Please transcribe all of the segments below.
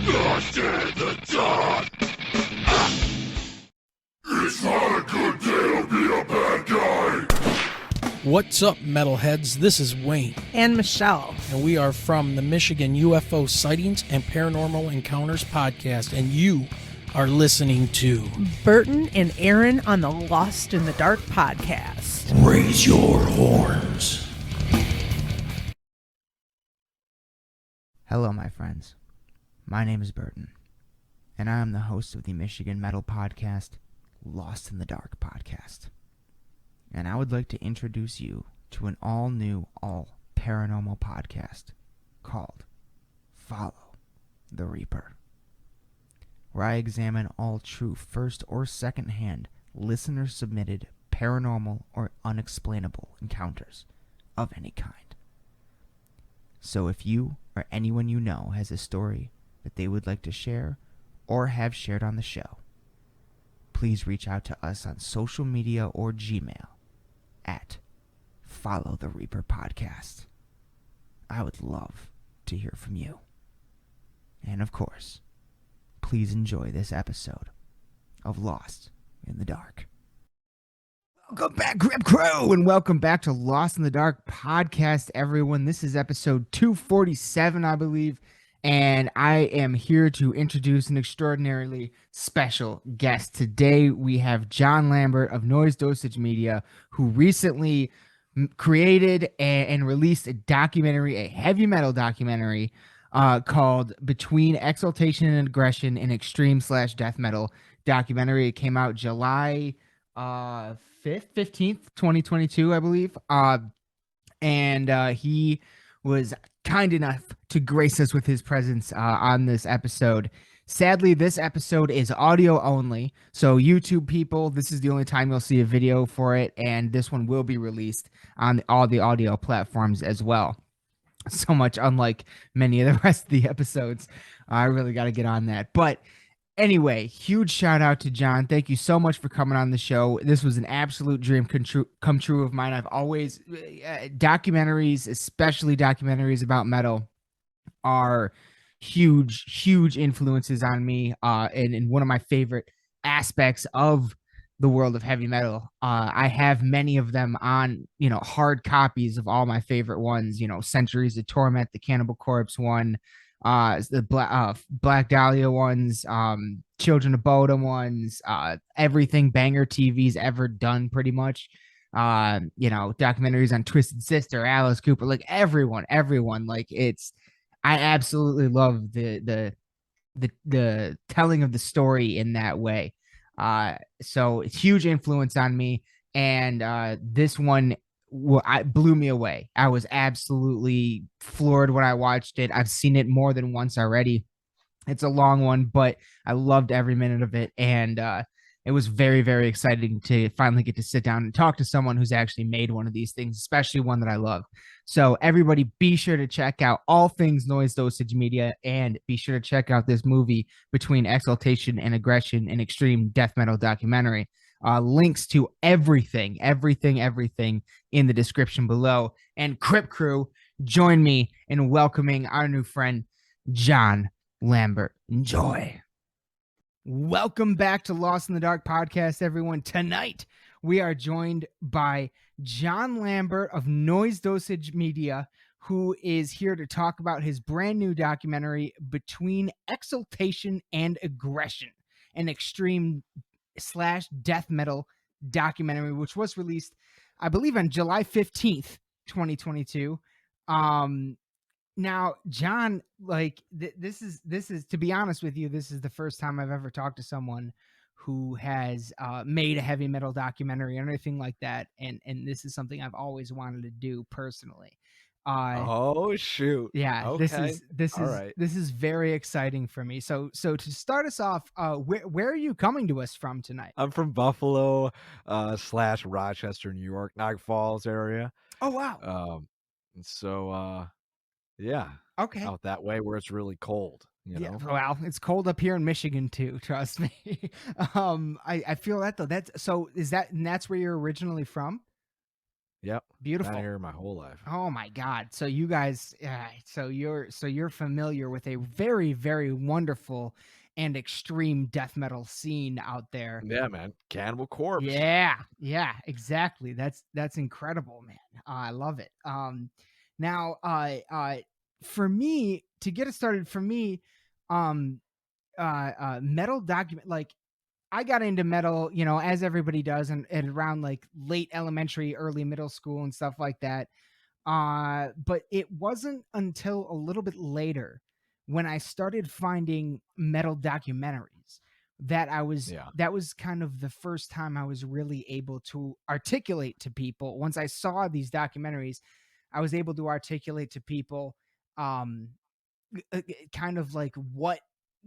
Lost in the dark. It's not a good day to be a bad guy. What's up, metalheads? This is Wayne. And Michelle. And we are from the Michigan UFO Sightings and Paranormal Encounters podcast. And you are listening to Burton and Aaron on the Lost in the Dark podcast. Raise your horns. Hello, my friends. My name is Burton, and I am the host of the Michigan metal podcast, Lost in the Dark podcast. And I would like to introduce you to an all-new, all-paranormal podcast called Follow the Reaper, where I examine all true first or second-hand listener-submitted paranormal or unexplainable encounters of any kind. So if you or anyone you know has a story that they would like to share or have shared on the show, please reach out to us on social media or Gmail at Follow the Reaper Podcast. I would love to hear from you. And of course, please enjoy this episode of Lost in the Dark. Welcome back, Grip Crew, and welcome back to Lost in the Dark podcast, everyone. This is episode 247, I believe, and I am here to introduce an extraordinarily special guest. Today, we have Jon Lambert of Noise Dosage Media, who recently created and released a documentary, a heavy metal documentary, called Between Exultation and Aggression, an extreme/death metal documentary. It came out July 15th, 2022, I believe. And he was kind enough to grace us with his presence on this episode. Sadly, this episode is audio only. So YouTube people, this is the only time you'll see a video for it. And this one will be released on all the audio platforms as well. So much unlike many of the rest of the episodes. I really got to get on that. But anyway, huge shout out to Jon. Thank you so much for coming on the show. This was an absolute dream come true of mine. I've always, documentaries, especially documentaries about metal, are huge influences on me. And one of my favorite aspects of the world of heavy metal. I have many of them on, hard copies of all my favorite ones, Centuries of Torment, the Cannibal Corpse one, the Black Dahlia ones, Children of Bodom ones, everything Banger TV's ever done pretty much. Documentaries on Twisted Sister, Alice Cooper, like everyone, like I absolutely love the telling of the story in that way. So it's huge influence on me. And this one blew me away. I was absolutely floored when I watched it. I've seen it more than once already. It's a long one, but I loved every minute of it. And it was very, very exciting to finally get to sit down and talk to someone who's actually made one of these things, especially one that I love. So everybody be sure to check out all things Noise Dosage Media, and be sure to check out this movie Between Exultation and Aggression, an extreme death metal documentary. Links to everything in the description below. And Crip Crew, join me in welcoming our new friend, Jon Lambert. Enjoy. Welcome back to Lost in the Dark podcast, everyone. Tonight, we are joined by Jon Lambert of Noise Dosage Media, who is here to talk about his brand new documentary, Between Exultation and Aggression, an extreme/death metal documentary, which was released, I believe, on July 15th, 2022. Now, Jon, like this is, to be honest with you, this is the first time I've ever talked to someone who has made a heavy metal documentary or anything like that, and this is something I've always wanted to do personally. Oh shoot! Yeah, okay. This is very exciting for me. So to start us off, where are you coming to us from tonight? I'm from Buffalo / Rochester, New York, Niagara Falls area. Oh wow. Yeah. Okay. Out that way where it's really cold. You know? Well, it's cold up here in Michigan too. Trust me. I feel that though. That's where you're originally from? Yep. Beautiful. Been here my whole life. Oh my God! So you guys, so you're familiar with a very, very wonderful and extreme death metal scene out there. Yeah, man. Cannibal Corpse. Yeah, exactly. That's incredible, man. I love it. Now, for me to get it started, for me, um, metal document like I got into metal, as everybody does, and around like late elementary, early middle school, and stuff like that. But it wasn't until a little bit later when I started finding metal documentaries Yeah. that was kind of the first time I was really able to articulate to people. Once I saw these documentaries, I was able to articulate to people um kind of like what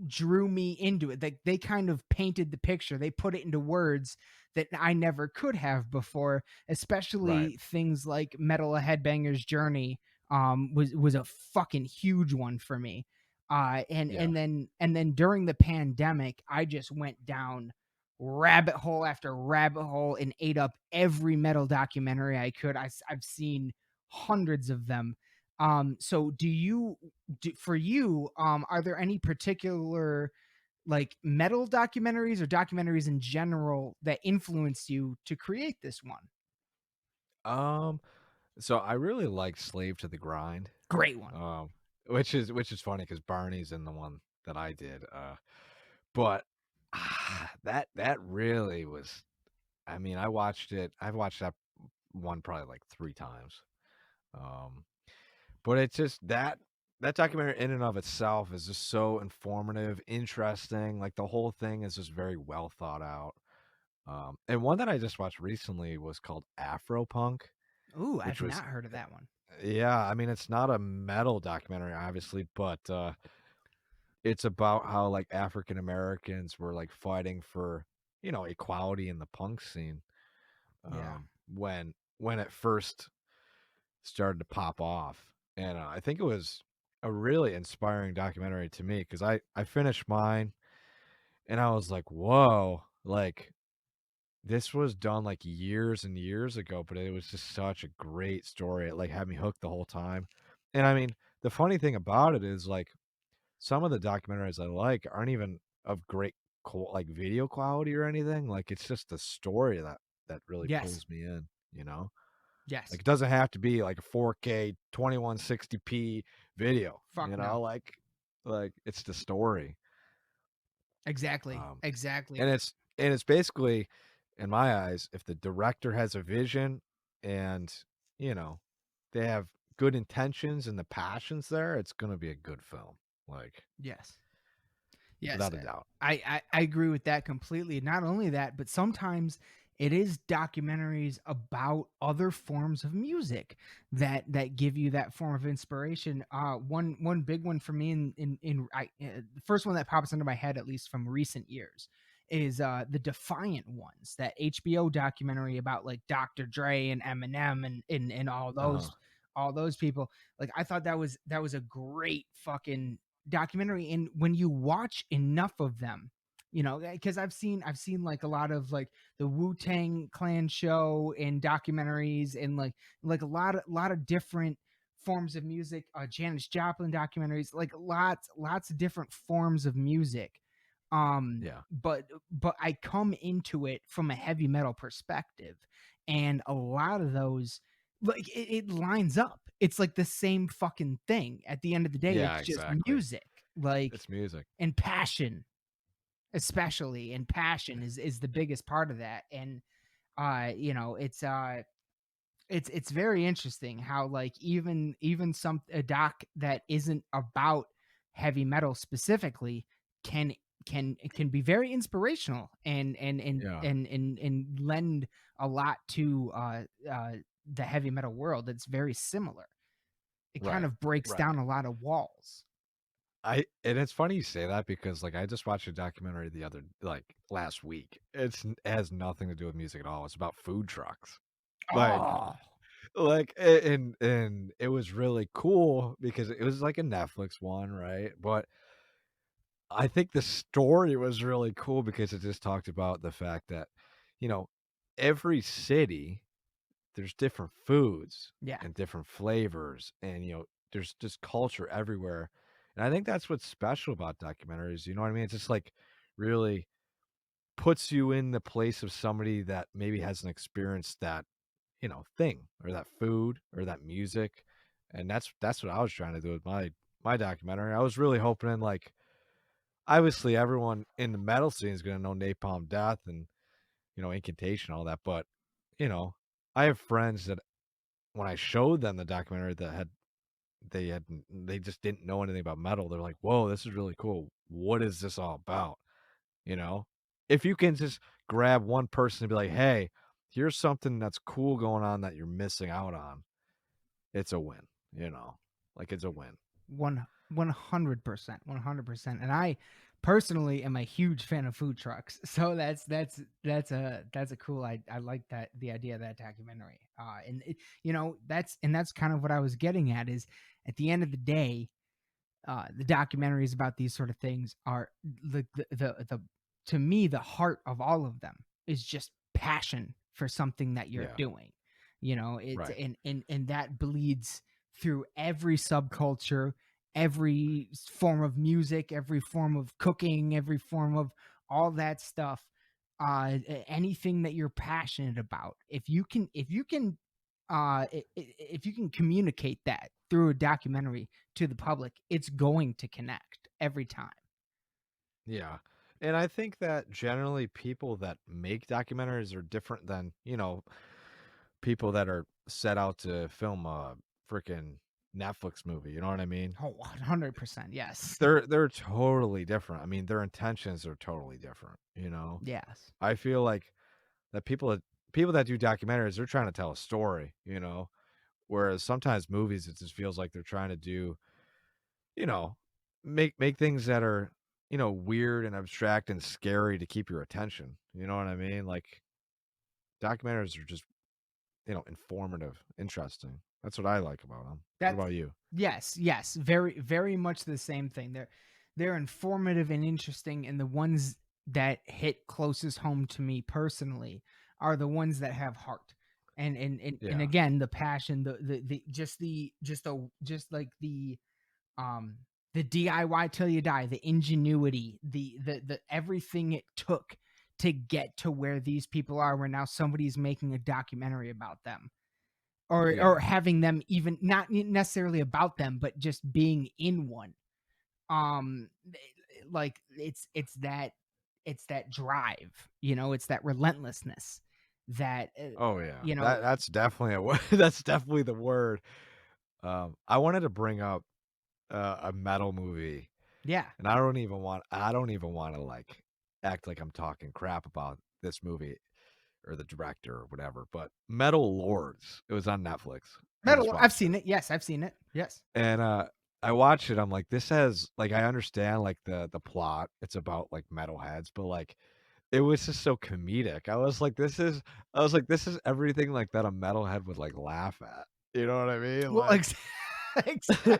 drew me into it. They kind of painted the picture. They put it into words that I never could have before, Right. especially things like Metal a Headbanger's Journey was a fucking huge one for me. And Yeah. and then during the pandemic, I just went down rabbit hole after rabbit hole and ate up every metal documentary I could. I've seen hundreds of them. So for you, are there any particular like metal documentaries or documentaries in general that influenced you to create this one? Um, so I really like Slave to the Grind. Great one. Which is funny because Barney's in the one that I did. But that really was. I mean, I watched it. I've watched that one probably like 3 times. Um, but it's just that documentary in and of itself is just so informative, interesting. Like the whole thing is just very well thought out. And one that I just watched recently was called Afropunk, Ooh, I've which was not heard of that one. yeah. I mean, it's not a metal documentary, obviously, but it's about how like African Americans were like fighting for equality in the punk scene. Yeah. When it first started to pop off. And I think it was a really inspiring documentary to me because I finished mine and I was like, whoa, like this was done like years and years ago, but it was just such a great story. It like had me hooked the whole time. And I mean, the funny thing about it is like some of the documentaries I like aren't even of great like video quality or anything. Like it's just the story that really Yes. pulls me in, you know? Yes. Like, it doesn't have to be like a 4K 2160p video, Fuck no. Like it's the story. Exactly. Um, Exactly. and it's basically, in my eyes, if the director has a vision and you know they have good intentions and the passions there, it's gonna be a good film, like Yes. Yes, without a doubt. I agree with that completely. Not only that, but sometimes it is documentaries about other forms of music that give you that form of inspiration. One big one for me the first one that pops into my head, at least from recent years, is the Defiant Ones, that HBO documentary about like Dr. Dre and Eminem and Uh-huh. all those people. Like I thought that was a great fucking documentary. And when you watch enough of them, because I've seen like a lot of like the Wu-Tang Clan show and documentaries, and like a lot of different forms of music, Janis Joplin documentaries, like lots of different forms of music. Yeah. But I come into it from a heavy metal perspective, and a lot of those, like it lines up. It's like the same fucking thing. At the end of the day, Yeah, it's just exactly. music, like, It's music. and passion, especially. And passion is the biggest part of that. And it's very interesting how like even a doc that isn't about heavy metal specifically can can be very inspirational Yeah. and lend a lot to the heavy metal world. That's very similar. It kind Right. of breaks Right. down a lot of walls. And it's funny you say that because like I just watched a documentary last week. It has nothing to do with music at all. It's about food trucks. Like Oh, and it was really cool because it was like a Netflix one, right? But I think the story was really cool because it just talked about the fact that, you know, every city there's different foods Yeah. and different flavors, and there's just culture everywhere. And I think that's what's special about documentaries. You know what I mean? It's just like really puts you in the place of somebody that maybe hasn't experienced that, thing or that food or that music. And that's what I was trying to do with my documentary. I was really hoping, like, obviously everyone in the metal scene is going to know Napalm Death and, Incantation, all that. But, I have friends that when I showed them the documentary they just didn't know anything about metal. They're like, whoa, this is really cool. What is this all about? You know, if you can just grab one person and be like, hey, here's something that's cool going on that you're missing out on, it's a win, like it's a win. 100%, 100%. And I personally am a huge fan of food trucks, so that's a cool. I like that, the idea of that documentary. And that's kind of what I was getting at, is at the end of the day, the documentaries about these sort of things are the to me, the heart of all of them is just passion for something that you're doing. It's Right. and that bleeds through every subculture, every form of music, every form of cooking, every form of all that stuff. Anything that you're passionate about, if you can if you can communicate that through a documentary to the public, it's going to connect every time. Yeah. And I think that generally people that make documentaries are different than, people that are set out to film a freaking Netflix movie. You know what I mean? Oh, 100%. Yes. They're totally different. I mean, their intentions are totally different. Yes. I feel like that people that do documentaries, they're trying to tell a story. Whereas sometimes movies, it just feels like they're trying to do, you know, make things that are, weird and abstract and scary to keep your attention. You know what I mean? Like documentaries are just, informative, interesting. That's what I like about them. What That's about you? yes, very, very much the same thing. They're informative and interesting, and the ones that hit closest home to me personally are the ones that have heart. And Yeah. again, the passion, the DIY till you die, the ingenuity, the everything it took to get to where these people are, where now somebody's making a documentary about them, or Yeah. having them, even not necessarily about them, but just being in one. um like it's that drive, it's that relentlessness that Oh yeah. you know That's definitely a word. That's definitely the word. I wanted to bring up a metal movie, yeah. and I don't even want to like act like I'm talking crap about this movie or the director or whatever. But Metal Lords, it was on Netflix. I just Metal, I've watched seen it, it. Yes, I've seen it. Yes. and I watched it. I'm like, this has like I understand like the plot. It's about like metalheads, but like it was just so comedic. I was like, this is everything like that a metalhead would like laugh at. You know what I mean? Well, Like, exactly.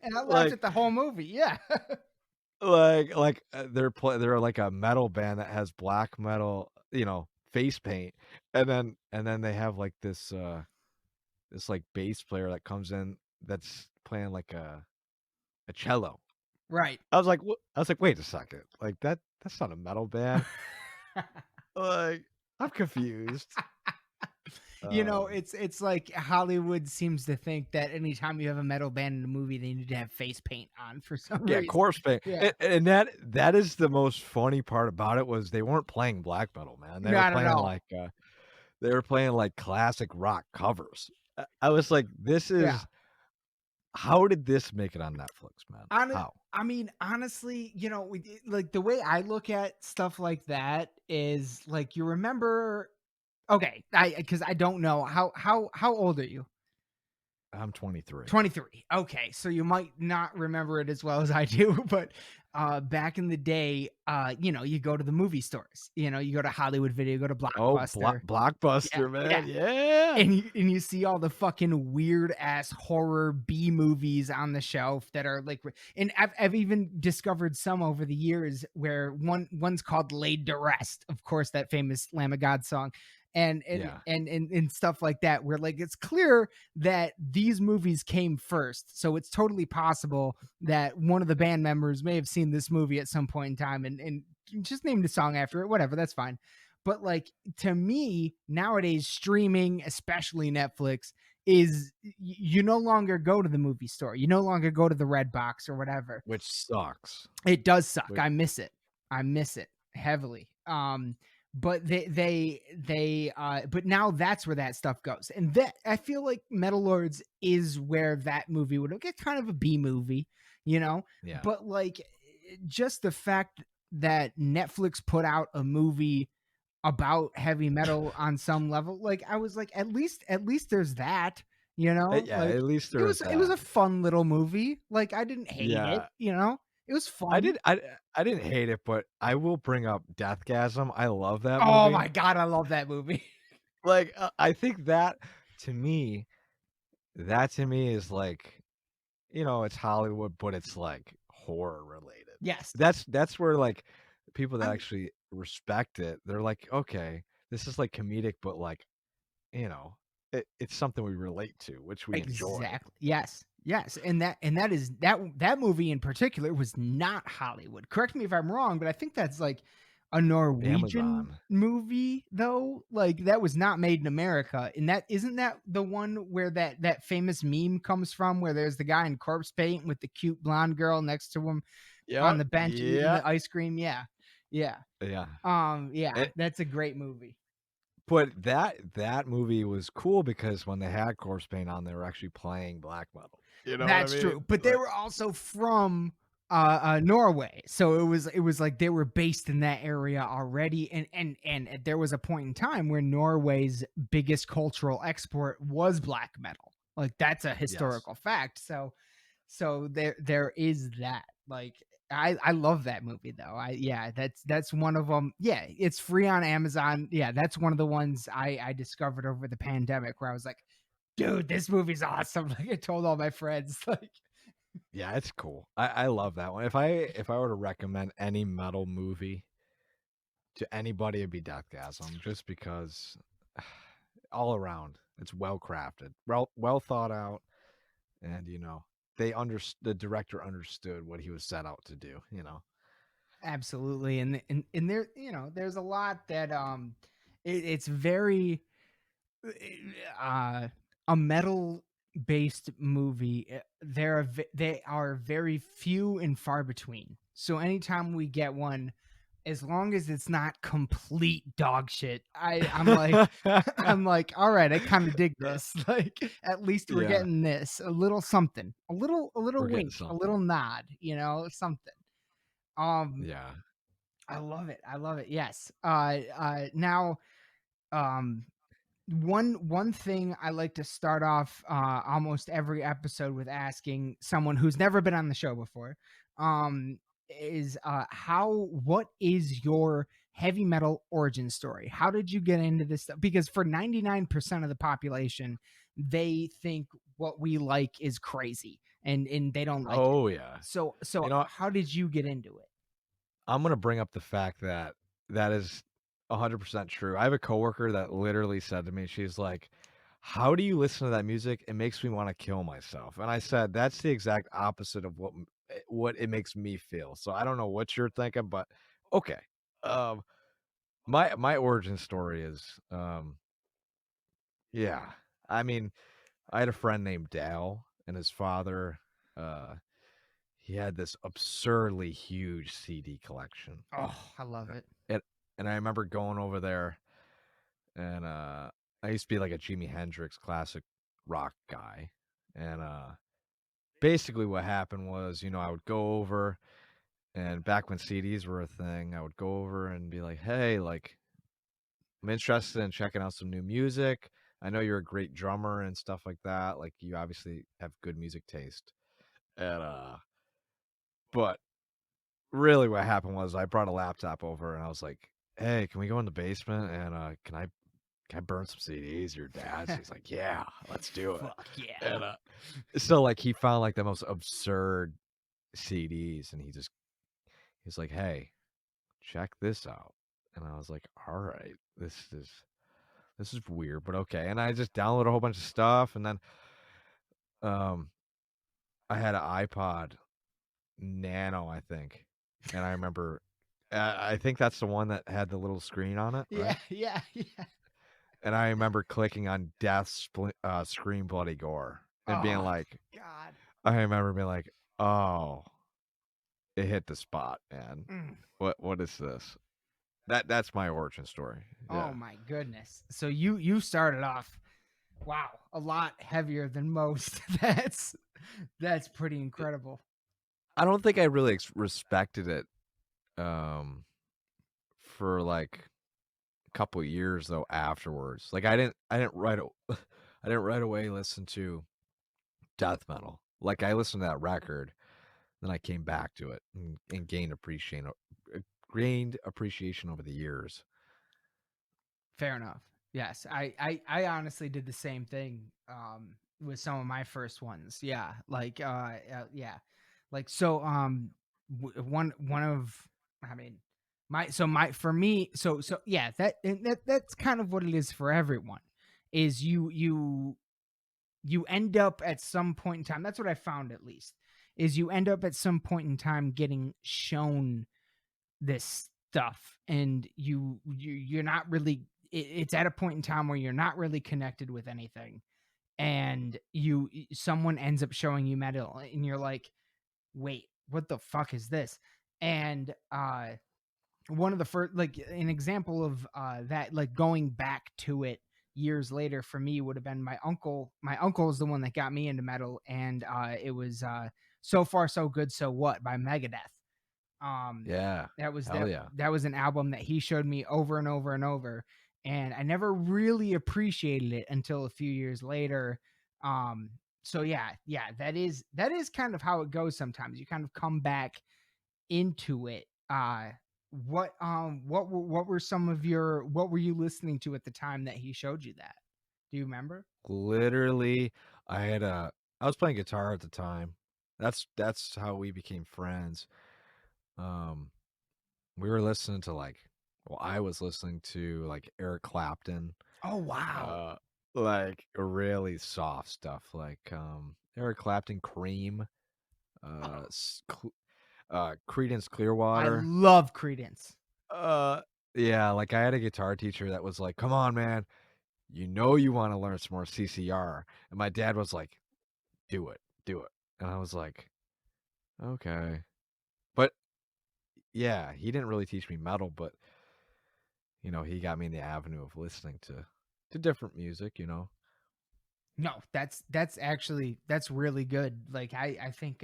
And I laughed like, at the whole movie. Yeah. they're like a metal band that has black metal, face paint, and then they have like this like bass player that comes in that's playing like a cello. Right. I was like, what? I was like, wait a second, like that's not a metal band. Like, I'm confused. It's like Hollywood seems to think that anytime you have a metal band in a movie, they need to have face paint on for some Yeah, reason. corpse paint. Yeah. And that is the most funny part about it was they weren't playing black metal, man. They were Not at playing all. like classic rock covers. I was like, Yeah. how did this make it on Netflix, man? How? I mean, honestly, like the way I look at stuff like that is like, you remember. Okay, because I don't know how old are you? I'm 23. 23. Okay, so you might not remember it as well as I do, but back in the day, you go to the movie stores, you go to Hollywood Video, go to Oh, Blockbuster. Yeah, Blockbuster, yeah. man. Yeah. And you see all the fucking weird ass horror B movies on the shelf that are like, and I've even discovered some over the years where one's called Laid to Rest, of course, that famous Lamb of God song. and Yeah. and stuff like that, where like it's clear that these movies came first. So it's totally possible that one of the band members may have seen this movie at some point in time and just named a song after it, whatever, that's fine. But like to me, nowadays streaming, especially Netflix, is you no longer go to the movie store. You no longer go to the Red Box or whatever. Which sucks. It does suck. Which- I miss it. I miss it heavily. But but now that's where that stuff goes. And that I feel like Metal Lords is where that movie would get kind of a B movie, you know? Yeah. But like just the fact that Netflix put out a movie about heavy metal on some level, like I was like, at least there's that, you know? Yeah, Like, at least there was it was a that. fun little movie. Like I didn't hate it, Yeah. you know? It was fun. I didn't hate it, but I will bring up Deathgasm. I love that movie. Oh my god, I love that movie. Like I think that to me is like, you know, it's Hollywood, but it's like horror related. Yes. That's where like people that I'm- actually respect it, they're like, okay, this is like comedic, but like, you know, it's something we relate to, which we enjoy. Exactly. Yes. Yes. And that is that movie in particular was not Hollywood. Correct me if I'm wrong, but I think that's like a Norwegian Amazon. movie though. Like that was not made in America. And that isn't that the one where that famous meme comes from, where there's the guy in corpse paint with the cute blonde girl next to him on the bench eating the ice cream. Yeah. Yeah. Yeah. Yeah, that's a great movie. But that movie was cool because when they had corpse paint on, they were actually playing black metal. You know That's what I mean? true. But they were also from Norway. So it was like they were based in that area already. And there was a point in time where Norway's biggest cultural export was black metal. Like that's a historical fact. So there is that. Like I love that movie though. That's one of them. Yeah, it's free on Amazon. Yeah, that's one of the ones I discovered over the pandemic where I was like, dude, this movie's awesome. Like I told all my friends, like, Yeah, it's cool. I love that one. If I were to recommend any metal movie to anybody, it'd be Deathgasm, just because all around it's well crafted, well thought out, and you know the director understood what he was set out to do. You know. absolutely. And there, there's a lot that it's very a metal based movie. They are very few and far between. So anytime we get one, as long as it's not complete dog shit, I'm like I'm like, all right, I kind of dig this. Like at least we're getting this, a little something, a little We're getting wink, a little nod, something. Yeah. I love it. I love it. Yes. Now, um, one thing I like to start off almost every episode with asking someone who's never been on the show before, is what is your heavy metal origin story? How did you get into this stuff? Because for 99% of the population, they think what we like is crazy and they don't like it. Oh yeah. So You know, how did you get into it? I'm gonna bring up the fact that is 100% true. I have a coworker that literally said to me, she's like, "How do you listen to that music? It makes me want to kill myself." And I said, "That's the exact opposite of what it makes me feel." So I don't know what you're thinking, but okay. Um, my origin story is, yeah. I mean, I had a friend named Dal, and his father, he had this absurdly huge CD collection. Oh, I love it. And I remember going over there, and I used to be like a Jimi Hendrix classic rock guy. And basically what happened was, I would go over, and back when CDs were a thing, I would go over and be like, "Hey, like I'm interested in checking out some new music. I know you're a great drummer and stuff like that. Like you obviously have good music taste." And but really what happened was I brought a laptop over and I was like, "Hey, can we go in the basement and can I burn some CDs, your dad's?" He's like, "Yeah, let's do it." Fuck yeah. And so like he found like the most absurd CDs, and he's like, "Hey, check this out." And I was like, "All right, this is this is weird, but okay. And I just downloaded a whole bunch of stuff, and then um I had an iPod Nano, I think, and I remember, I think that's the one that had the little screen on it, right? Yeah. And I remember clicking on Death Scream Bloody Gore and being Oh like, God. I remember being like, oh, it hit the spot, man. Mm. What is this? That's my origin story. Yeah. Oh my goodness. So you started off, wow, a lot heavier than most. That's pretty incredible. I don't think I really respected it for like a couple years though afterwards. Like I didn't I didn't right away listen to death metal. Like I listened to that record, then I came back to it and gained appreciation over the years. Fair enough. Yes, I honestly did the same thing with some of my first ones. Yeah, like yeah, like so one of, I mean, my for me, so yeah, that's kind of what it is for everyone. Is you end up at some point in time. That's what I found, at least, is you end up at some point in time getting shown this stuff, and you're not really, it's at a point in time where you're not really connected with anything, and someone ends up showing you metal, and you're like, wait, what the fuck is this? And one of the first, like, an example of that, like, going back to it years later for me would have been my uncle. My uncle is the one that got me into metal, and it was So Far So Good So What by Megadeth. Yeah. That was Hell yeah. that was an album that he showed me over and over and over, and I never really appreciated it until a few years later. So yeah, that is kind of how it goes sometimes. You kind of come back into it. What were some of your, what were you listening to at the time that he showed you that? Do you remember? Literally, I was playing guitar at the time. That's how we became friends. We were listening to I was listening to like Eric Clapton, Oh wow. like really soft stuff like Eric Clapton, Cream, Creedence I Clearwater. love Credence. Uh, yeah, like I had a guitar teacher that was like, "Come on, man, you know you want to learn some more CCR," and my dad was like, "Do it, do it," and I was like, "Okay," but yeah, he didn't really teach me metal, but he got me in the avenue of listening to different music. No, that's actually, that's really good. Like I think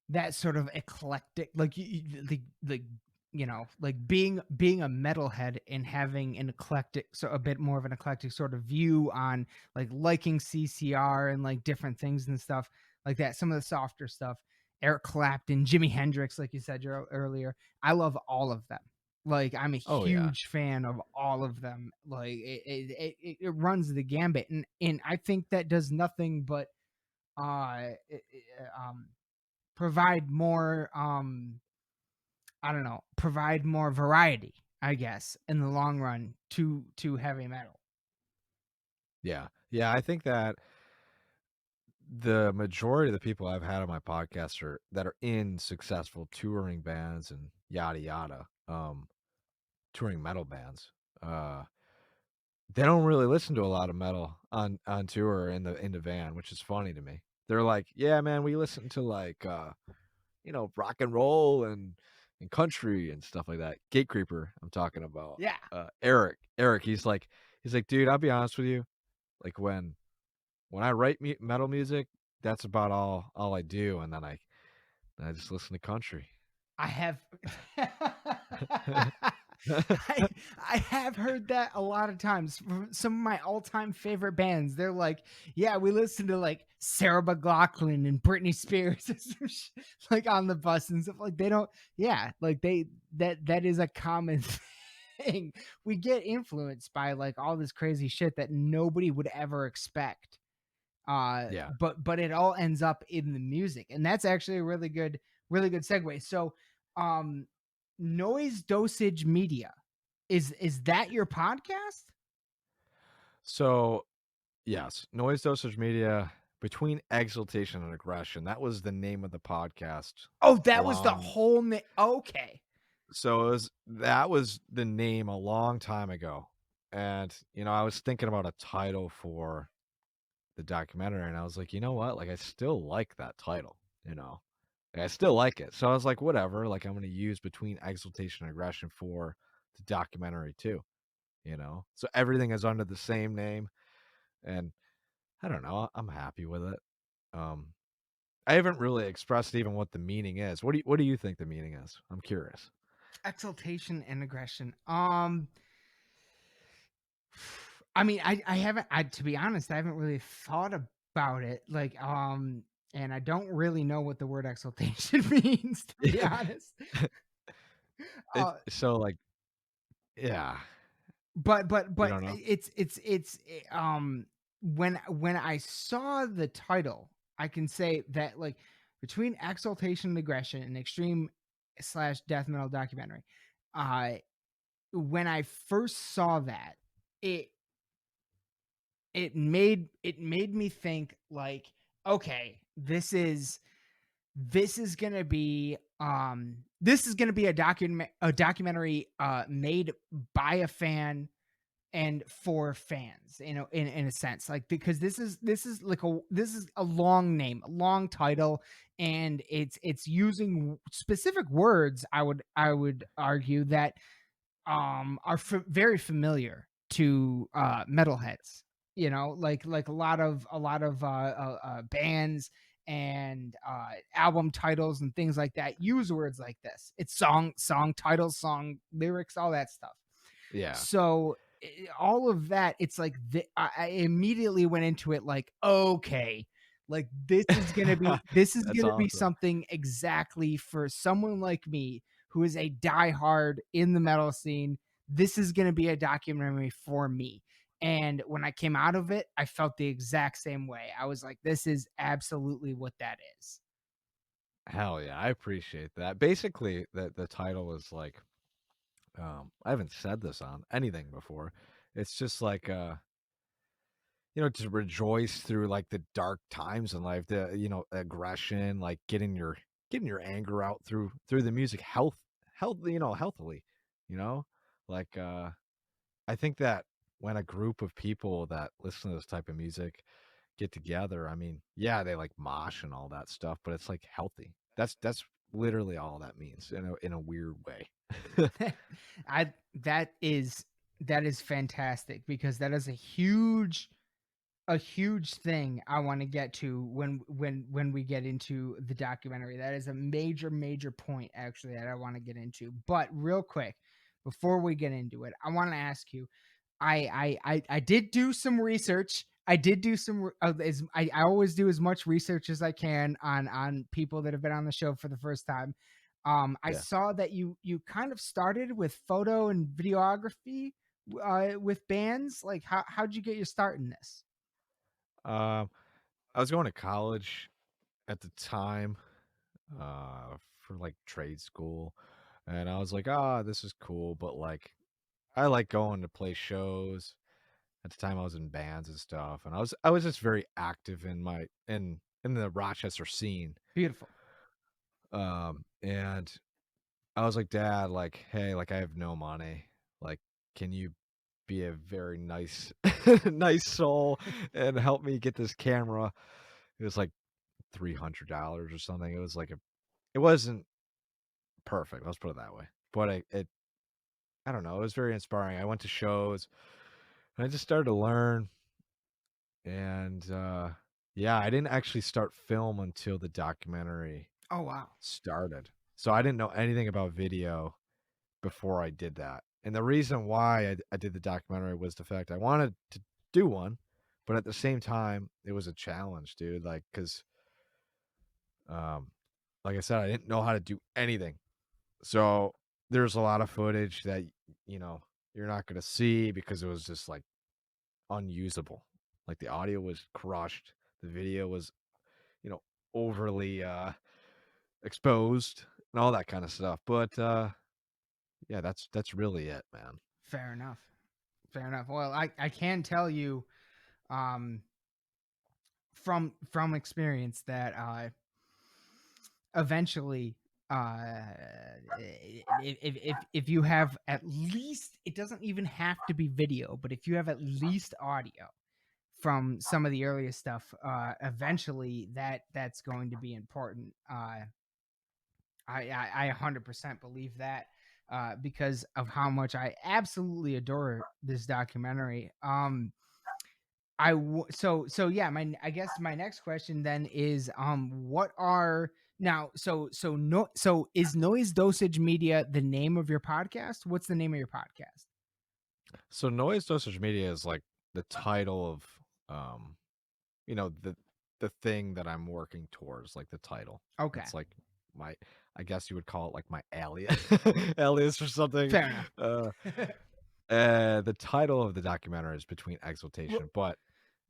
that sort of eclectic, like like like being a metalhead and having an eclectic, so a bit more of an eclectic sort of view on like liking CCR and like different things and stuff like that. Some of the softer stuff, Eric Clapton, Jimi Hendrix, like you said earlier. I love all of them. Like I'm a Oh yeah, huge fan of all of them. Like it runs the gambit, and I think that does nothing but provide more I don't know, provide more variety, I guess, in the long run to heavy metal. yeah, yeah. I think that the majority of the people I've had on my podcast that are in successful touring bands and yada yada, touring metal bands. They don't really listen to a lot of metal on tour in the van, which is funny to me. They're like, "Yeah, man, we listen to rock and roll and country and stuff like that." Gatecreeper, I'm talking about. Yeah. Eric, he's like, "Dude, I'll be honest with you. Like when I write metal music, that's about all I do, and then I just listen to country." I have I have heard that a lot of times from some of my all-time favorite bands. They're like, yeah, we listen to like Sarah McLachlan and Britney Spears like on the bus and stuff. Like they don't, yeah, like that is a common thing. We get influenced by like all this crazy shit that nobody would ever expect. Yeah. But it all ends up in the music, and that's actually a really good segue. So Noise Dosage Media, is that your podcast? So, yes, Noise Dosage Media, Between Exultation and Aggression. That was the name of the podcast. Oh, that was the Along, whole name. Okay. so that was the name a long time ago. And, I was thinking about a title for the documentary, and I was like, you know what? Like, I still like that title, Like, I still like it. So I was like, whatever. Like, I'm going to use Between Exultation and Aggression for the documentary too, So everything is under the same name. And I don't know. I'm happy with it. Um, I haven't really expressed even what the meaning is. What do you think the meaning is? I'm curious. Exaltation and aggression. I mean, I haven't. To be honest, I haven't really thought about it. And I don't really know what the word exaltation means. To be honest, So like, yeah, you but don't know. when I saw the title, I can say that like between exaltation and aggression, an extreme slash death metal documentary. When I first saw that, it it made me think like, okay, this is gonna be a documentary made by a fan and for fans, in a sense, like, because this is a long name, a long title, and it's using specific words, I would argue, that are very familiar to metalheads. Like a lot of bands and album titles and things like that use words like this. It's song titles, song lyrics, all that stuff. Yeah. So all of that, it's like I immediately went into it like, okay, like this is That's gonna be awesome. something exactly for someone like me who is a diehard in the metal scene. This is gonna be a documentary for me. And when I came out of it, I felt the exact same way. I was like, this is absolutely what that is. Hell yeah, I appreciate that. Basically, the title is like, I haven't said this on anything before. It's just like, to rejoice through like the dark times in life, the aggression, like getting your anger out through the music, healthily, you know, like I think that when a group of people that listen to this type of music get together, I mean, yeah, they like mosh and all that stuff, but it's like healthy. That's literally all that means in a weird way. I that is fantastic, because that is a huge thing I want to get to when we get into the documentary. That is a major point, actually, that I want to get into. But real quick, before we get into it, I want to ask you. I did do some research. I did do some I always do as much research as I can on people that have been on the show for the first time. I Yeah. saw that you kind of started with photo and videography with bands. Like, how'd you get your start in this? Um, I was going to college at the time, for like trade school, and I was like, ah, this is cool, but like I like going to play shows. At the time I was in bands and stuff, and I was just very active in the Rochester scene. Beautiful. And I was like, Dad, like, hey, like I have no money. Like, can you be a very nice nice soul and help me get this camera? It was like $300 or something. It wasn't perfect, let's put it that way. But I don't know, it was very inspiring. I went to shows and I just started to learn. And yeah, I didn't actually start film until the documentary Oh, wow. started. So I didn't know anything about video before I did that. And the reason why I did the documentary was the fact I wanted to do one, but at the same time, it was a challenge, dude. Like, because, um, like I said, I didn't know how to do anything. So there's a lot of footage that, you know, you're not going to see because it was just like unusable. Like the audio was crushed, the video was, you know, overly exposed and all that kind of stuff. But yeah, that's really it, man. Fair enough. Fair enough. Well, I can tell you, from experience that eventually, if you have at least, it doesn't even have to be video, but if you have at least audio from some of the earliest stuff, eventually that's going to be important. I 100% believe that, because of how much I absolutely adore this documentary. So yeah, I guess my next question then is, what are now so is Noise Dosage Media the name of your podcast? What's the name of your podcast? So Noise Dosage Media is like the title of the thing that I'm working towards, like the title. Okay, It's like my, I guess you would call it like my alias alias or something. fair enough. The title of the documentary is Between Exultation, but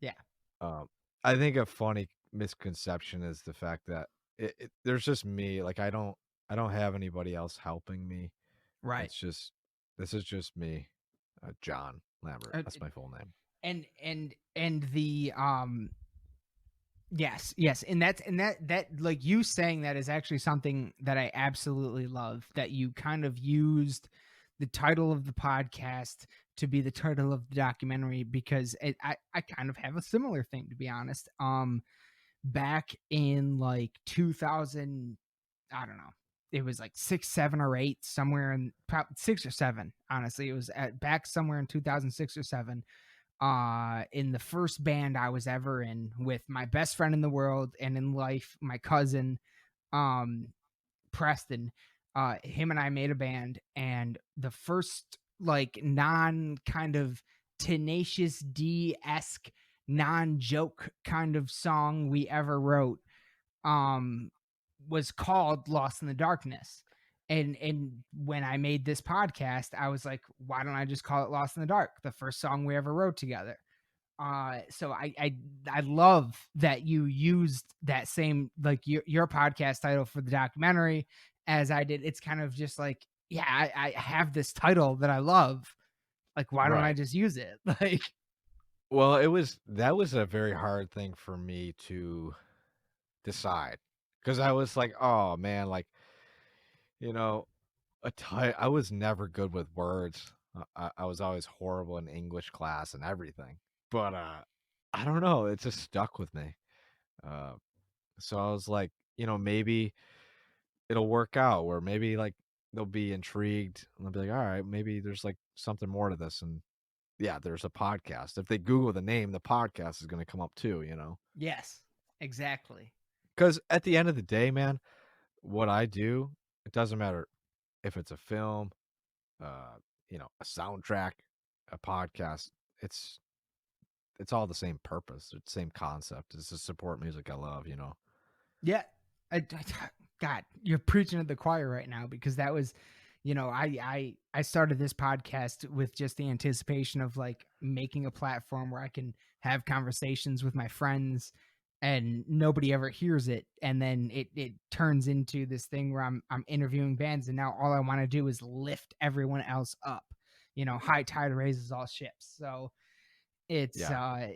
Yeah. I think a funny misconception is the fact that there's just me. Like I don't have anybody else helping me. Right. This is just me, Jon Lambert. Uh, That's my full name. And the yes, and that like you saying that is actually something that I absolutely love, that you kind of used the title of the podcast to be the title of the documentary, because I kind of have a similar thing, to be honest. Back in like 2000, I don't know, it was like 6, 7, or 8, somewhere in 6 or 7. Honestly, it was back somewhere in 2006 or 7. In the first band I was ever in, with my best friend in the world and in life, my cousin, Preston. Him and I made a band, and the first like non kind of Tenacious D-esque non-joke kind of song we ever wrote was called Lost in the Darkness. And when I made this podcast, I was like, why don't I just call it Lost in the Dark, the first song we ever wrote together? So I love that you used that same, like your podcast title for the documentary as I did. It's kind of just like, yeah, I have this title that I love. Like, why don't I Right. just use it? Like, Well, that was a very hard thing for me to decide, because I was like, oh man, like, you know, I was never good with words. I was always horrible in English class and everything. But I don't know, it just stuck with me. Uh, so I was like, maybe it'll work out, or maybe like they'll be intrigued and they'll be like, all right, maybe there's like something more to this. And yeah, there's a podcast. If they Google the name, the podcast is going to come up too, yes, exactly. Because at the end of the day, man, what I do, it doesn't matter if it's a film, a soundtrack, a podcast. It's all the same purpose. It's the same concept. It's to support music I love. Yeah. God, you're preaching to the choir right now, because that was, I started this podcast with just the anticipation of like making a platform where I can have conversations with my friends and nobody ever hears it. And then it turns into this thing where I'm interviewing bands, and now all I want to do is lift everyone else up. High tide raises all ships. So it's Yeah.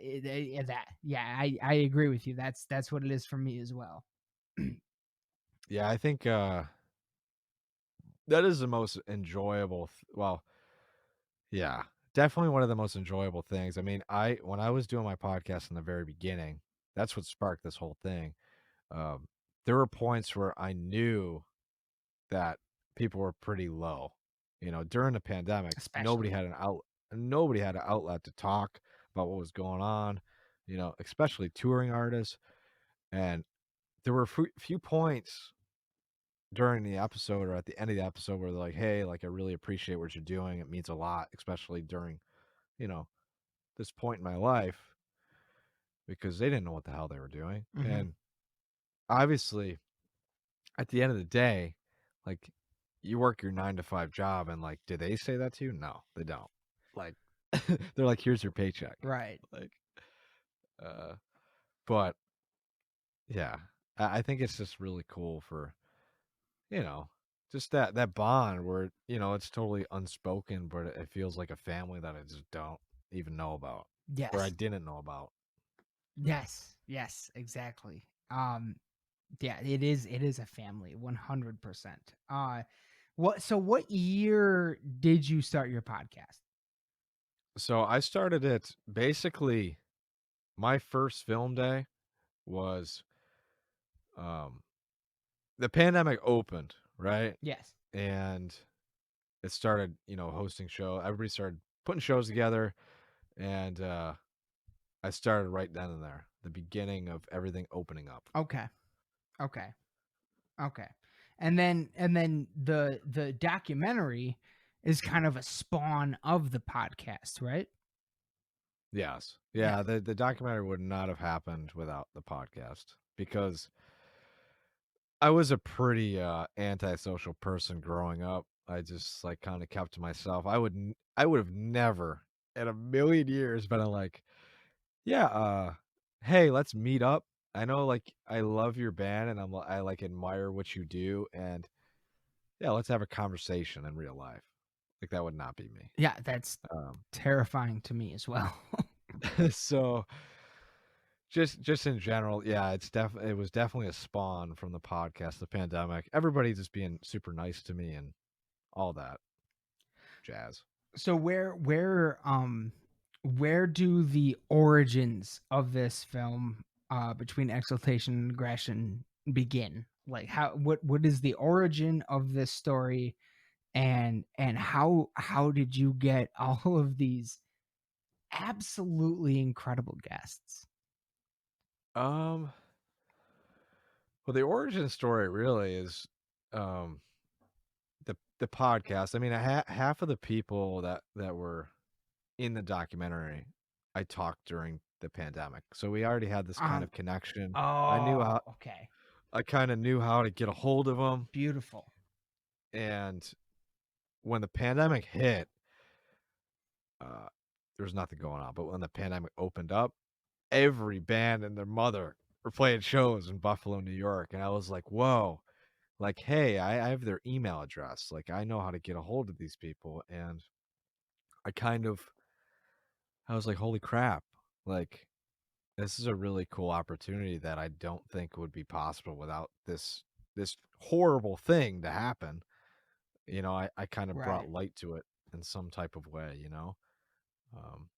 I agree with you. That's what it is for me as well. Yeah, I think that is the most enjoyable. Well, yeah, definitely one of the most enjoyable things. I mean, when I was doing my podcast in the very beginning, that's what sparked this whole thing. There were points where I knew that people were pretty low. During the pandemic, Especially. nobody had an outlet to talk about what was going on. Especially touring artists, and there were few points during the episode or at the end of the episode where they're like, hey, like, I really appreciate what you're doing. It means a lot, especially during, you know, this point in my life, because they didn't know what the hell they were doing. Mhm. And obviously, at the end of the day, like, you work your 9 to 5 job, and like, do they say that to you? No, they don't. Like, they're like, here's your paycheck. Right. Like, but yeah, I think it's just really cool for, you know, just that bond where, you know, it's totally unspoken, but it feels like a family that I just don't even know about, or I Yes. didn't know about. Yes. Yes. Exactly. Yeah, it is a family, 100%. What year did you start your podcast? So I started it basically. My first film day was um the pandemic opened, right? Yes. And it started, you know, hosting show. Everybody started putting shows together, and I started right then and there, the beginning of everything opening up. Okay. Okay. Okay. And then the documentary is kind of a spawn of the podcast, right? Yes. Yeah. Yeah, the documentary would not have happened without the podcast, because I was a pretty antisocial person growing up. I just like kind of kept to myself. I would have never in a million years been like, yeah, hey, let's meet up. I know, like, I love your band, and I like admire what you do, and yeah, let's have a conversation in real life. Like, that would not be me. Yeah, that's Um, terrifying to me as well. so just in general, yeah, it was definitely a spawn from the podcast, the pandemic. Everybody just being super nice to me and all that jazz. So where do the origins of this film Between Exultation and Aggression begin? Like what is the origin of this story, and how did you get all of these absolutely incredible guests? Um, well, the origin story really is um the podcast. I mean, half of the people that were in the documentary, I talked during the pandemic, so we already had this kind Um of connection. oh, okay. I kind of knew how to get a hold of them, Beautiful. and when the pandemic hit, there was nothing going on. But when the pandemic opened up, every band and their mother were playing shows in Buffalo, New York, and I was like, whoa. Like, hey, I have their email address. Like, I know how to get a hold of these people. And I was like, holy crap. Like, this is a really cool opportunity that I don't think would be possible without this horrible thing to happen. You know, I kind of Right. brought light to it in some type of way, you know? Um,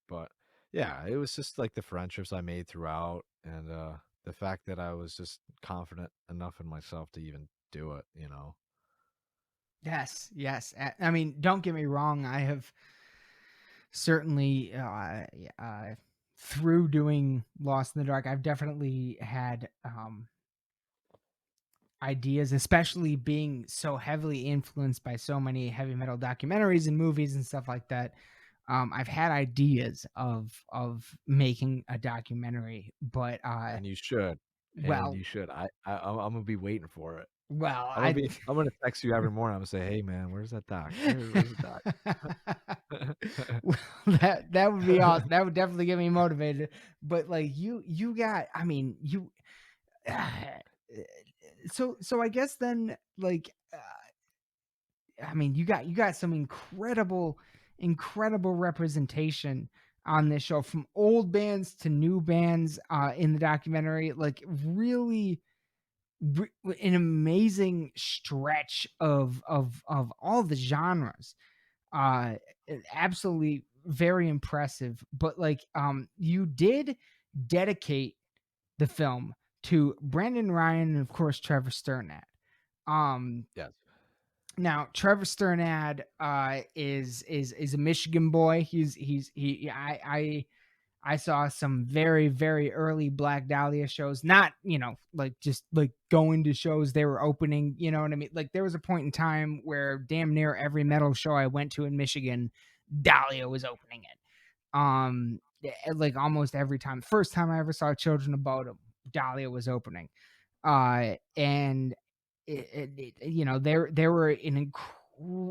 but yeah, it was just like the friendships I made throughout, and the fact that I was just confident enough in myself to even do it, you know? Yes, yes. I mean, don't get me wrong. I have certainly, through doing Lost in the Dark, I've definitely had ideas, especially being so heavily influenced by so many heavy metal documentaries and movies and stuff like that. I've had ideas of making a documentary, but And you should. And well, you should. I'm gonna be waiting for it. well, I I'm gonna text you every morning. I'm gonna say, "Hey man, where's that doc? Where's the doc?" Well, that would be awesome. That would definitely get me motivated. But like you got, I mean, you. So I guess then like I mean you got some incredible representation on this show, from old bands to new bands in the documentary. Like really an amazing stretch of all the genres. uh Absolutely very impressive. But like you did dedicate the film to Brandon Ryan and of course Trevor Sturnad. um Yes. Now Trevor Sturnad is a Michigan boy. I saw some very, very early Black Dahlia shows, not, like just like going to shows they were opening, you know what I mean? Like there was a point in time where damn near every metal show I went to in Michigan, Dahlia was opening it. Like almost every time. First time I ever saw Children of Bodom, Dahlia was opening. And they were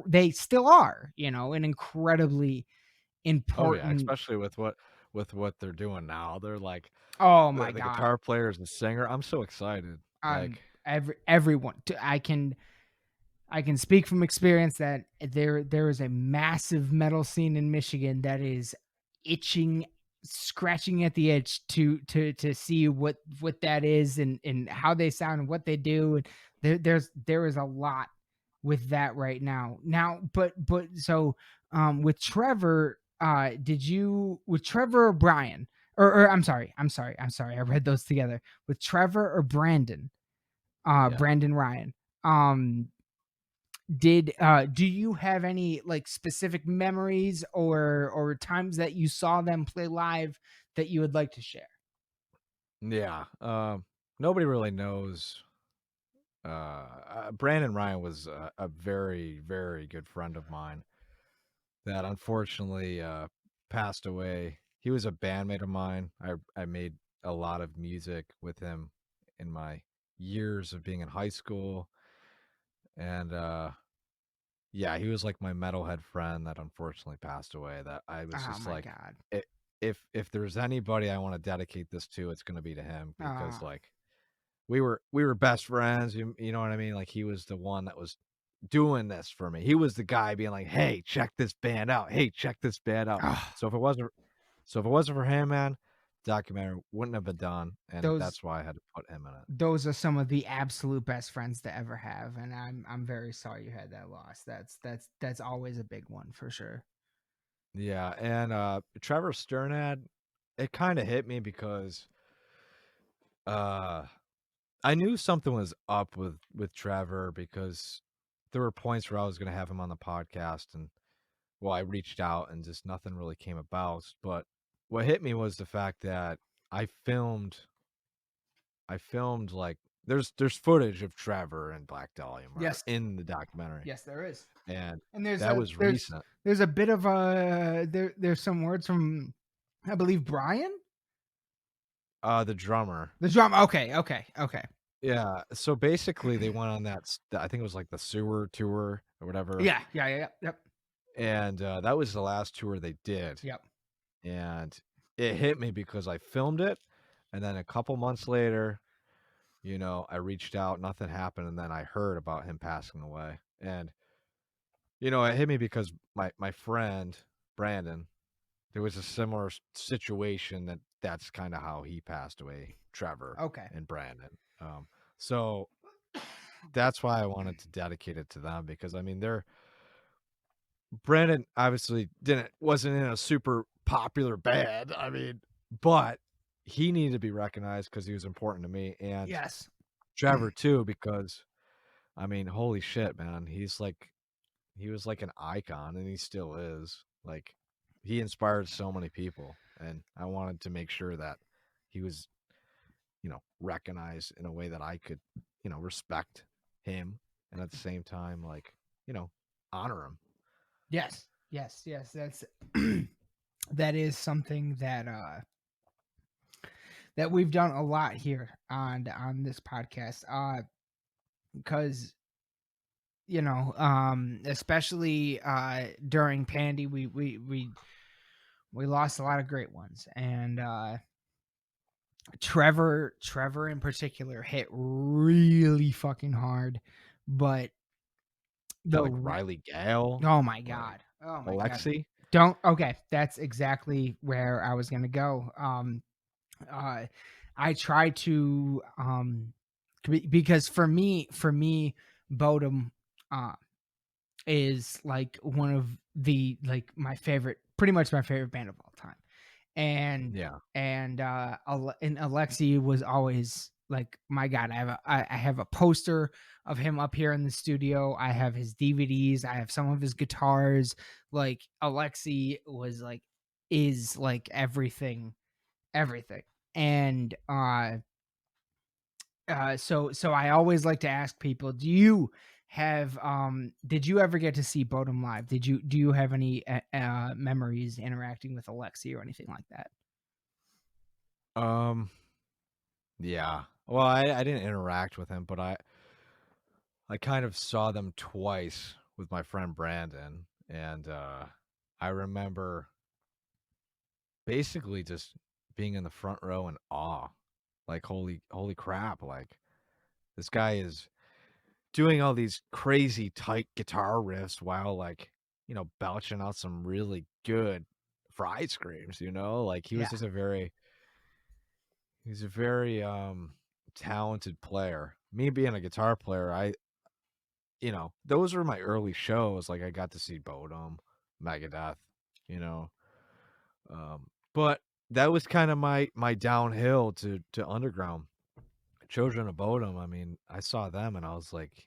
they still are, an incredibly Oh yeah, important. especially with what they're doing now. They're like Oh my the god. guitar player is the singer. I'm so excited. Like, Everyone I can I can speak from experience that there is a massive metal scene in Michigan that is itching, scratching at the itch to see what that is and how they sound and what they do. And there is a lot with that right now. Now, but so with Trevor, did you with Trevor or Brian? Or I'm sorry. I read those together. With Trevor or Brandon? Yeah. Brandon Ryan. Did do you have any like specific memories or times that you saw them play live that you would like to share? Yeah. Nobody really knows. Brandon Ryan was a very, very good friend of mine that unfortunately passed away. He was a bandmate of mine. I made a lot of music with him in my years of being in high school, and yeah, he was like my metalhead friend that unfortunately passed away. That I was Oh just my like, god. if there's anybody I want to dedicate this to, it's gonna be to him because Ah. like we were best friends. You know what I mean? Like he was the one that was doing this for me. He was the guy being like, "Hey, check this band out. Hey, check this band out." Ah, So if it wasn't for him, man, documentary wouldn't have been done, and those that's why I had to put him in it. those are some of the absolute best friends to ever have, and I'm very sorry you had that loss. That's always a big one for sure. Yeah, and Trevor Sternad, it kind of hit me because uh I knew something was up with Trevor because there were points where I was going to have him on the podcast, and well, I reached out and just nothing really came about. But what hit me was the fact that I filmed I filmed like there's footage of Trevor and Black Dahlia murder Yes, in the documentary, yes, there is. and And that was recent. there's a bit of a there's some words from I believe Brian, The drummer, the drama. Okay. yeah. So basically, they went on I think it was like the sewer tour or whatever, Yeah. Yep. and that was the last tour they did. Yep. And it hit me because I filmed it, and then a couple months later, I reached out, nothing happened, and then I heard about him passing away. And it hit me because my friend Brandon, there was a similar situation that's kind of how he passed away, Trevor Okay. and Brandon. So that's why I wanted to dedicate it to them because I mean Brandon obviously wasn't in a super popular band. I mean, but he needed to be recognized because he was important to me, and Yes. Trevor too because I mean, holy shit, man, he was like an icon, and he still is. Like he inspired so many people, and I wanted to make sure that he was, recognized in a way that I could, respect him, and at the same time, like, honor him. Yes. That's that is something that we've done a lot here on this podcast. Because especially during Pandy, we lost a lot of great ones, and Trevor in particular hit really fucking hard, but Yeah, the like Riley Gale, oh my like god, Alexi. don't okay, that's exactly where I was gonna go. I try to because for me Bodum uh is like one of the like my favorite, pretty much my favorite band of all time. And Yeah, and Alexi was always like my god. I have a poster of him up here in the studio. I have his DVDs. I have some of his guitars. Like Alexi was like is like everything. And so I always like to ask people, do you have did you ever get to see Bodum live? Do you have any memories interacting with Alexi or anything like that? um, yeah. Well, I didn't interact with him, but I kind of saw them twice with my friend Brandon, and I remember basically just being in the front row in awe, like holy crap, like this guy is doing all these crazy tight guitar riffs while like, belching out some really good fry screams, like Yeah. he's a very talented player. Me being a guitar player, those were my early shows. Like I got to see Bodum, Megadeth, you know. But that was kind of my downhill to underground. Children of Bodom, I mean, I saw them and I was like,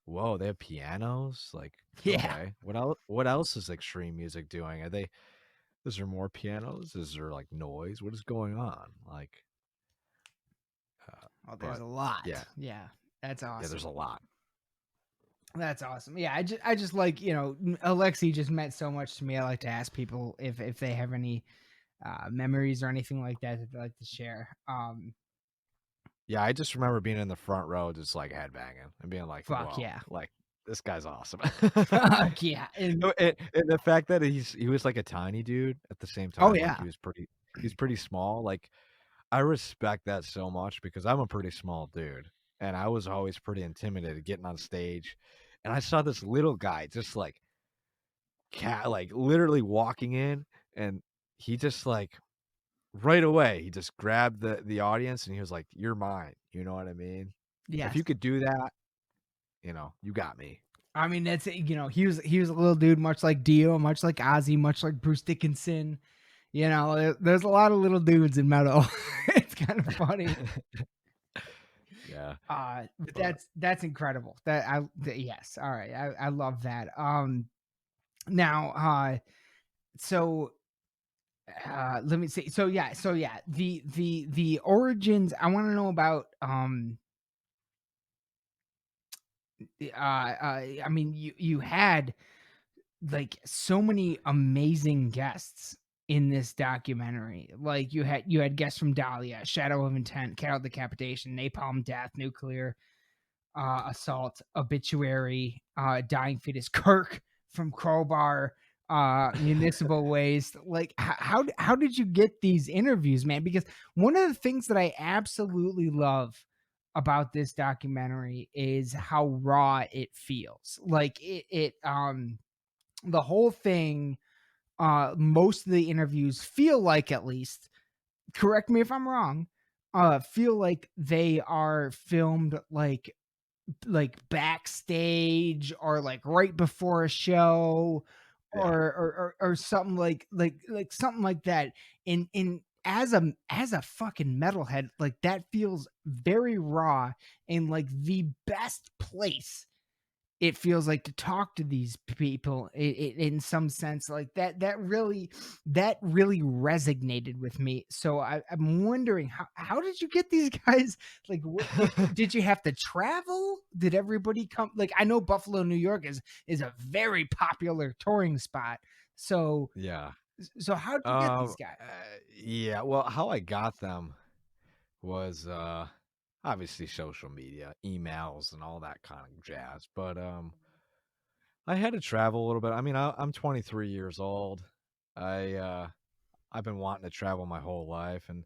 whoa, they have pianos? Like, Yeah. okay. What else is extreme music doing? Is there more pianos? Is there like noise? What is going on? Like Oh, there's but a lot. yeah. Yeah. That's awesome. Yeah, there's a lot. That's awesome. Yeah, I just like, Alexi just meant so much to me. I like to ask people if they have any memories or anything like that they'd like to share. Yeah, I just remember being in the front row just like headbanging and being like, Fuck whoa, yeah. like this guy's awesome. Fuck yeah. And, And the fact that he was like a tiny dude at the same time. oh Like yeah. he's pretty small. Like I respect that so much because I'm a pretty small dude. And I was always pretty intimidated getting on stage. And I saw this little guy just like literally walking in, and he just like right away he just grabbed the audience and he was like, "You're mine." You know what I mean? Yes. If you could do that, you got me. I mean, that's it. He was a little dude, much like Dio, much like Ozzy, much like Bruce Dickinson. There's a lot of little dudes in metal. It's kind of funny. Yeah. But that's incredible. Yes. All right. I love that. Now, so let me see. So yeah. The origins. I want to know about. I mean, you had like so many amazing guests in this documentary. Like you had guests from Dahlia, Shadow of Intent, Cattle Decapitation, Napalm Death, Nuclear Assault, Obituary, Dying Fetus, Kirk from Crowbar, Municipal Waste. Like how did you get these interviews, man? Because one of the things that I absolutely love about this documentary is how raw it feels. Like it the whole thing, most of the interviews feel like, at least, correct me if I'm wrong, feel like they are filmed like backstage or like right before a show Yeah. or something like something like that. In as a fucking metalhead, like that feels very raw, and like the best place it feels like to talk to these people in some sense. Like that really resonated with me. So I'm wondering, how did you get these guys? Like, did you have to travel? Did everybody come? Like, I know Buffalo, New York is a very popular touring spot. So Yeah. how did you get these guys? Yeah. Well, how I got them was obviously social media, emails, and all that kind of jazz. But I had to travel a little bit. I mean, I'm 23 years old. I've been wanting to travel my whole life, and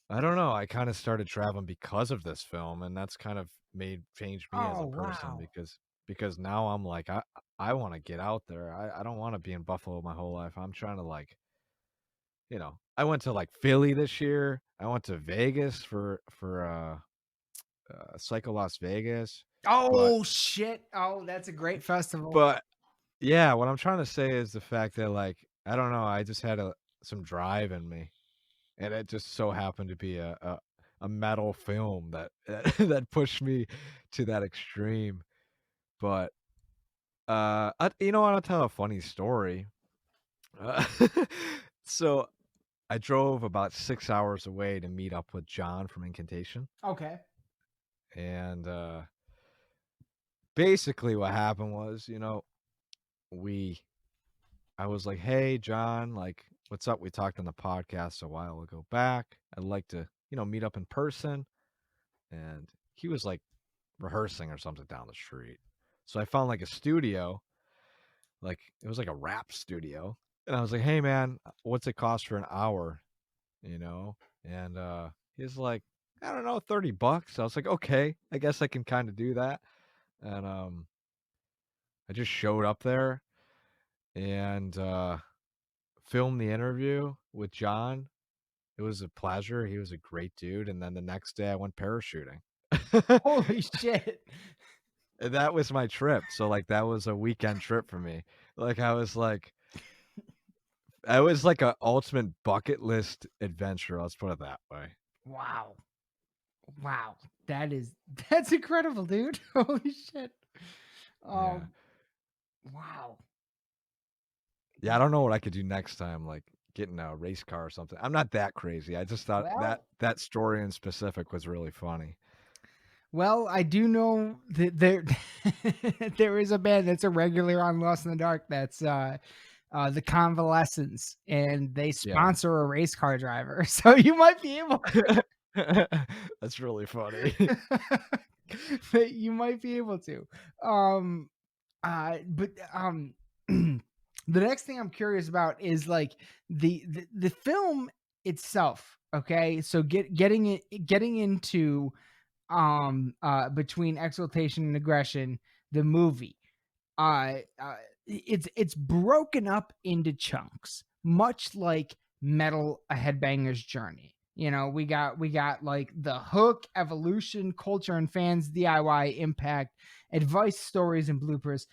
I don't know. I kind of started traveling because of this film, and that's kind of changed me as a Oh person wow. because now I'm like I want to get out there. I don't want to be in Buffalo my whole life. I'm trying to like, I went to like Philly this year. I went to Vegas for Psycho Las Vegas. Oh shit. Oh, that's a great festival. But yeah, what I'm trying to say is the fact that like I don't know, I just had some drive in me, and it just so happened to be a metal film that that pushed me to that extreme. But you know what? I'll tell a funny story. Uh, so I drove about 6 hours away to meet up with John from Incantation, Okay. and basically what happened was, I was like, "Hey, John, like, what's up? We talked on the podcast a while ago back. I'd like to, meet up in person." And he was like rehearsing or something down the street. So I found like a studio, like it was like a rap studio. And I was like, "Hey, man, what's it cost for an hour?" And he's like, I don't know, $30. I was like, okay, I guess I can kind of do that. And I just showed up there and filmed the interview with John. It was a pleasure. He was a great dude. And then the next day I went parachuting. Holy shit. And that was my trip. So like that was a weekend trip for me. Like I was like an ultimate bucket list adventure. Let's put it that way. Wow. Wow. That's incredible, dude. Holy shit. Yeah. Wow. Yeah, I don't know what I could do next time, like getting a race car or something. I'm not that crazy. I just thought Well- that story in specific was really funny. Well, I do know that there there is a band that's a regular on Lost in the Dark that's the Convalescents, and they sponsor a race car driver. So you might be able That's really funny. you might be able to. But the next thing I'm curious about is like the film itself. Okay, so getting into Between Exultation and Aggression, the movie. It's broken up into chunks, much like Metal: A Headbanger's Journey. You know, we got like the hook, evolution, culture and fans, DIY, impact, advice, stories, and bloopers.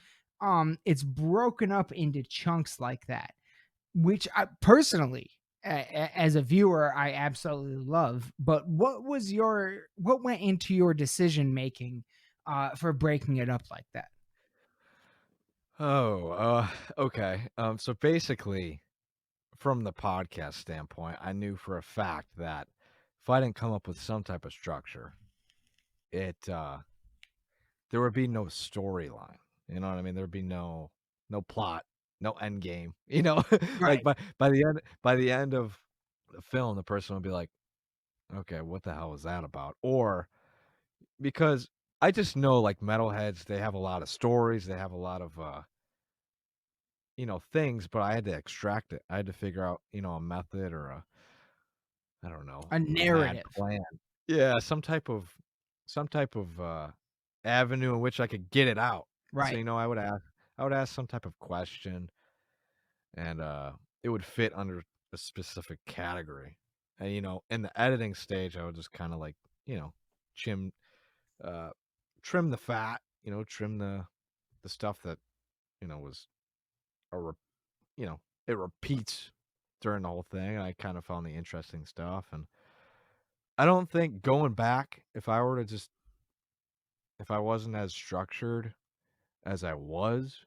It's broken up into chunks like that, which I personally, as a viewer, I absolutely love. But what went into your decision making for breaking it up like that? Okay. So basically, from the podcast standpoint, I knew for a fact that if I didn't come up with some type of structure, there would be no storyline. You know what I mean? There would be no plot, no end game. You know, like Right. by the end of the film, the person would be like, "Okay, what the hell was that about?" Or because I just know like metalheads, they have a lot of stories, they have a lot of things, but I had to extract it. I had to figure out, a method or I don't know, A a mad narrative. plan. Yeah, some type of avenue in which I could get it out. So, Right. I would ask some type of question and it would fit under a specific category. And in the editing stage, I would just kind of like, trim uh trim the fat, trim the stuff that, was a it repeats during the whole thing. I kind of found the interesting stuff, and I don't think going back, if I wasn't as structured as I was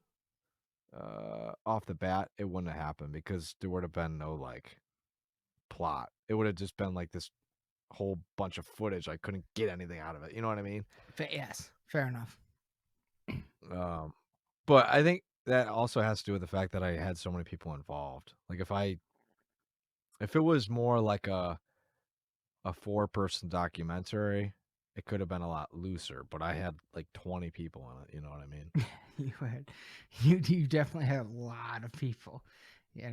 off the bat, it wouldn't have happened because there would have been no like plot. It would have just been like this whole bunch of footage. I couldn't get anything out of it. You know what I mean? Yes, fair enough. But I think that also has to do with the fact that I had so many people involved. Like if it was more like a 4-person documentary, it could have been a lot looser, but I had like 20 people in it, you know what I mean? You definitely had a lot of people, yeah,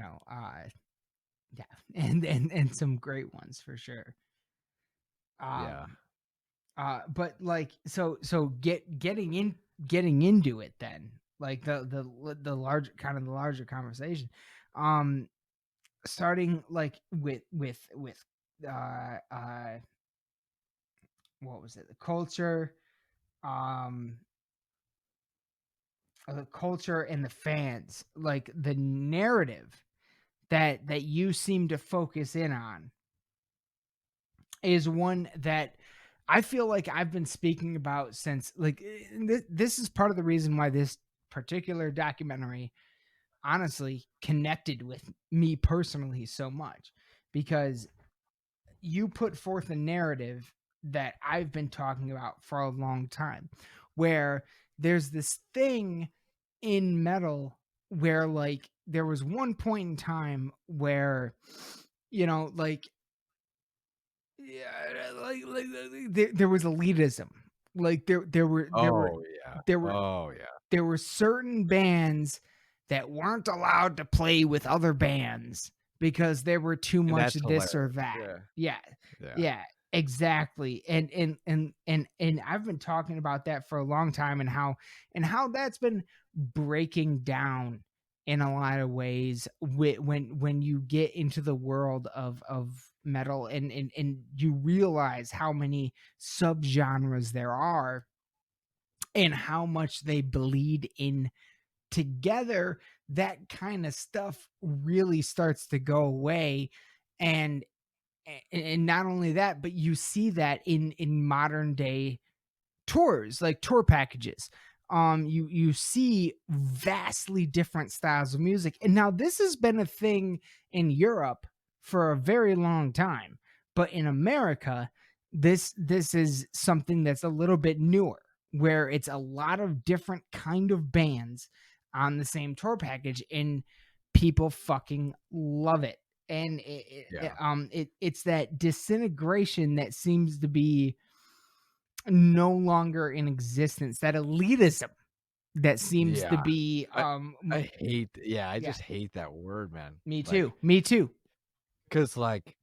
and some great ones for sure. Yeah. But like getting into it then, like the larger conversation, starting like with uh uh what was it, um the culture and the fans, like the narrative that you seem to focus in on is one that I feel like I've been speaking about since like this is part of the reason why this particular documentary honestly connected with me personally so much, because you put forth a narrative that I've been talking about for a long time, where there's this thing in metal where like there was one point in time where like yeah, there was elitism. Like Oh yeah. there were Oh yeah. there were certain bands that weren't allowed to play with other bands because there were too And much that's this or hilarious. that. Yeah. Yeah. Yeah. Yeah. Exactly. And I've been talking about that for a long time, and how that's been breaking down in a lot of ways when you get into the world of metal, and you realize how many subgenres there are and how much they bleed in together. That kind of stuff really starts to go away. And and not only that, but you see that in modern day tours, like tour packages. You see vastly different styles of music, and now this has been a thing in Europe for a very long time, but in America, this is something that's a little bit newer, where it's a lot of different kind of bands on the same tour package, and people fucking love it. And Yeah. it's that disintegration that seems to be no longer in existence, that elitism that seems to Yeah. be I hate I yeah, just hate that word, man. me Like, too, me too. cuz like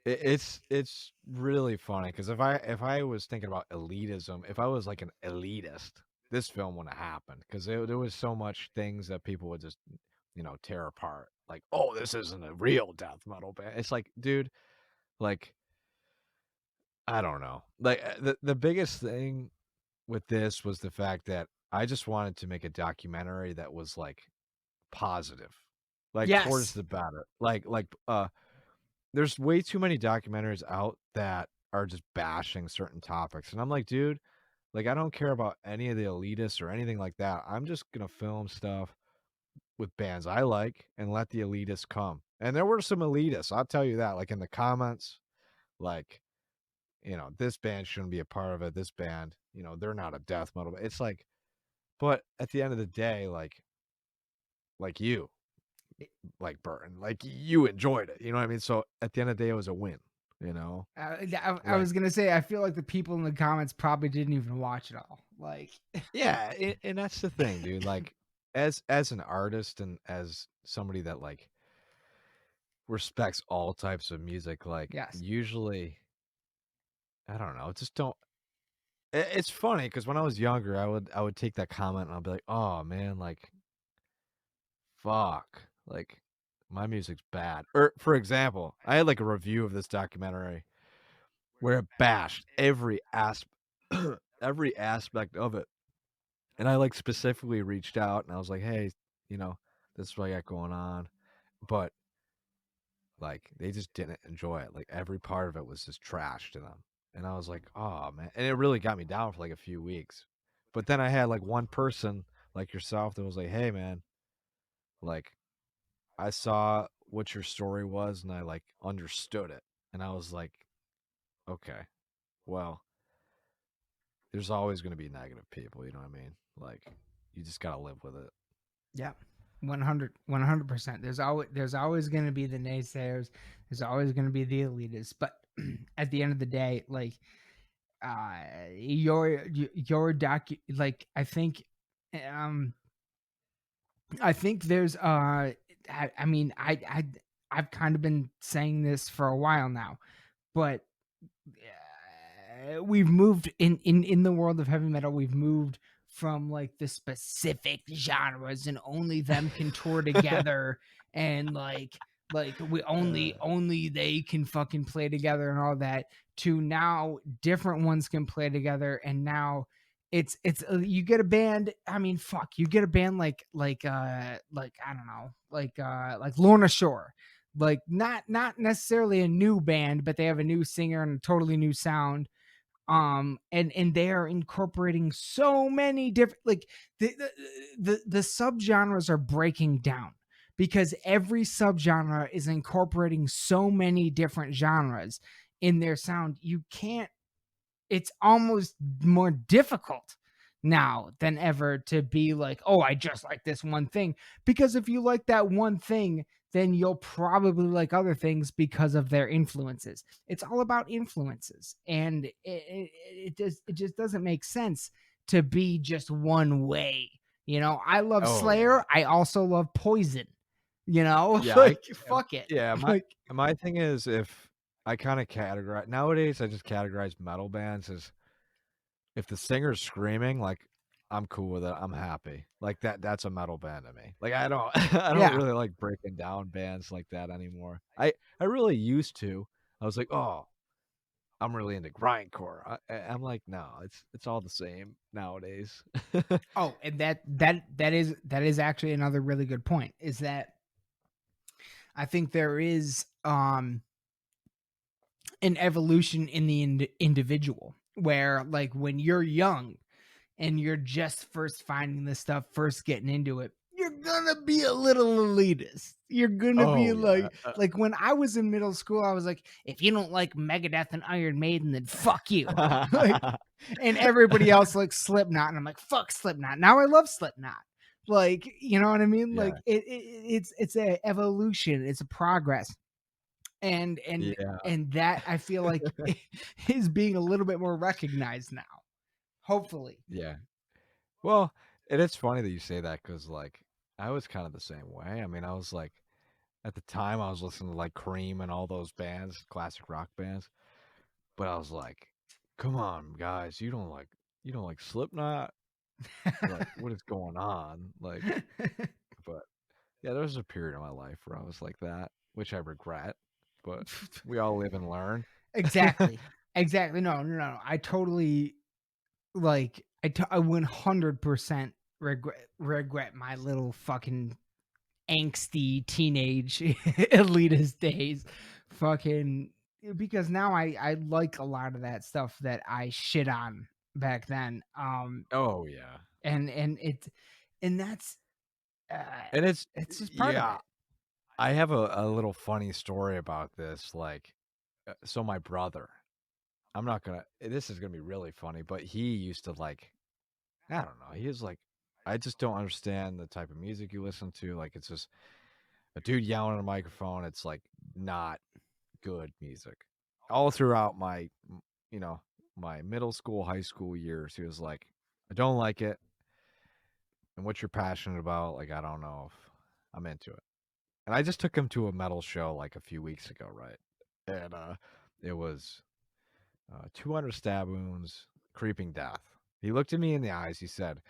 it's really funny cuz if I was thinking about elitism, if I was like an elitist, this film wouldn't have happened cuz there was so much things that people would just, tear apart. Like, "Oh, this isn't a real death metal band." It's like, dude, like I don't know. Like the biggest thing with this was the fact that I just wanted to make a documentary that was like positive, like towards Yes. the better. There's way too many documentaries out that are just bashing certain topics, and I'm like, dude, like I don't care about any of the elitists or anything like that. I'm just gonna film stuff with bands I like and let the elitists come. And there were some elitists, I'll tell you that, like in the comments, like this band shouldn't be a part of it. This band, they're not a death metal. It's like, but at the end of the day, like you, like Burton, like you enjoyed it. You know what I mean? So at the end of the day, it was a win. You know, I like was gonna say, I feel like the people in the comments probably didn't even watch it all. Like, yeah, and that's the thing, dude. Like as an artist and as somebody that like respects all types of music, like yes, usually, I don't know, just don't. It's funny because when I was younger, I would take that comment and I'd be like, oh man, like fuck, like my music's bad. Or for example, I had like a review of this documentary where it bashed every aspect of it. And I like specifically reached out and I was like, hey, this is what I got going on. But like they just didn't enjoy it. Like every part of it was just trash to them. And I was like, oh man. And it really got me down for like a few weeks. But then I had like one person like yourself that was like, hey man, like I saw what your story was and I like understood it. And I was like, okay, well, there's always going to be negative people, you know what I mean? Like you just got to live with it. yeah, 100%. There's always gonna be the naysayers. There's always gonna be the elitists. But at the end of the day, like, your like, um I think there's I mean, I've kind of been saying this for a while now, but we've moved in the world of heavy metal. We've moved from like the specific genres, and only them can tour together, and like we only they can fucking play together and all that, to now different ones can play together. And now it's you get a band. I mean, fuck, you get a band like I don't know, like Lorna Shore, like not necessarily a new band, but they have a new singer and a totally new sound. And they are incorporating so many different, like, the subgenres are breaking down, because every subgenre is incorporating so many different genres in their sound. You can't It's almost more difficult now than ever to be like, oh, I just like this one thing. Because if you like that one thing, then you'll probably like other things because of their influences. It's all about influences. And it just doesn't make sense to be just one way. I love Oh yeah. Slayer. I also love Poison. Yeah, Like, fuck it. yeah, my Like, my thing is if I kind of categorize nowadays. I just categorize metal bands as if the singer's screaming, like I'm cool with it. I'm happy. Like that's a metal band to me. Like I don't I don't Yeah. really like breaking down bands like that anymore. I really used to. I was like, oh, I'm really into grindcore. I'm like, no, it's all the same nowadays. Oh, and that is actually another really good point. Is that I think there is an evolution in the individual where, like, when you're young and you're just first finding this stuff, first getting into it, you're gonna be a little elitist. You're gonna be Oh yeah. like when I was in middle school, I was like, if you don't like Megadeth and Iron Maiden, then fuck you. Like, and everybody else like Slipknot, and I'm like, fuck Slipknot. Now I love Slipknot. Like, you know what I mean? Yeah. Like it's a evolution, it's a progress. And Yeah. and that I feel like is being a little bit more recognized now. Hopefully. Yeah. Well, it is funny that you say that because like I was kind of the same way. I mean, I was like at the time I was listening to like Cream and all those bands, classic rock bands, but I was like, come on, guys, you don't like Slipknot? Like, what is going on? Like, but yeah, there was a period in my life where I was like that, which I regret, but we all live and learn. Exactly. Exactly. No. I totally like I 100% regret my little fucking angsty teenage elitist days. Fucking because now I like a lot of that stuff that I shit on back then. Oh yeah. And it's and that's And it's just part of yeah, it. I have a little funny story about this. Like, so my brother, I'm not gonna. This is gonna be really funny, but he used to like. I don't know. He was like, I just don't understand the type of music you listen to. Like, it's just a dude yelling at a microphone. It's like not good music. All throughout my, you know, my middle school, high school years, he was like, I don't like it. And what you're passionate about, like, I don't know if I'm into it. And I just took him to a metal show like a few weeks ago, right? And it was 200 stab wounds, creeping death. He looked at me in the eyes. He said,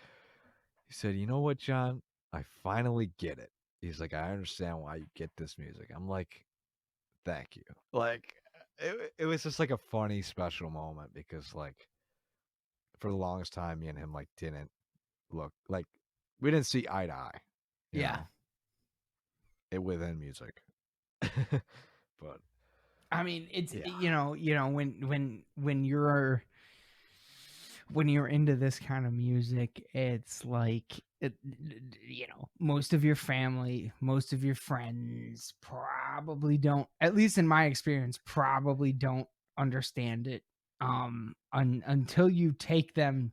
you know what, John? I finally get it. He's like, I understand why you get this music. I'm like, thank you. Like, it was just like a funny, special moment because, like, for the longest time, me and him, like, didn't look like we didn't see eye to eye, you Yeah. know, it within music. But I mean, it's yeah. when you're into this kind of music, it's like most of your family, most of your friends probably don't, at least in my experience, probably don't understand it until you take them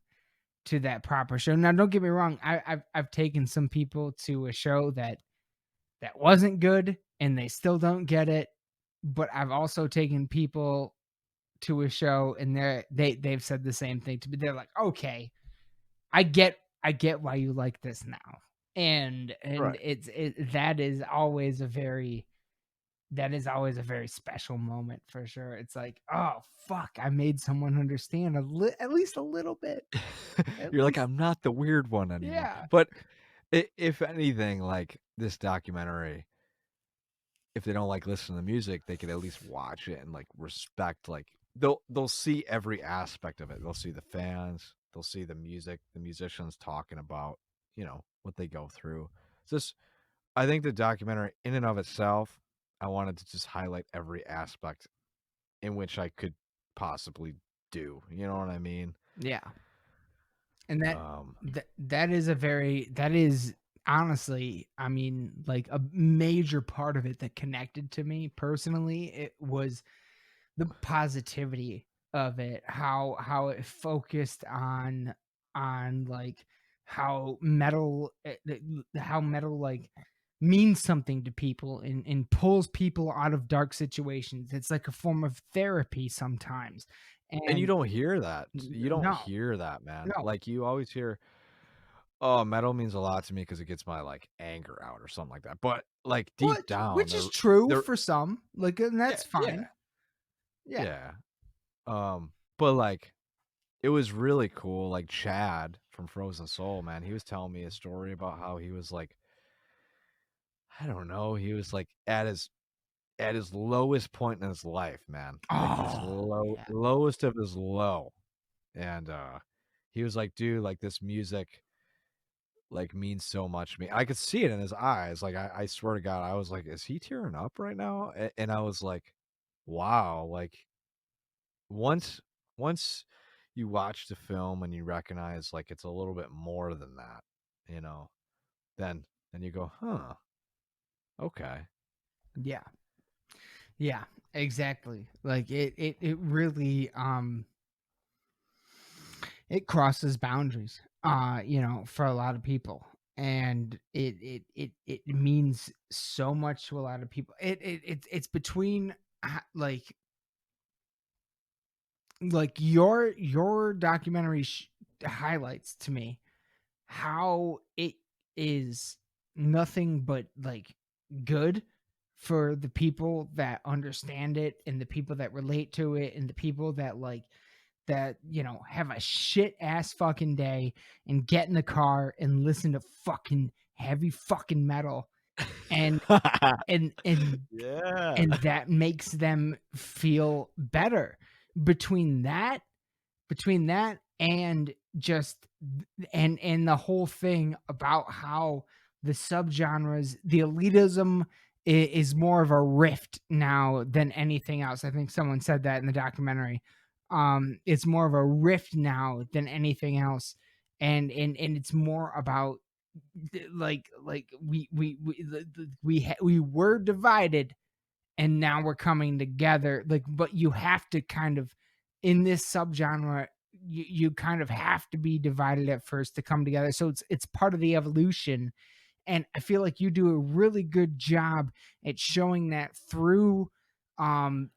to that proper show. Now, don't get me wrong, I've taken some people to a show that wasn't good and they still don't get it, but I've also taken people to a show and they've said the same thing to me. They're like, okay, I get why you like this now. And Right. that is always a very special moment for sure. It's like, oh fuck, I made someone understand at least a little bit. You're like, I'm not the weird one anymore. Yeah. But if anything, like this documentary, if they don't like listen to the music, they could at least watch it and like respect. Like they'll see every aspect of it. They'll see the fans. They'll see the music, the musicians talking about, you know, what they go through. It's just, I think the documentary in and of itself, I wanted to just highlight every aspect in which I could possibly do. You know what I mean? Yeah. And Um, that is honestly, I mean, like a major part of it that connected to me personally. It was the positivity of it, how it focused on like how metal like means something to people and pulls people out of dark situations. It's like a form of therapy sometimes. and you And don't hear that. You don't no, hear that, man. no. Like you always hear, oh, metal means a lot to me because it gets my like anger out or something like that. But like deep down, Which is true they're for some, like, and yeah, that's yeah. fine. Yeah. But like it was really cool. Like Chad from Frozen Soul, man, he was telling me a story about how he was like, I don't know, he was like at his lowest point in his life, man. Like his Oh, yeah. lowest of his low. And he was like, dude, like this music like means so much to me. I could see it in his eyes. Like I swear to God, I was like, is he tearing up right now? And I was like, wow, like once once you watch the film and you recognize like it's a little bit more than that, you know, then you go, huh, okay. Yeah. Yeah, exactly. Like it really it crosses boundaries. For a lot of people. And it means so much to a lot of people. It's between like your documentary highlights to me how it is nothing but like good for the people that understand it and the people that relate to it and the people that have a shit ass fucking day and get in the car and listen to fucking heavy fucking metal and and and Yeah. and that makes them feel better. Between that between that and just and the whole thing about how the subgenres, the elitism is more of a rift now than anything else. I think someone said that in the documentary. It's more of a rift now than anything else, and it's more about like we were divided and now we're coming together, like, but you have to kind of in this subgenre you kind of have to be divided at first to come together, so it's part of the evolution. And I feel like you do a really good job at showing that through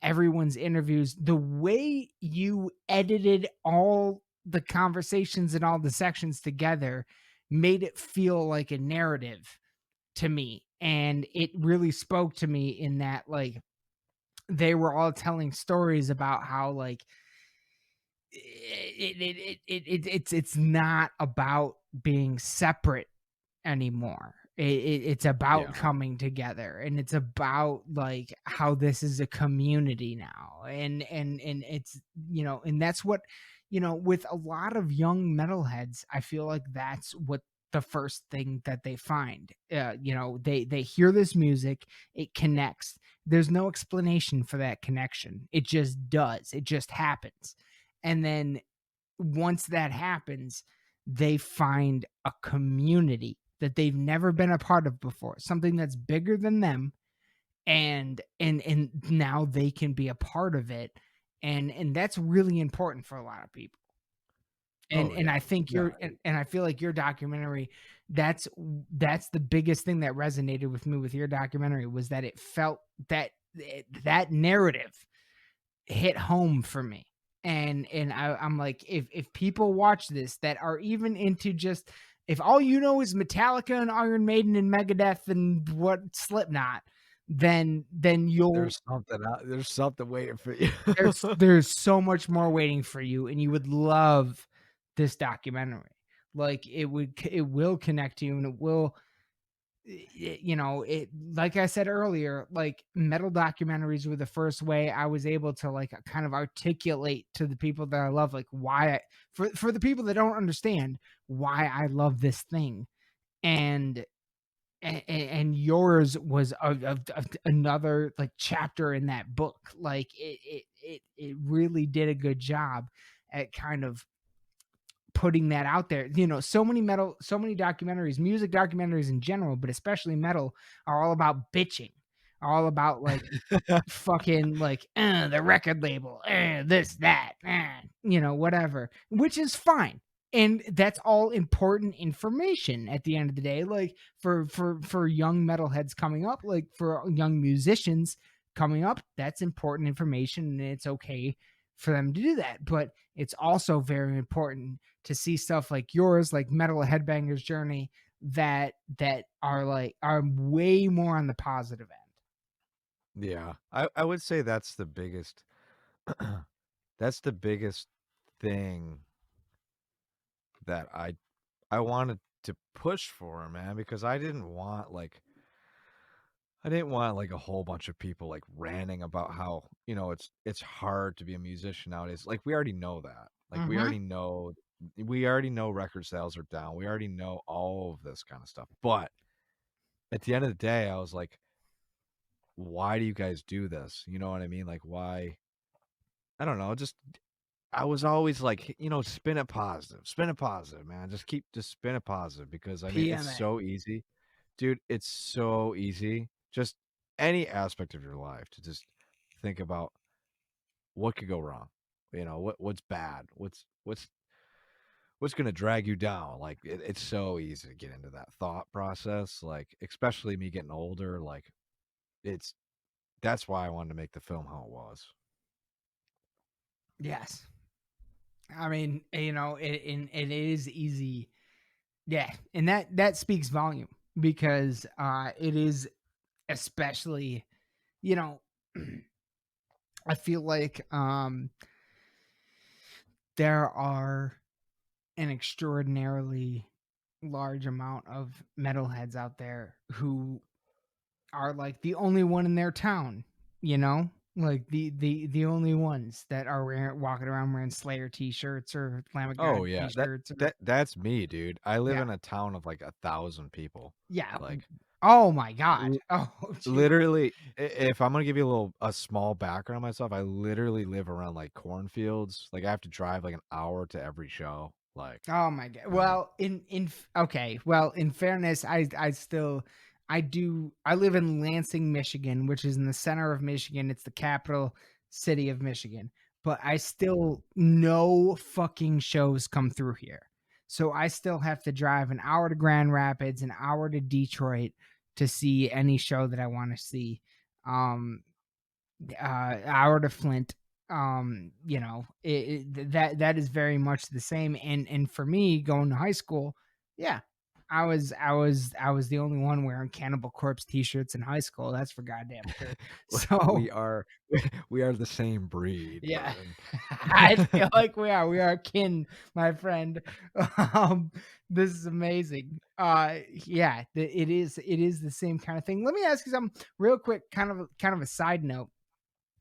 everyone's interviews. The way you edited all the conversations and all the sections together made it feel like a narrative to me, and it really spoke to me in that like they were all telling stories about how like it's not about being separate anymore. It's about Yeah. coming together, and it's about like how this is a community now, and it's and that's what with a lot of young metalheads. I feel like that's what the first thing that they find. They hear this music, it connects. There's no explanation for that connection. It just does. It just happens, and then once that happens, they find a community that they've never been a part of before, something that's bigger than them, and now they can be a part of it, and that's really important for a lot of people. And Oh and I yeah. think Yeah. and I feel like your documentary, that's the biggest thing that resonated with me with your documentary was that it felt that narrative hit home for me. And I'm like, if people watch this that are even into just if all you know is Metallica and Iron Maiden and Megadeth and what Slipknot, then you'll There's something waiting for you. there's so much more waiting for you, and you would love this documentary. Like it will connect you, and it will it like I said earlier, like metal documentaries were the first way I was able to like kind of articulate to the people that I love, like why for the people that don't understand why I love this thing. And and, and yours was another like chapter in that book. Like it really did a good job at kind of putting that out there. So many documentaries, music documentaries in general, but especially metal, are all about bitching, are all about like fucking like the record label, this, that, whatever, which is fine. And that's all important information at the end of the day. Like for young metalheads coming up, like for young musicians coming up, that's important information, and it's okay for them to do that. But it's also very important to see stuff like yours, like Metal Headbanger's Journey, that are way more on the positive end. Yeah. I would say that's the biggest that's the biggest thing that I wanted to push for, man, because I didn't want like a whole bunch of people like ranting about how, it's hard to be a musician nowadays. Like we already know that. Like Mm-hmm. we already know record sales are down. We already know all of this kind of stuff. But at the end of the day, I was like, why do you guys do this? You know what I mean? Like why? I don't know. Just I was always like, spin it positive, man. Just spin it positive because I mean, it's PMA. so easy, dude. It's so easy. Just any aspect of your life to just think about what could go wrong. What's bad. What's gonna drag you down. Like it's so easy to get into that thought process. Like especially me getting older. Like it's that's why I wanted to make the film how it was. Yes. I mean, it is easy. Yeah, and that speaks volume because it is especially, you know, I feel like there are an extraordinarily large amount of metalheads out there who are like the only one in their town, like the only ones that are walking around wearing Slayer t-shirts or Lamb of Oh God yeah, t-shirts. that's me, dude. I live Yeah, in a town of like 1,000 people. yeah. Like Oh my God. l- Oh, gee. literally, if I'm gonna give you a small background on myself, I literally live around like cornfields. Like I have to drive like an hour to every show. Like, Oh my God. I mean, Well, okay. Well, in fairness, I live in Lansing, Michigan, which is in the center of Michigan. It's the capital city of Michigan. But I still no fucking shows come through here. So I still have to drive an hour to Grand Rapids, an hour to Detroit to see any show that I want to see. Um hour to Flint. That is very much the same. And for me, going to high school, yeah, I was the only one wearing Cannibal Corpse t-shirts in high school. That's for goddamn sure. So we are we are the same breed, yeah, Bourbon. I feel like we are kin, my friend. Um, this is amazing. Yeah, it is the same kind of thing. Let me ask you something real quick, kind of a side note.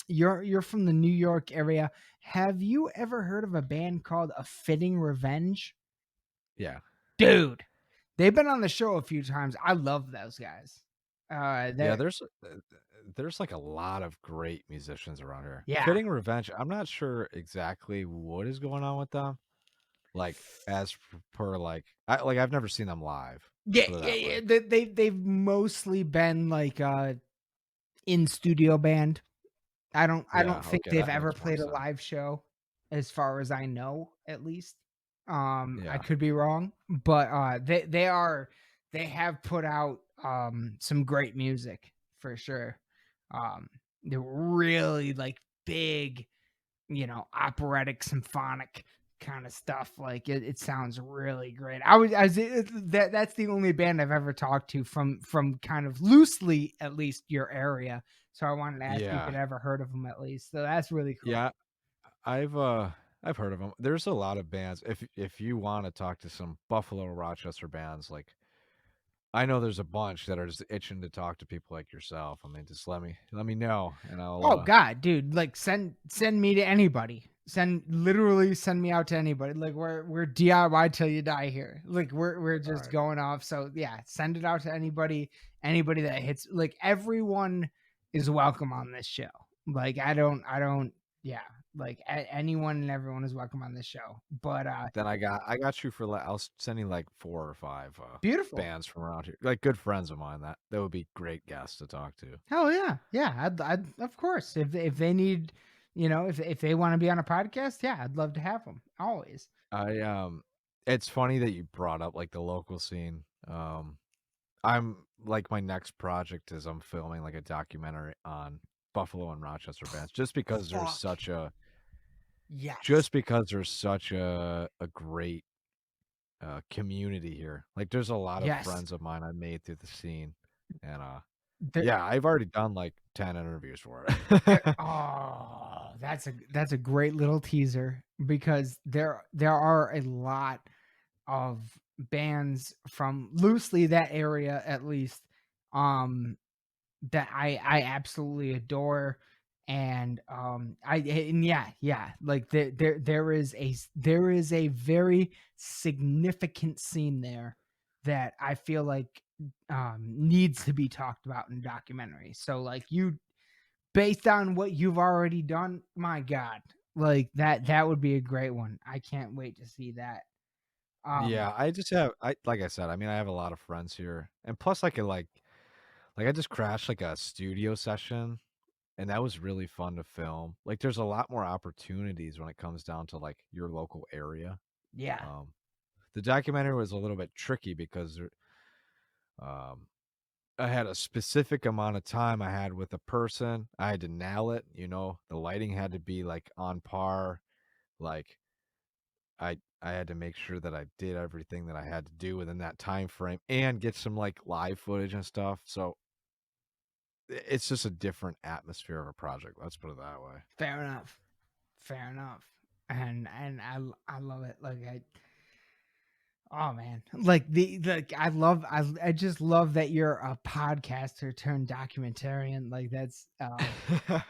You're from the New York area. Have you ever heard of a band called A Fitting Revenge? Yeah. Dude, they've been on the show a few times. I love those guys. Yeah, That there's like a lot of great musicians around here. yeah. Fitting Revenge, I'm not sure exactly what is going on with them. Like as per I've never seen them live. Yeah, Put it yeah, that yeah. way. They've mostly been like in studio band. I don't Yeah, think okay, they've that ever makes more played a sense. live show, as far as I know, at least. I Yeah. could be wrong, but they have put out some great music for sure. They're really like big, operatic, symphonic kind of stuff. Like it sounds really great. That's the only band I've ever talked to from kind of loosely at least your area. So I wanted to ask you if Yeah. you'd ever heard of them at least. So that's really cool. Yeah, I've I've heard of them. There's a lot of bands. If you want to talk to some Buffalo, Rochester bands, like I know there's a bunch that are just itching to talk to people like yourself. I mean, just let me know, and I'll Oh God, dude! Like send me to anybody. Literally send me out to anybody. Like we're DIY till you die here. Like we're all just right. going off. So yeah, send it out to anybody. Anybody that hits. Like everyone is welcome on this show. Like I don't. Yeah, like anyone and everyone is welcome on this show. But Then I got you for I'll send you like 4 or 5 beautiful. bands from around here, like good friends of mine that would be great guests to talk to. Hell yeah, yeah. I'd of course if they need, if they want to be on a podcast, yeah, I'd love to have them always. I it's funny that you brought up like the local scene. I'm like my next project is I'm filming like a documentary on Buffalo and Rochester bands Fuck yes. just because there's such a great community here. Like there's a lot of Yes. friends of mine I made through the scene, and Yeah, I've already done like 10 interviews for There, it. oh, that's a great little teaser because there are a lot of bands from loosely that area at least um that I absolutely adore. And yeah, like there is a very significant scene there that I feel like needs to be talked about in documentary. So like you, based on what you've already done, my god, like that would be a great one. I can't wait to see that. Yeah, I just have I like I said, I mean, I have a lot of friends here. And plus I could like I just crashed like a studio session and that was really fun to film. Like there's a lot more opportunities when it comes down to like your local area. Yeah. Um the documentary was a little bit tricky because um I had a specific amount of time I had with a person. I had to nail it, you know. The lighting had to be like on par. Like I had to make sure that I did everything that I had to do within that time frame and get some like live footage and stuff. So it's just a different atmosphere of a project. Let's put it that way. Fair enough. Fair enough. And I love it. Like I, oh man, like I just love that you're a podcaster turned documentarian. Like that's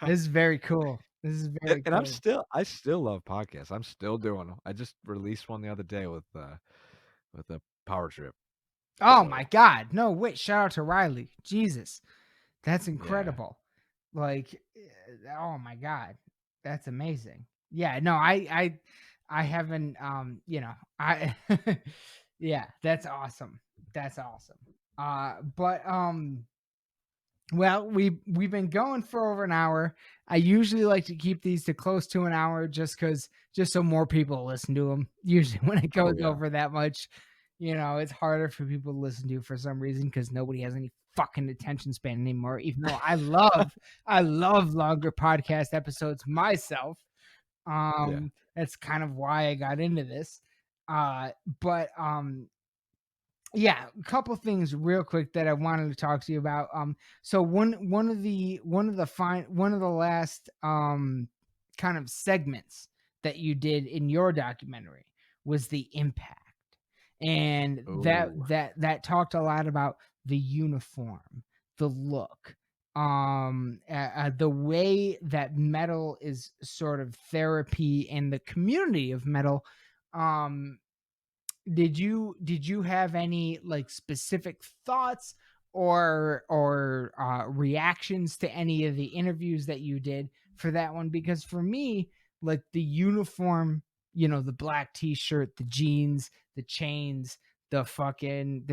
this is very cool. This is very And cool. I still love podcasts. I'm still doing them. I just released one the other day with a power trip. Oh my So god. No, wait, shout out to Riley. Jesus. That's yeah. incredible. Like oh my god. That's amazing. Yeah, no, I haven't I yeah, that's awesome. That's awesome. But well, we've been going for over an hour. I usually like to keep these to close to an hour just so more people listen to them. Usually when it Oh goes yeah. over that much, it's harder for people to listen to for some reason because nobody has any fucking attention span anymore. Even though I love longer podcast episodes myself. Yeah. That's kind of why I got into this. But yeah, a couple things real quick that I wanted to talk to you about. So one of the last kind of segments that you did in your documentary was the impact, and Oh. that talked a lot about the uniform, the look, the way that metal is sort of therapy and the community of metal. Um, did you have any like specific thoughts or reactions to any of the interviews that you did for that one? Because for me, like the uniform, the black t-shirt, the jeans, the chains, the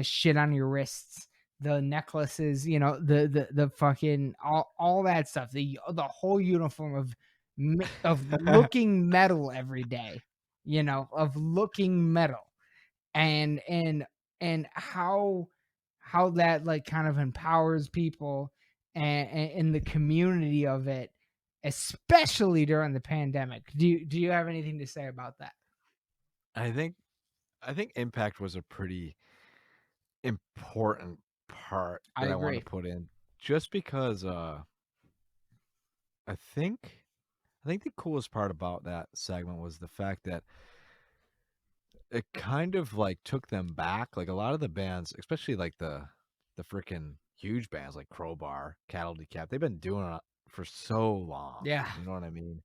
shit on your wrists, the necklaces, the fucking all that stuff, the whole uniform of looking metal every day, of looking metal, and how that like kind of empowers people and in the community of it, especially during the pandemic. Do you have anything to say about that? I think impact was a pretty important part I that I wanted agree. to put in just because I think the coolest part about that segment was the fact that it kind of like took them back. Like a lot of the bands, especially like the freaking huge bands like Crowbar, Cattle Decap, they've been doing it for so long. Yeah. You know what I mean?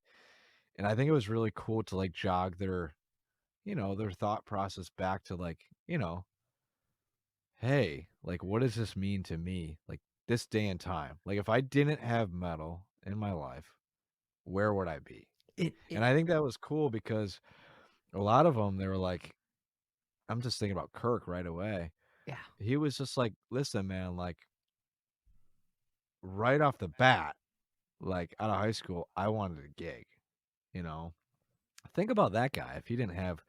And I think it was really cool to like jog their, their thought process back to like, hey, like what does this mean to me? Like this day and time. Like if I didn't have metal in my life, where would I be? It And I think that was cool because a lot of them, they were like, I'm just thinking about Kirk right away. Yeah. He was just like, listen, man, like right off the bat, like out of high school, I wanted a gig, you know? Think about that guy. If he didn't have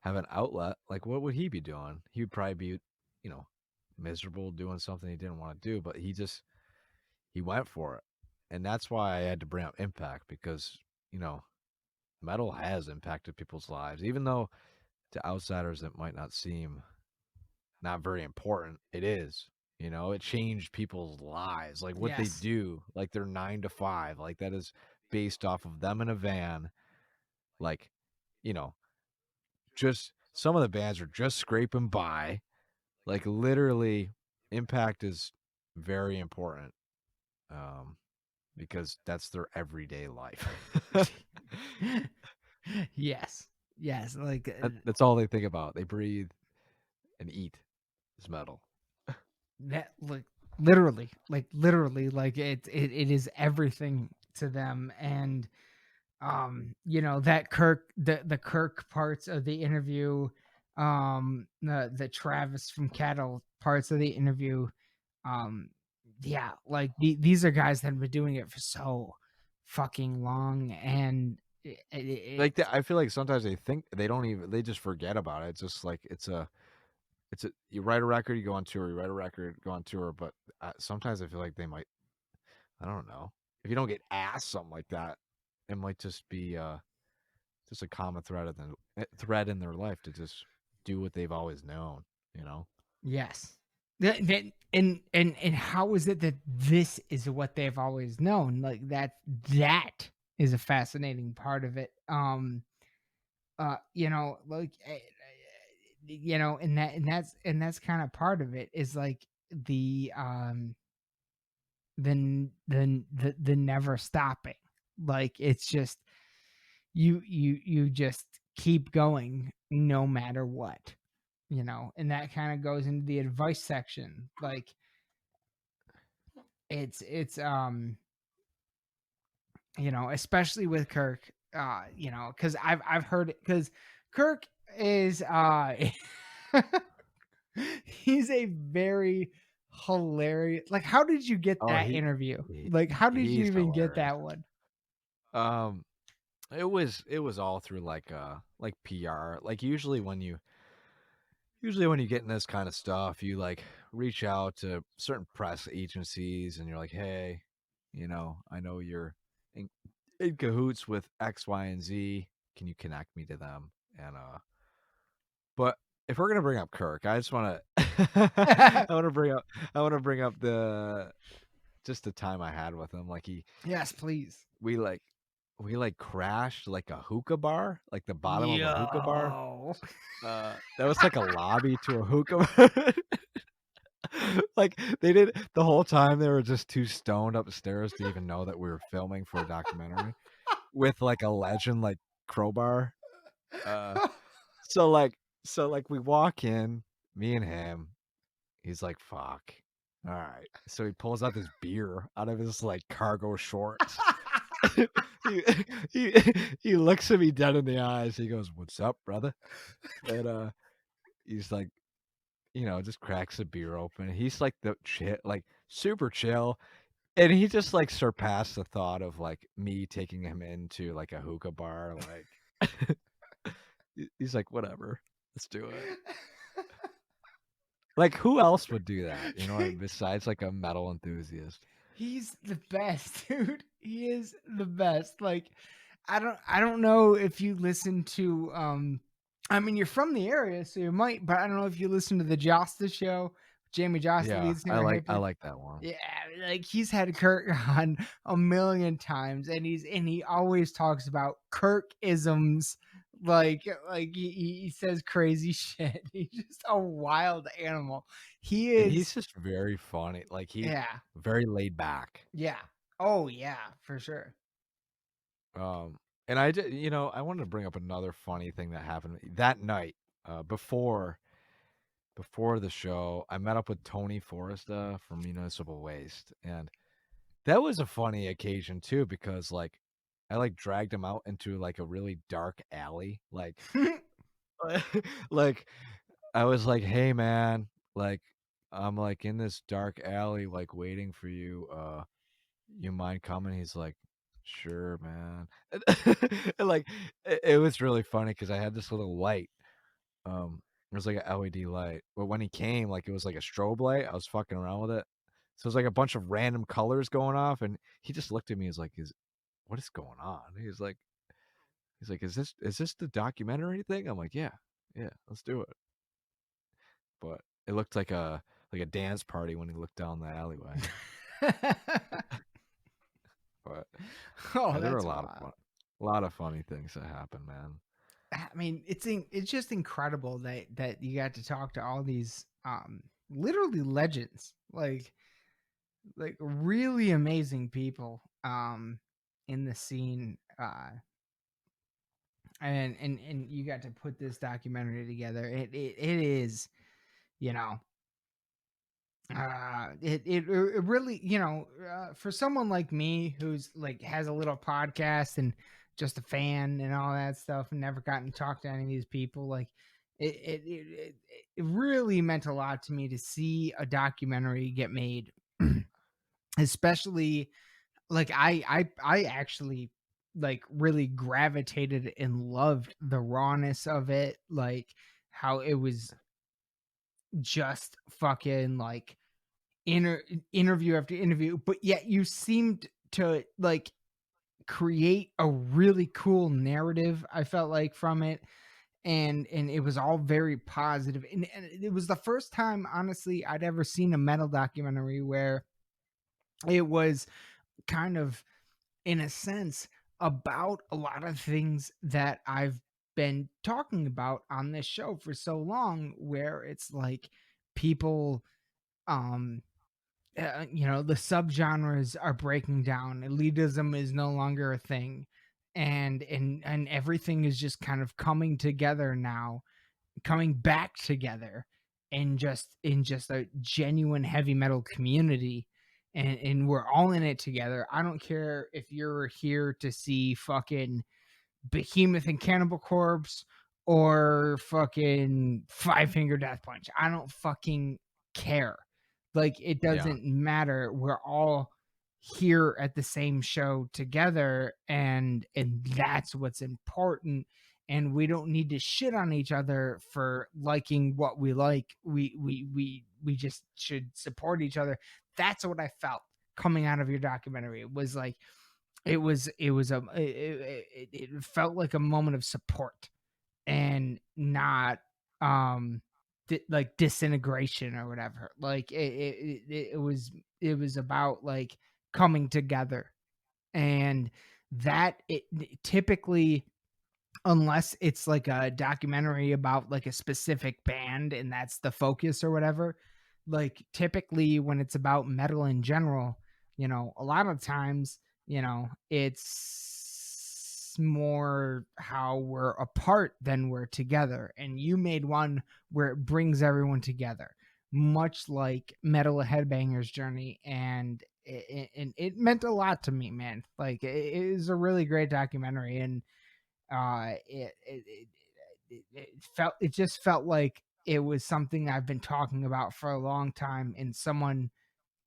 an outlet, like what would he be doing? He would probably be, you know, miserable doing something he didn't want to do, but he went for it. And that's why I had to bring up impact because, you know, metal has impacted people's lives, even though to outsiders it might not seem not very important. It is. You know, it changed people's lives, like what they Yes. do, like their 9 to 5, like that is based off of them in a van. Like, you know, just some of the bands are just scraping by. Like literally, impact is very important, um, because that's their everyday life. Yes. Yes. Like That's all they think about. They breathe and eat is metal. that. Like literally, like it is everything to them. And you know, that the Kirk parts of the interview, the Travis from Cattle parts of the interview, um yeah, like these are guys that have been doing it for so fucking long. And Like I feel like sometimes they think they don't even, they just forget about it. It's just like it's a, you write a record, you go on tour, you write a record, go on tour. But sometimes I feel like they might, I don't know, if you don't get asked something like that, it might just be just a common thread in their life to just do what they've always known, you know. yes. And how is it that this is what they've always known? Like that is a fascinating part of it. You know, like you know, and that's kind of part of it, is like the the never stopping. Like it's just you just keep going no matter what, you know. And that kind of goes into the advice section. Like it's you know, especially with Kirk, you know, because I've heard it, because Kirk is he's a very hilarious. Like, how did you get Oh, that interview? Like, how did you he's even get hilarious. that one? Um, it was all through like PR. Like usually when you get in this kind of stuff, you like reach out to certain press agencies and you're like, hey, you know, I know you're in, in cahoots with X, Y, and Z. Can you connect me to them? And but if we're gonna bring up Kirk, I just want to, I want to bring up the just the time I had with him. Like Yes, please. we like we like crashed like a hookah bar, like the bottom of a hookah bar. Yo. That was like a lobby to a hookah bar. Like they did the whole time, they were just too stoned upstairs to even know that we were filming for a documentary with like a legend like crowbar. Uh so like we walk in, me and him, he's like, fuck. All right. So he pulls out this beer out of his like cargo shorts. he, he he looks at me dead in the eyes. He goes, "What's up, brother?" And he's like, you know, just cracks a beer open. He's like the chill, like super chill, and he just like surpassed the thought of like me taking him into like a hookah bar. Like he's like, whatever, let's do it. Like who else would do that? You know, besides like a metal enthusiast. He's the best, dude. He is the best. Like, I don't know if you listen to I mean, you're from the area, so you might, but I don't know if you listen to the Josta show. Jamie Josta, Yeah, lead singer, I Hyper. like that one. Yeah, like he's had Kirk on a million times, and he always talks about Kirk isms. Like he says crazy shit. He's just a wild animal. He And he's is. just very funny. Like he's Yeah. very laid back. Yeah. Oh yeah, for sure. Um, and I did, you know, I wanted to bring up another funny thing that happened that night. Before the show, I met up with Tony Forresta from Municipal Waste, and that was a funny occasion too because like I like dragged him out into like a really dark alley, like like I was like, "Hey man, like I'm like in this dark alley like waiting for you. You mind coming?" He's like, "Sure, man." And like it was really funny cuz I had this little light. It was like an LED light. But when he came, like it was like a strobe light. I was fucking around with it. So it was like a bunch of random colors going off and he just looked at me as like, "Is what is going on?" He's like, is this the documentary thing?" I'm like, "Yeah. Yeah, let's do it." But it looked like a like a dance party when he looked down the alleyway. But Oh, there were that's a lot of wild. a lot of funny things that happened, man. I mean, it's just incredible that you got to talk to all these literally legends, like really amazing people in the scene, and you got to put this documentary together. It is, you know, it really, for someone like me who's like has a little podcast and just a fan and all that stuff and never gotten to talk to any of these people, like it really meant a lot to me to see a documentary get made. Especially like I actually like really gravitated and loved the rawness of it, like how it was just fucking like interview after interview, but yet you seemed to like create a really cool narrative, I felt like, from it. And it was all very positive, and it was the first time, honestly, I'd ever seen a metal documentary where it was kind of, in a sense, about a lot of things that I've been talking about on this show for so long, where it's like people, um the subgenres are breaking down. Elitism is no longer a thing, and everything is just kind of coming together now, coming back together, in just a genuine heavy metal community, and we're all in it together. I don't care if you're here to see fucking Behemoth and Cannibal Corpse or fucking Five Finger Death Punch. I don't fucking care. Like, it Yeah. doesn't matter. We're all here at the same show together, and that's what's important. And we don't need to shit on each other for liking what we like. We just should support each other. That's what I felt coming out of your documentary. It was like it felt like a moment of support, and not like disintegration or whatever. Like it was about like coming together, and that it typically, unless it's like a documentary about like a specific band and that's the focus or whatever, like typically when it's about metal in general, a lot of times, it's more how we're apart than we're together. And you made one where it brings everyone together, much like Metal Headbangers Journey. And it meant a lot to me, man. Like it is a really great documentary, and it just felt like it was something I've been talking about for a long time, and someone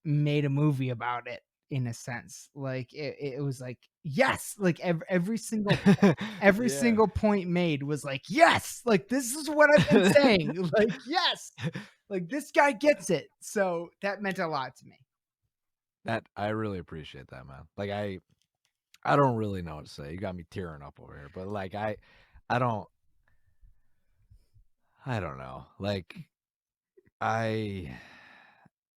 made a movie about it, in a sense. Like it was like, yes, like every single Yeah. point made was like, yes, like this is what I've been saying. Like, yes, like this guy gets it. So that meant a lot to me. That I really appreciate that, man. Like I don't really know what to say. You got me tearing up over here, but like I don't know. Like I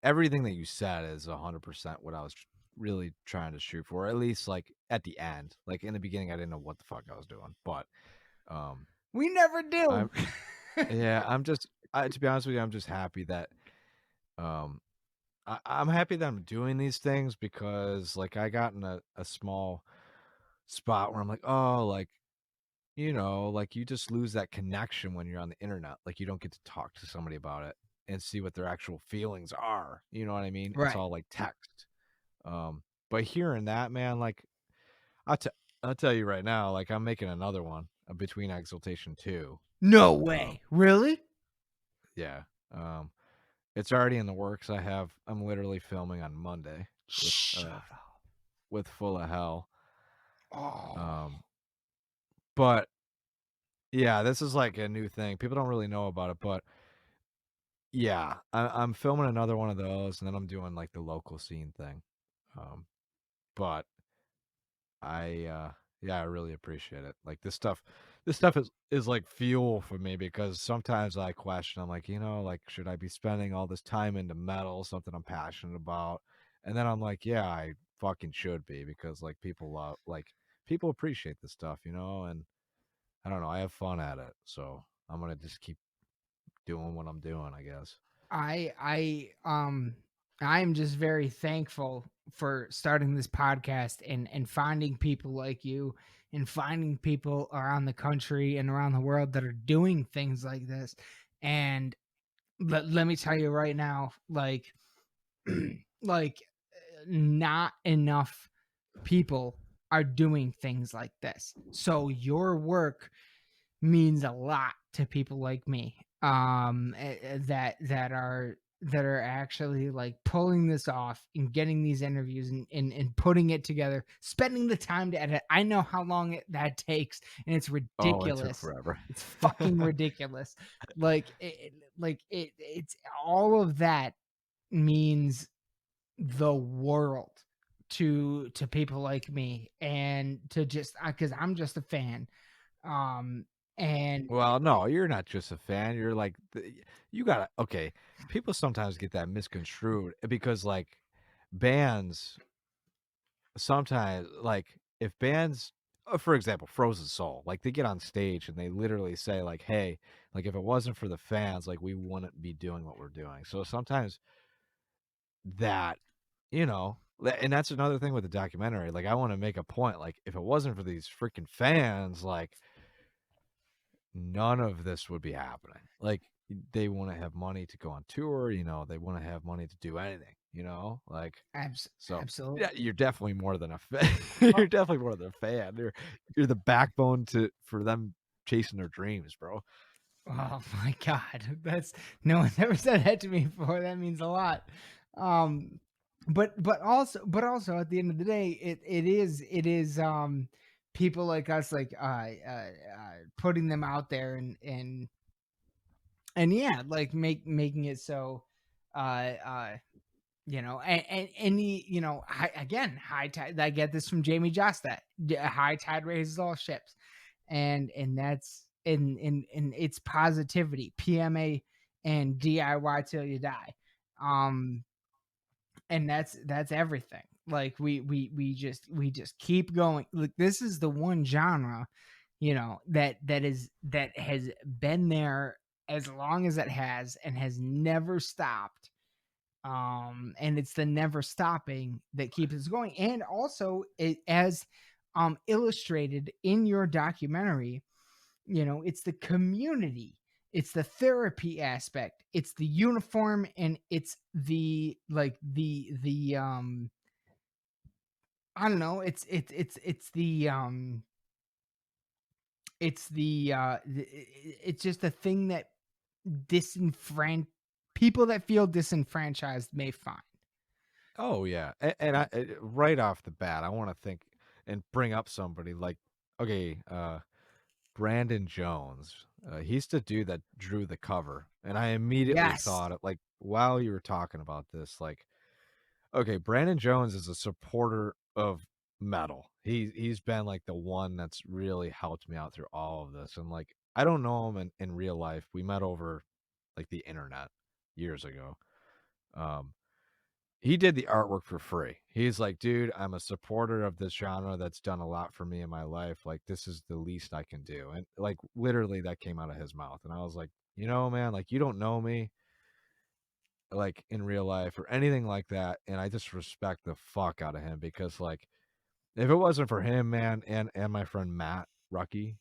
everything that you said is 100% what I was really trying to shoot for. At least like at the end. Like in the beginning, I didn't know what the fuck I was doing, but We never do. I'm yeah. To be honest with you, I'm just happy that um I'm happy that I'm doing these things, because like I got in a small spot where I'm like, oh, like, like you just lose that connection when you're on the internet. Like you don't get to talk to somebody about it and see what their actual feelings are. You know what I mean? It's Right. all like text. But hearing that, man, like I'll, t- I'll tell you right now, like I'm making another one, a Between Exultation 2. No way. Really? Yeah. It's already in the works. I'm literally filming on Monday Shut up. with Full of Hell. Oh. But yeah, this is like a new thing. People don't really know about it, but yeah, I'm filming another one of those, and then I'm doing like the local scene thing. But I yeah, I really appreciate it. Like this stuff this stuff is like fuel for me because sometimes I question, I'm like, like, should I be spending all this time into metal, something I'm passionate about? And then I'm like, yeah, I fucking should be because like people appreciate this stuff, and I don't know, I have fun at it. So I'm gonna just keep doing what I'm doing, I guess. I'm just very thankful for starting this podcast and finding people like you and finding people around the country and around the world that are doing things like this. And let me tell you right now, like like not enough people are doing things like this. So your work means a lot to people like me, that are actually like pulling this off and getting these interviews and putting it together, spending the time to edit. I know how long that takes, and it's Oh, it took ridiculous. forever. It's fucking ridiculous. It's all of that means the world to people like me, and to just because I'm just a fan. um and Well, no, you're not just a fan. You're like, you gotta, okay. People sometimes get that misconstrued because, like, bands sometimes, like, if bands, for example, Frozen Soul, like, they get on stage and they literally say, like, hey, like, if it wasn't for the fans, like, we wouldn't be doing what we're doing. So sometimes that, and that's another thing with the documentary. Like, I want to make a point, like, if it wasn't for these freaking fans, like, none of this would be happening. Like, they want to have money to go on tour, they want to have money to do anything, like, so absolutely. yeah, you're definitely more than a fan. You're definitely more than a fan. You're the backbone for them chasing their dreams, bro. Oh my god, that's no one's ever said that to me before. That means a lot. But also at the end of the day, it is people like us, like putting them out there, and yeah, like making it so uh uh and any, high tide. I get this from Jamie Josta. High tide raises all ships, and that's in its positivity, PMA and DIY till you die. um and that's everything. Like we just keep going. Look, this is the one genre, that has been there as long as it has, and has never stopped. And it's the never stopping that keeps us going. And also, it, as illustrated in your documentary, it's the community, it's the therapy aspect, it's the uniform, and it's the like the I don't know, it's just a thing that people that feel disenfranchised may find. Oh yeah, and right off the bat, I want to think and bring up somebody like, okay, Brandon Jones. He's the dude that drew the cover, and I immediately Yes. thought, like, while you were talking about this, like, okay, Brandon Jones is a supporter of metal. He's been like the one that's really helped me out through all of this, and like, I don't know him in real life. We met over like the internet years ago. Um, he did the artwork for free. He's like, dude, I'm a supporter of this genre that's done a lot for me in my life. Like, this is the least I can do. And like, literally, that came out of his mouth. And I was like, man, like, you don't know me, like, in real life or anything like that. And I just respect the fuck out of him because, like, if it wasn't for him, man, and my friend Matt Rucky,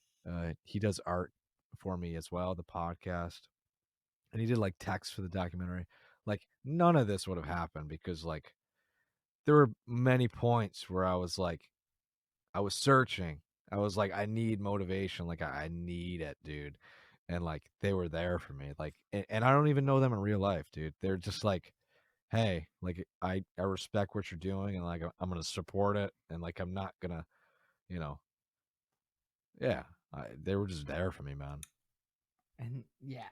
he does art for me as well, the podcast. And he did like text for the documentary. Like, none of this would have happened because, like, there were many points where I was like, I was searching. I was like, I need motivation. Like, I need it, dude. And like, they were there for me. Like, and I don't even know them in real life, dude. They're just like, hey, like, I respect what you're doing, and like, I'm gonna support it, and like, I'm not gonna, you know, yeah. They were just there for me, man. And yeah,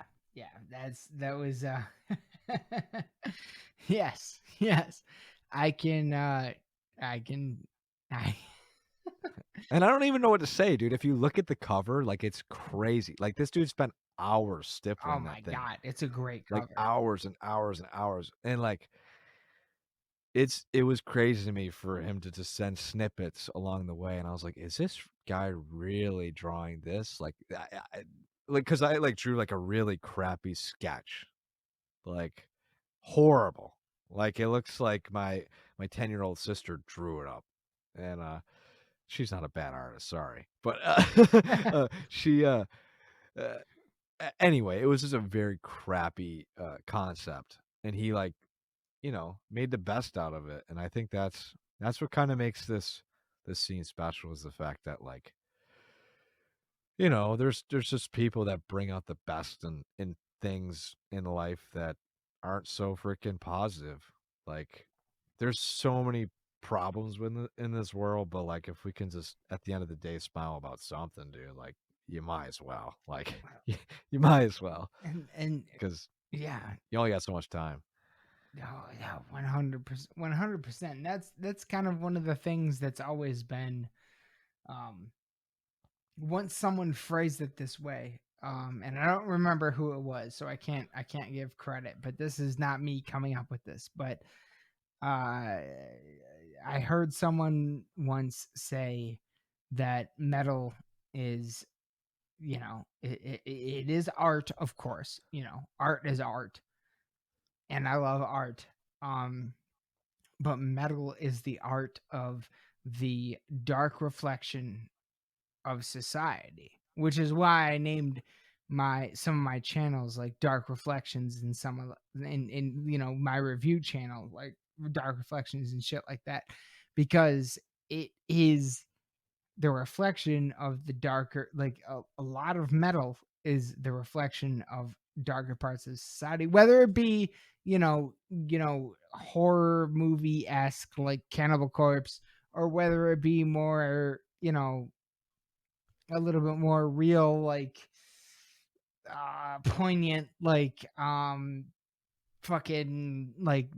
that was yes, I can I And I don't even know what to say, dude. If you look at the cover, like it's crazy. Like this dude spent hours Oh stippling my that thing. god, it's a great Like cover. hours and hours and hours. And like it was crazy to me for him to just send snippets along the way. And I was like, is this guy really drawing this? Like like because I like drew like a really crappy sketch. Like horrible. Like it looks like my 10-year-old sister drew it up. And she's not a bad artist, sorry. But she uh anyway, it was just a very crappy concept. And he like, made the best out of it. And I think that's what kind of makes this scene special is the fact that like, there's just people that bring out the best in things in life that aren't so freaking positive. Like there's so many problems in this world, but like if we can just at the end of the day smile about something, dude, like you might as well. Like you might as well And because yeah, you only got so much time. oh yeah, 100%, 100%. That's kind of one of the things that's always been, um, once someone phrased it this way, and I don't remember who it was, so I can't give credit, but this is not me coming up with this, but uh, I heard someone once say that metal is, it is art, of course, art is art, and I love art. Um, but metal is the art of the dark reflection of society, which is why I named some of my channels like Dark Reflections and some of in my review channel like Dark Reflections and shit like that, because it is the reflection of the darker, like a lot of metal is the reflection of darker parts of society, whether it be horror movie-esque like Cannibal Corpse, or whether it be more a little bit more real, like poignant, like fucking like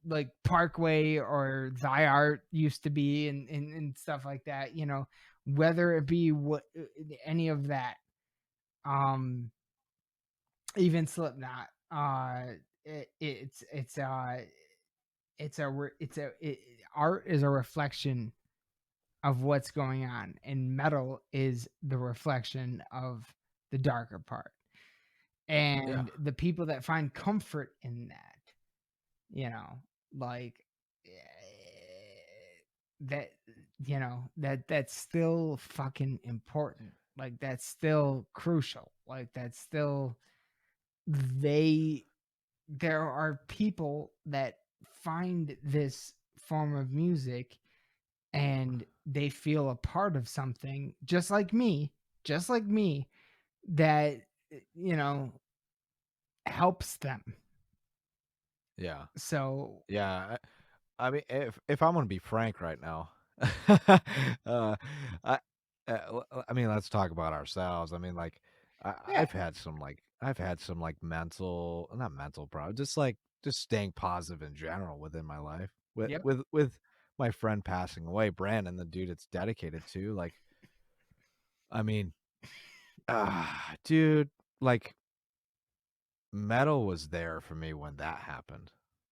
like Parkway or Thy Art used to be, and stuff like that, whether it be what any of that, um even Slipknot, art is a reflection of what's going on, and metal is the reflection of the darker part. Yeah. And the people that find comfort in that, like that, that's still fucking important. Like that's still crucial. Like that's still they there are people that find this form of music and they feel a part of something, just like me, that you know helps them. Yeah. So Yeah. I mean, if I'm gonna be frank right now, uh, I, I mean, let's talk about ourselves. I mean, like, yeah, I've had some like not mental problems, just staying positive in general within my life. With yep, with with my friend passing away, Brandon, the dude it's dedicated to, like, I mean, dude, like metal was there for me when that happened.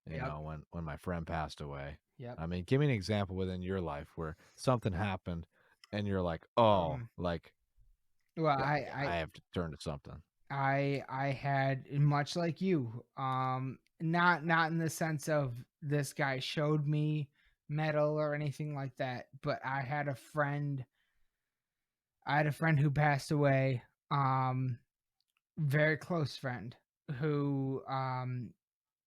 yep, When my friend passed away. yep. I mean, give me an example within your life where something happened and you're like, "Oh, Um, like well, yeah, I have to turn to something." I had, much like you, not in the sense of this guy showed me metal or anything like that, but I had a friend who passed away, very close friend, who,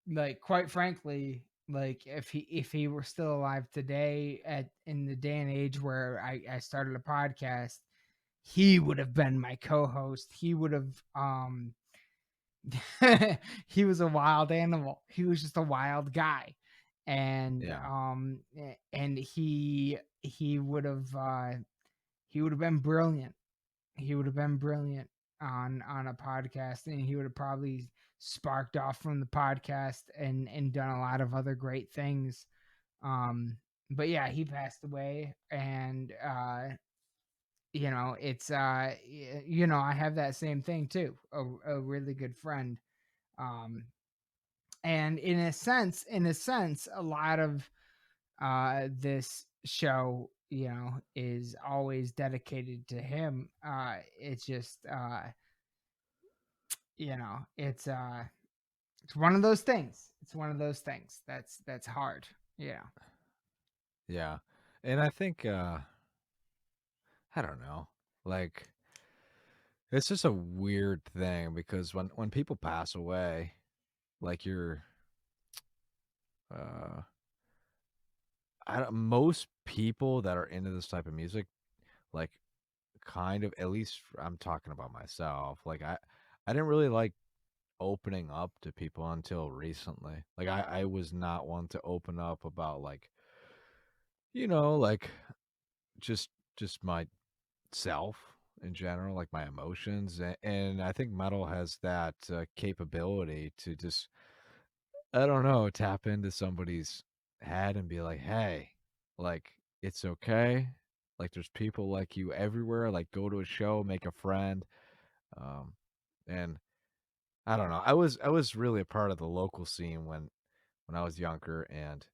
like, quite frankly, like if he were still alive today, at in the day and age where I started a podcast, he would have been my co-host. He would have, he was a wild animal. He was just a wild guy. And Yeah. and he would have been brilliant. He would have been brilliant on a podcast, and he would have probably sparked off from the podcast and done a lot of other great things. Um but yeah, he passed away, and it's I have that same thing too. A really good friend, um, and in a sense, a lot of this show, is always dedicated to him. It's just it's one of those things. It's one of those things that's hard. Yeah. Yeah. And I think I don't know. Like it's just a weird thing because when people pass away, like you're uh most people that are into this type of music, like kind of, at least I'm talking about myself, like I didn't really like opening up to people until recently. Like I was not one to open up about like, like just just myself in general, like my emotions, and I think metal has that capability to just, I don't know, tap into somebody's head and be like, hey, like, it's okay. Like, there's people like you everywhere. Like, go to a show, make a friend. Um, and I don't know. I was really a part of the local scene when I was younger, and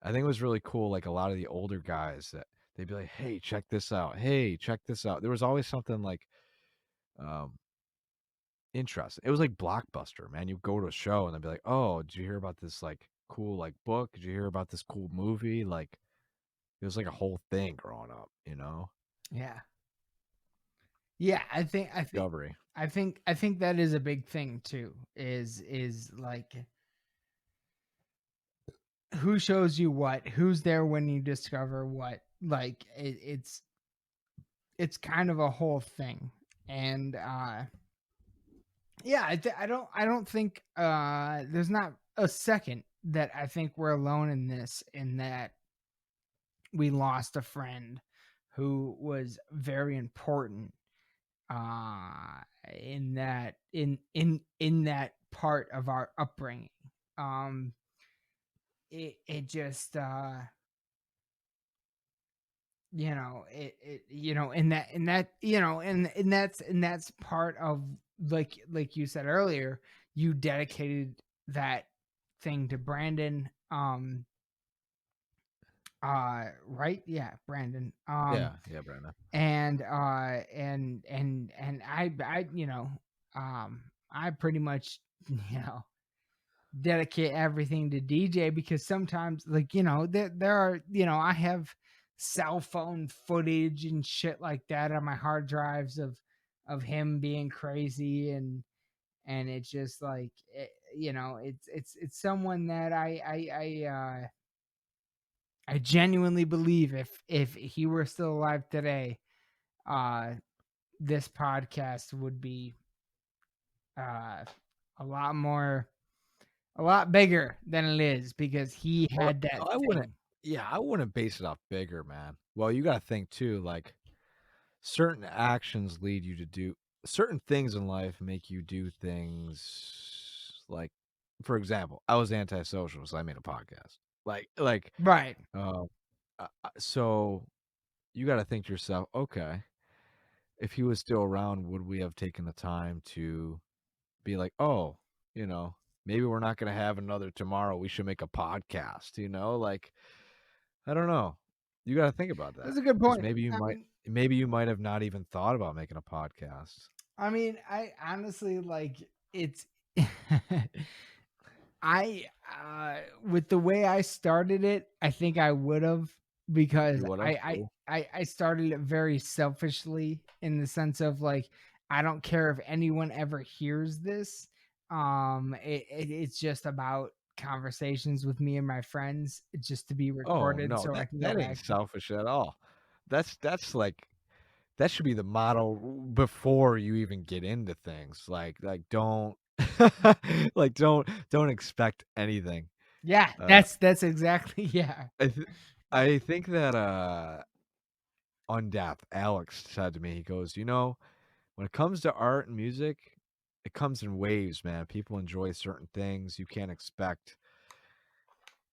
I think it was really cool. Like a lot of the older guys that they'd be like, "Hey, check this out. Hey, check this out." There was always something like um interesting. It was like Blockbuster, man. You go to a show and they'd be like, "Oh, did you hear about this like cool like book? Did you hear about this cool movie?" Like it was like a whole thing growing up, Yeah. Yeah, Discovery. I think that is a big thing too. Is like who shows you what, who's there when you discover what. Like it's kind of a whole thing. And yeah, I don't think there's not a second that I think we're alone in this, in that we lost a friend who was very important in that part of our upbringing. um it just and that's part of, like you said earlier, you dedicated that thing to Brandon. Right, yeah, Brandon. Yeah, Brandon. And I I pretty much you know dedicate everything to DJ, because sometimes, like, there are, I have cell phone footage and shit like that on my hard drives of him being crazy, and it's just like it's someone that I genuinely believe, if he were still alive today, uh this podcast would be uh a lot bigger than it is, because he Well, had that I wouldn't. thing. Yeah, I wouldn't base it off bigger, man. Well, you got to think too. Like certain actions lead you to do certain things in life, make you do things. Like, for example, I was antisocial, so I made a podcast. Like, Right. uh, so you got to think to yourself, okay, if he was still around, would we have taken the time to be like, oh, you know, maybe we're not going to have another tomorrow. We should make a podcast, like, I don't know. You got to think about that That's a good because point. maybe you might have not even thought about making a podcast. I honestly, like, it's I with the way I started it, I think I would have, because You would have? I Cool. I started it very selfishly, in the sense of, like, I don't care if anyone ever hears this. It's just about conversations with me and my friends, just to be Oh recorded no, so I that can go that ain't back. selfish at all. That's like that should be the motto before you even get into things. Like don't don't expect anything. Yeah, Uh, that's exactly yeah. I th- I think that on death, Alex said to me, he goes, when it comes to art and music, it comes in waves, man. People enjoy certain things. You can't expect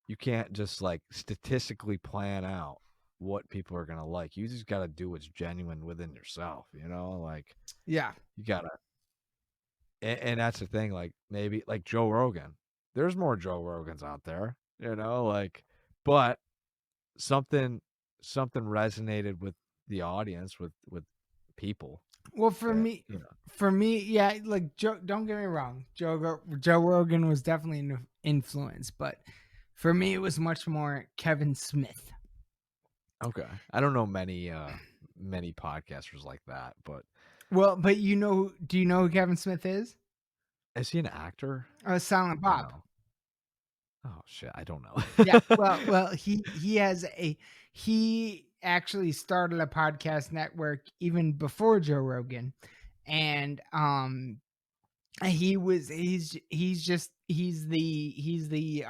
you can't just like statistically plan out what people are gonna like. You just gotta do what's genuine within yourself, you know? Like Yeah. you gotta and that's the thing, like maybe like Joe Rogan. There's more Joe Rogans out there, you know, like but something something resonated with the audience, with people Well, for that, me, you know. yeah, like Joe. Don't get me wrong, Joe Rogan was definitely an influence, but for me, it was much more Kevin Smith. Okay. I don't know many podcasters like that, but Well, but do you know who Kevin Smith is? is he an actor Silent or Bob. no? Oh shit, I don't know. Yeah. Well, he actually started a podcast network even before Joe Rogan, and he's the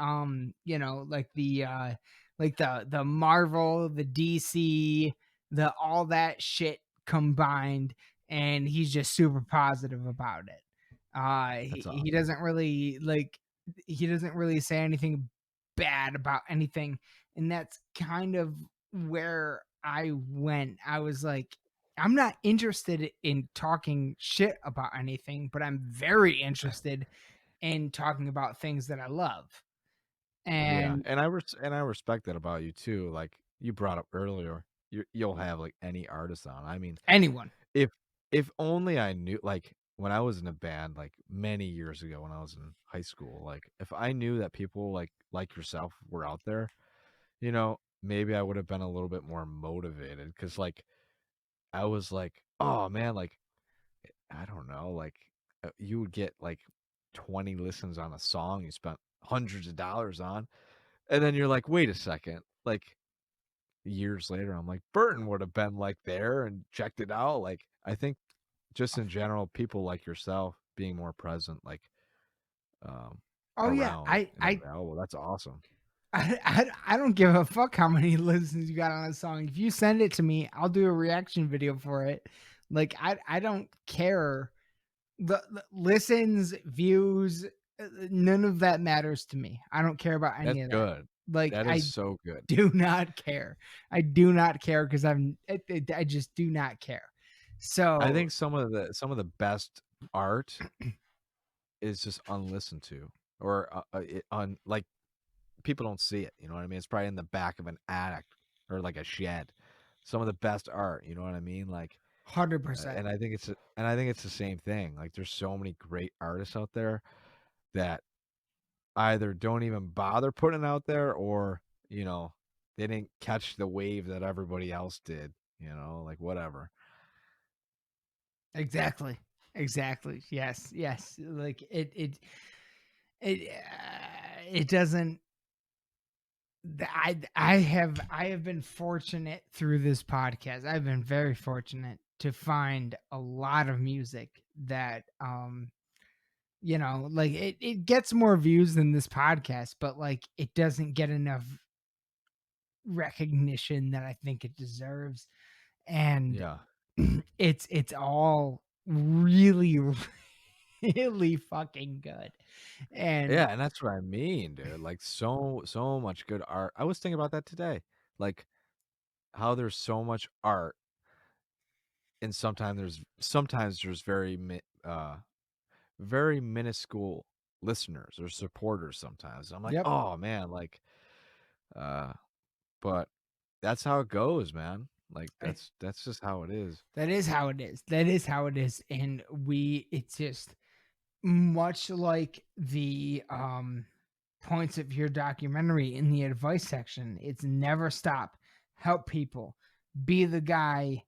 like the Marvel, the DC, the all that shit combined, and he's just super positive about it. That's He awesome. doesn't really say anything bad about anything, and that's kind of where I went. I was like, I'm not interested in talking shit about anything, but I'm very interested in talking about things that I love. Yeah, And and I respect that about you too. Like you brought up earlier, you'll have like any artist on. I mean, anyone. if if only I knew, like when I was in a band like many years ago when I was in high school, like if I knew that people like yourself were out there, you know, maybe I would have been a little bit more motivated because like I was like, oh man, like I don't know, like you would get like 20 listens on a song you spent hundreds of dollars on, and then you're like, wait a second, like years later, I'm like, Burton would have been like there and checked it out. Like I think just in general, people like yourself being more present, like um Oh yeah, around and available. That's awesome. I don't give a fuck how many listens you got on a song. If you send it to me, I'll do a reaction video for it. Like I don't care. The listens, views, none of that matters to me. I don't care about That's any of that. good. Like That is I so good. do not care. I do not care because I just do not care. I So think some of the best art is just unlistened to, or on like people don't see it. You know what I mean? It's probably in the back of an attic or like a shed. Some of the best art. You know what I mean? Like, 100%. and I think it's the same thing. Like, there's so many great artists out there that either don't even bother putting it out there, or you know, they didn't catch the wave that everybody else did. You know, like whatever. Exactly. Exactly. Yes. Yes. Like it doesn't. I have been fortunate through this podcast. I've been very fortunate to find a lot of music that like it gets more views than this podcast, but like it doesn't get enough recognition that I think it deserves. And Yeah. it's all really really fucking good. And Yeah, and that's what I mean, dude. Like so much good art. I was thinking about that today. Like how there's so much art, and sometimes there's very minuscule listeners or supporters sometimes. I'm like, yep. "Oh man, like uh but that's how it goes, man. Like I- that's just how it is." that is how it is. That is how it is. And it's just much like the points of your documentary in the advice section. It's never stop. Help people. Be the guy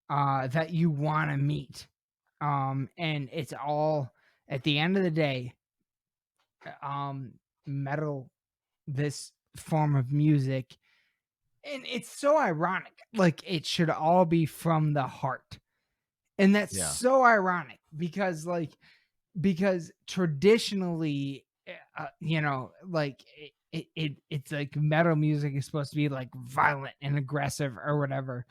that you want to meet. And it's all at the end of the day, metal, this form of music, and it's so ironic. Like it should all be from the heart, and that's Yeah. so ironic because traditionally, like it's like metal music is supposed to be like violent and aggressive or whatever,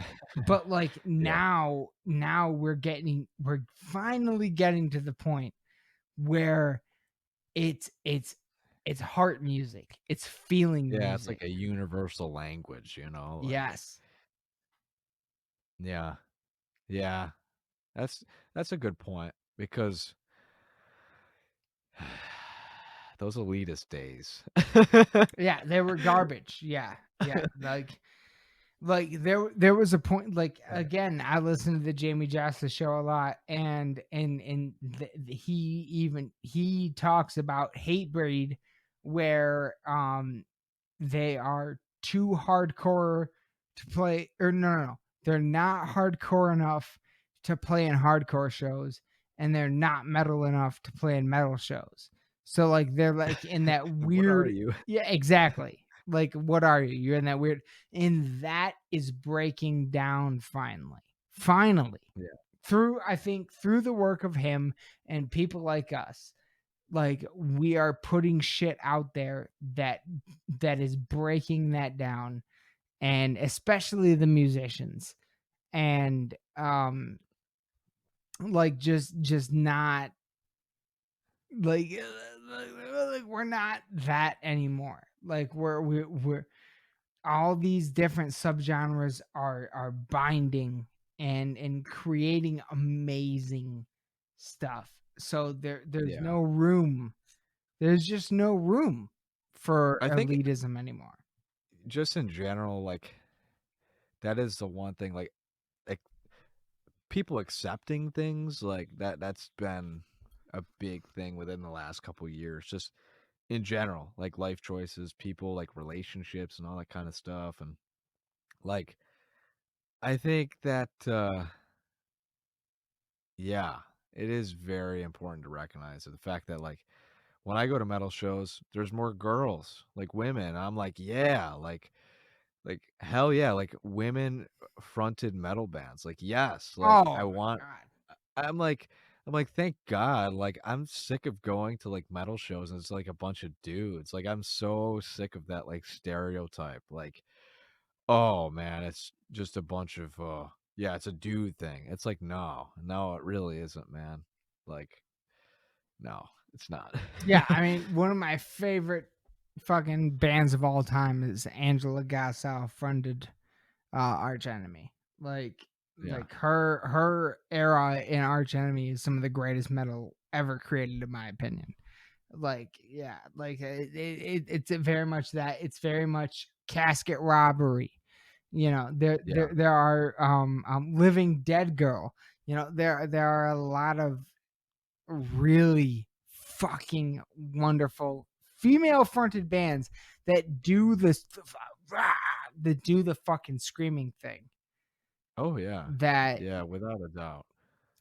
but like Yeah. now we're finally getting to the point where it's it's heart music. It's feeling Yeah, it's like music. a universal language, you know, like Yes. yeah. Yeah. That's that's a good point because those elitist days. Yeah, they were garbage. Yeah. Yeah. Like there was a point, like, again, I listened to the Jamie Josta show a lot, and he talks about Hatebreed, where they are too hardcore to play, or no, they're not hardcore enough to play in hardcore shows, and they're not metal enough to play in metal shows. So like they're like in that What are weird, you? yeah, exactly. Like, what are you? You're in that weird, and that is breaking down finally. Finally. Yeah. Through, I think, through the work of him and people like us, like, we are putting shit out there that is breaking that down, and especially the musicians, and like, just not like, we're not that anymore. Like, we're all these different subgenres are binding and creating amazing stuff. So there's Yeah. no room. There's just no room for I think elitism anymore. just in general, like that is the one thing, like people accepting things like that's been a big thing within the last couple years. Just in general, like life choices, people like relationships and all that kind of stuff. And like I think that yeah, it is very important to recognize the fact that like when I go to metal shows, there's more girls, like women. I'm like, yeah, like hell yeah, like women fronted metal bands. Like yes, like I Oh my want god. I'm like I'm like thank God. Like I'm sick of going to like metal shows and it's like a bunch of dudes. Like I'm so sick of that like stereotype. Like oh man, it's just a bunch of yeah, it's a dude thing. It's like no, no, it really isn't, man. Like no, it's not. Yeah, I mean, one of my favorite fucking bands of all time is Angela Gassau fronted Arch Enemy. Like Yeah. her era in Arch Enemy is some of the greatest metal ever created, in my opinion. Like, yeah, like it's very much that. It's very much Casket Robbery. You know, Yeah. there are Living Dead Girl. You know, there are a lot of really fucking wonderful female fronted bands that do this, that do the fucking screaming thing, Oh yeah. that Yeah, without a doubt.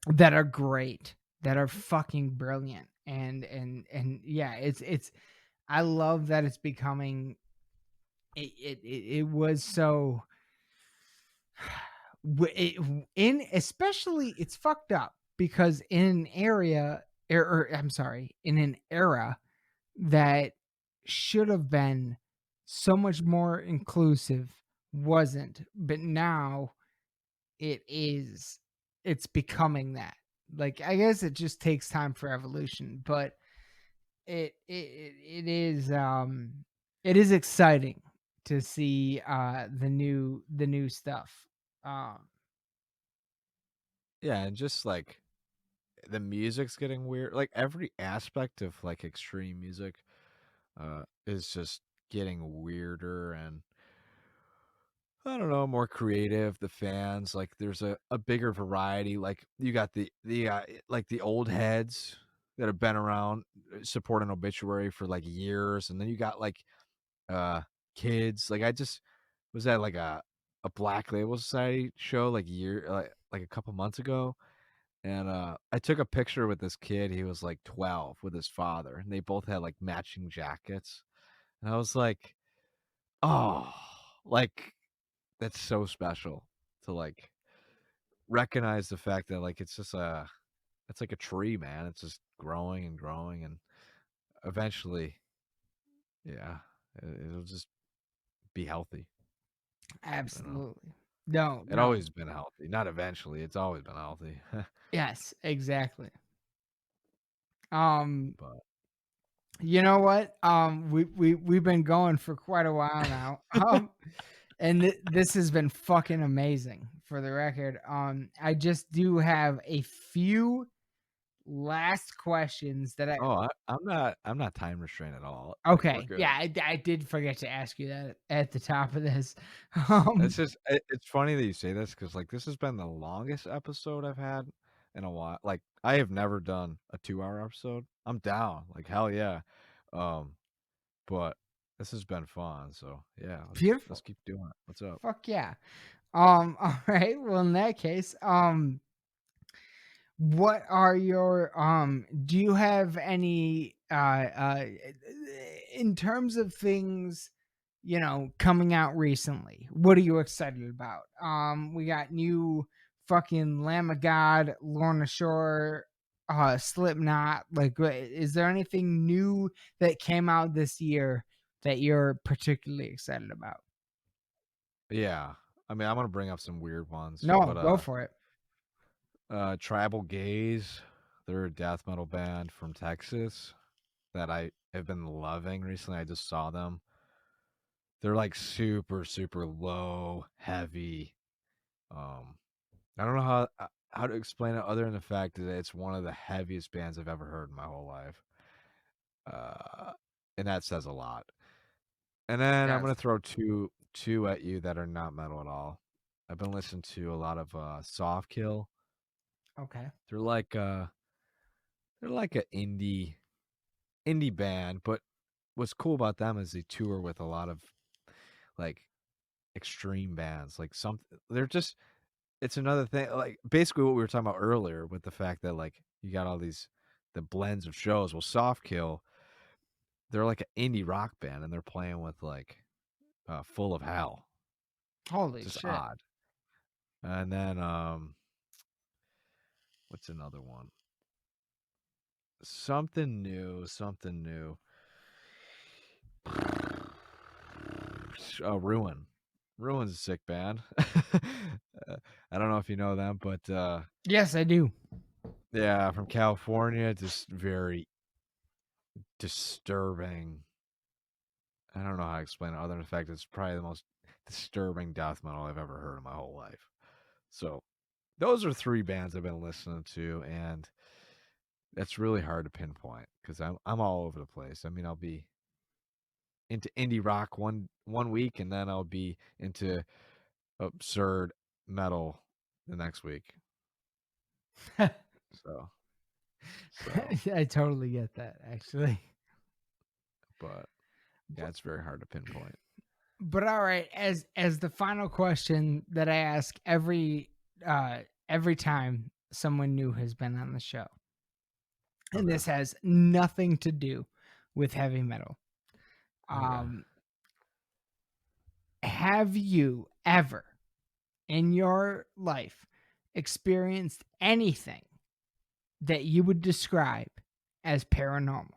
that are great, that are fucking brilliant. And yeah, it's I love that it's becoming, it was so in, especially, it's fucked up because in an area, or I'm sorry, in an era that should have been so much more inclusive, wasn't, but now it is, it's becoming that. Like, I guess it just takes time for evolution, but it is exciting to see the new stuff. um Yeah, and just like the music's getting weird. Like every aspect of like extreme music is just getting weirder and I don't know, more creative. The fans, like there's a bigger variety. Like you got the like the old heads that have been around supporting obituary for like years, and then you got like uh kids. Like I just was at like a Black Label Society show like a couple months ago. And I took a picture with this kid. He was like 12 with his father, and they both had like matching jackets. And I was like, oh, like that's so special to like recognize the fact that like it's like a tree, man. It's just growing and growing, and eventually, yeah, it'll just be healthy. You know, Absolutely. No, it no. always been healthy. Not eventually. It's always been healthy. Yes, exactly. Um But You know what? We've been going for quite a while now. And this has been fucking amazing. For the record, I just do have a few last questions that I. Oh, I'm not time restrained at all. Like, we're Okay, good. yeah, I did forget to ask you that at the top of this. It's just it's funny that you say this because like this has been the longest episode I've had in a while. Like I have never done a 2-hour episode. I'm down, like hell yeah. Um, but this has been fun. So yeah, let's Beautiful. keep doing it. What's up? Fuck yeah. All right. Well, in that case, what are your do you have any in terms of things, coming out recently? What are you excited about? We got new fucking Lamb of God, Lorna Shore, Slipknot. Like, is there anything new that came out this year that you're particularly excited about? Yeah, I mean I'm gonna bring up some weird ones, No, but go for it. Tribal Gaze, they're a death metal band from Texas that I have been loving recently. I just saw them. They're like super super low, heavy. Um, I don't know how to explain it other than the fact that it's one of the heaviest bands I've ever heard in my whole life. Uh, and that says a lot. And then I'm Yes. gonna throw two at you that are not metal at all. I've been listening to a lot of Soft Kill. Okay. They're like an indie band, but what's cool about them is they tour with a lot of like extreme bands. Like they're just it's another thing. Like basically what we were talking about earlier with the fact that like you got all these the blends of shows. Well, Soft Kill, they're like an indie rock band and they're playing with like Full of Hell. Holy Just shit. odd. And then what's another one? Something new, something new. Ruin. Ruin's a sick band. I don't know if you know them, but Yes, I do. yeah, from California, just very disturbing. I don't know how to explain it other than the fact that it's probably the most disturbing death metal I've ever heard in my whole life. So those are three bands I've been listening to, and that's really hard to pinpoint because I'm all over the place. I mean, I'll be into indie rock one week, and then I'll be into absurd metal the next week. So, I totally get that, actually. but yeah, it's very hard to pinpoint. But all right, as the final question that I ask every time someone new has been on the show, and Okay. this has nothing to do with heavy metal. Okay. Have you ever in your life experienced anything that you would describe as paranormal?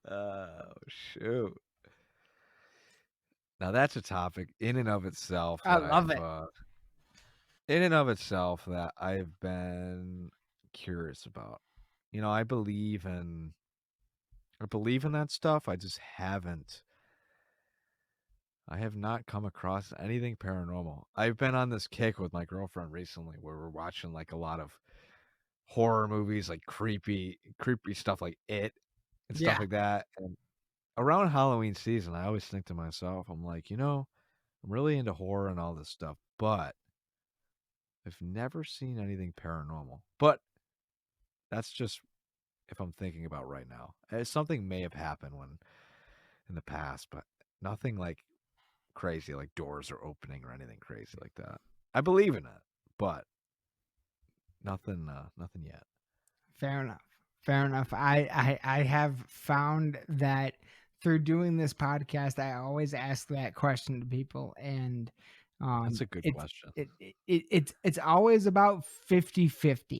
Oh shoot! Now that's a topic in and of itself I that love it. in and of itself that I've been curious about. You know, I believe in that stuff. I just haven't. I have not come across anything paranormal. I've been on this kick with my girlfriend recently where we're watching like a lot of horror movies, like creepy stuff like It and stuff Yeah. like that. And around Halloween season, I always think to myself, I'm like, I'm really into horror and all this stuff, but I've never seen anything paranormal. But that's just if I'm thinking about right now. Something may have happened in the past, but nothing like crazy, like doors are opening or anything crazy like that. I believe in it, but nothing yet. Fair enough. Fair enough. I have found that through doing this podcast, I always ask that question to people, and That's a good it's question. it's always about 50-50.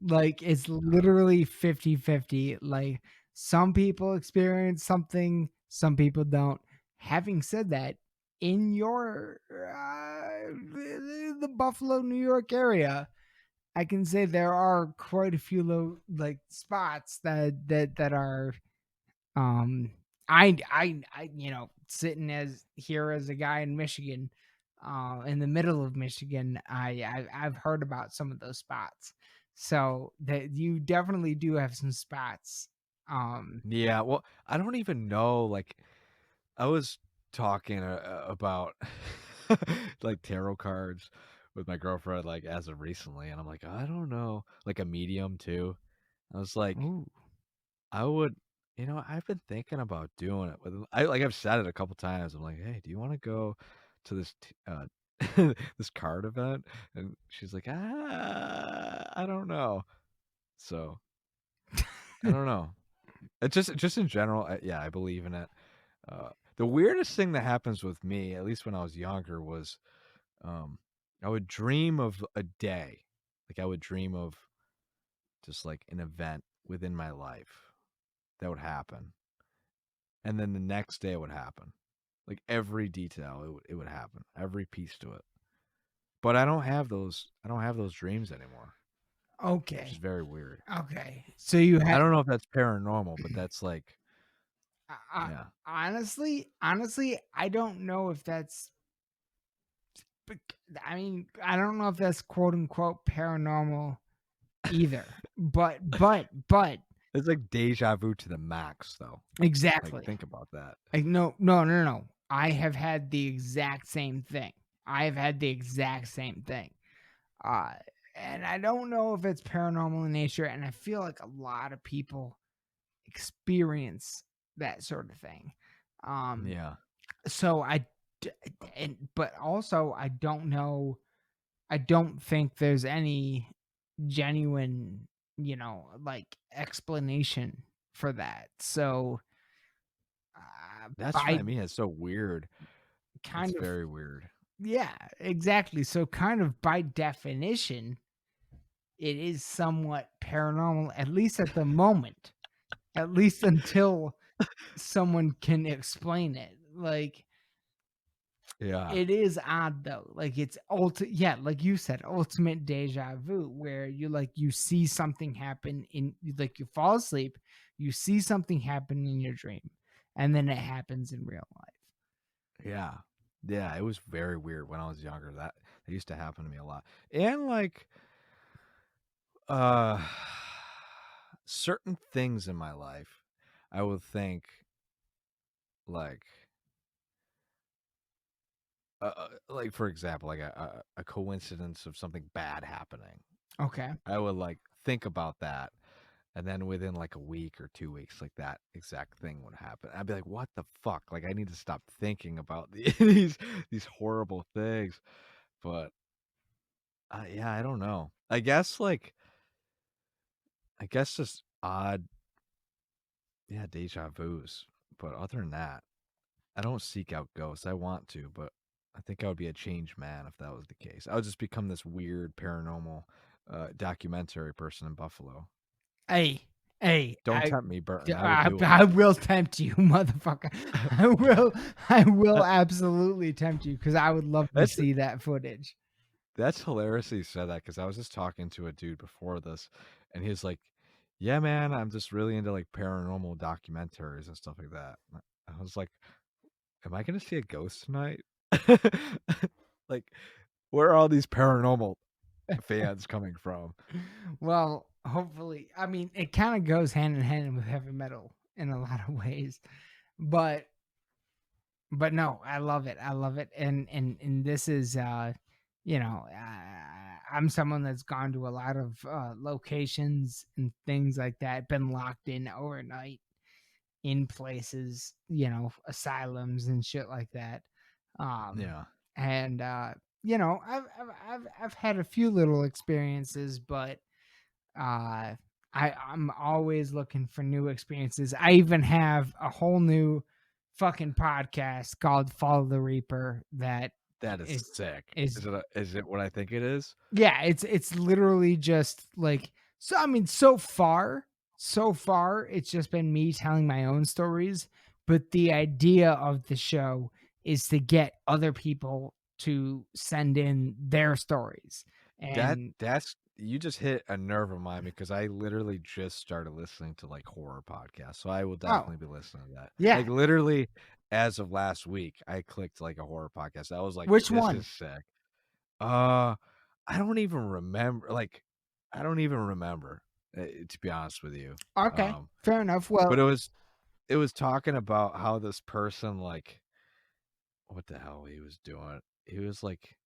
Like it's literally 50-50. Like some people experience something, some people don't. Having said that, in your the Buffalo, New York area, I can say there are quite a few spots that are I sitting as here as a guy in Michigan, in the middle of Michigan, I've heard about some of those spots. So that you definitely do have some spots. Yeah, well, I don't even know. Like, I was talking about like tarot cards with my girlfriend, like as of recently, and I'm like, I don't know, like a medium too. I was like, Ooh. I would, I've been thinking about doing it with. I've said it a couple times. I'm like, hey, do you want to go to this this card event? And she's like, I don't know. So I don't know. It's just in general, yeah, I believe in it. The weirdest thing that happens with me, at least when I was younger, was um, I would dream of a day. Like I would dream of just like an event within my life that would happen, and then the next day it would happen. Like every detail, it would happen, every piece to it. But I don't have those. I don't have those dreams anymore, which is Okay. very weird. Okay. So you I have don't know if that's paranormal, but that's like, yeah, honestly, I don't know if that's. I mean, I don't know if that's quote unquote paranormal either. But it's like deja vu to the max, though. Like, exactly. think about that. Like no. I have had the exact same thing. I have had the exact same thing. Uh and I don't know if it's paranormal in nature, and I feel like a lot of people experience that sort of thing. Um Yeah. so but also I don't know, I don't think there's any genuine, like explanation for that. So That's what by I mean. It's so weird. It's kind of, very weird. yeah, exactly. So kind of by definition, it is somewhat paranormal, at least at the moment, at least until someone can explain it. Like, Yeah. it is odd though. Like it's yeah, like you said, ultimate deja vu, where you see something happen like you fall asleep, you see something happen in your dream, and then it happens in real life. Yeah. Yeah. It was very weird when I was younger. That used to happen to me a lot. And like uh certain things in my life, I would think like like for example, like a coincidence of something bad happening. Okay. I would like think about that, and then within like a week or 2 weeks, like that exact thing would happen. I'd be like, "What the fuck? Like, I need to stop thinking about these horrible things." But yeah, I don't know. I guess just odd, yeah, deja vu's. But other than that, I don't seek out ghosts. I want to, but I think I would be a changed man if that was the case. I would just become this weird paranormal documentary person in Buffalo. Hey, hey, Don't tempt me, Burton. I would do it. I will tempt you, motherfucker. I will absolutely tempt you, because I would love to That's see that footage. That's hilarious that you said that, because I was just talking to a dude before this, and he was like, "Yeah, man, I'm just really into like paranormal documentaries and stuff like that." And I was like, "Am I gonna see a ghost tonight?" Like, where are all these paranormal fans coming from? Well, hopefully, I mean, it kind of goes hand in hand with heavy metal in a lot of ways, but no, I love it. I love it, and this is, I'm someone that's gone to a lot of locations and things like that, been locked in overnight in places, asylums and shit like that. Um, Yeah, and I've had a few little experiences, but I'm always looking for new experiences. I even have a whole new fucking podcast called Follow the Reaper that that is is sick. is Is it what I think it is? yeah, it's literally just like, so I mean, so far it's just been me telling my own stories, but the idea of the show is to get other people to send in their stories. That And that's you just hit a nerve of mine because I literally just started listening to like horror podcasts, so I will definitely be listening to that. Yeah. Like literally, as of last week, I clicked like a horror podcast. I was like, Which "This one? is sick." I don't even remember. Like, I don't even remember, to be honest with you. Okay, fair enough. Well, But it was talking about how this person, like, what the hell he was doing. He was like,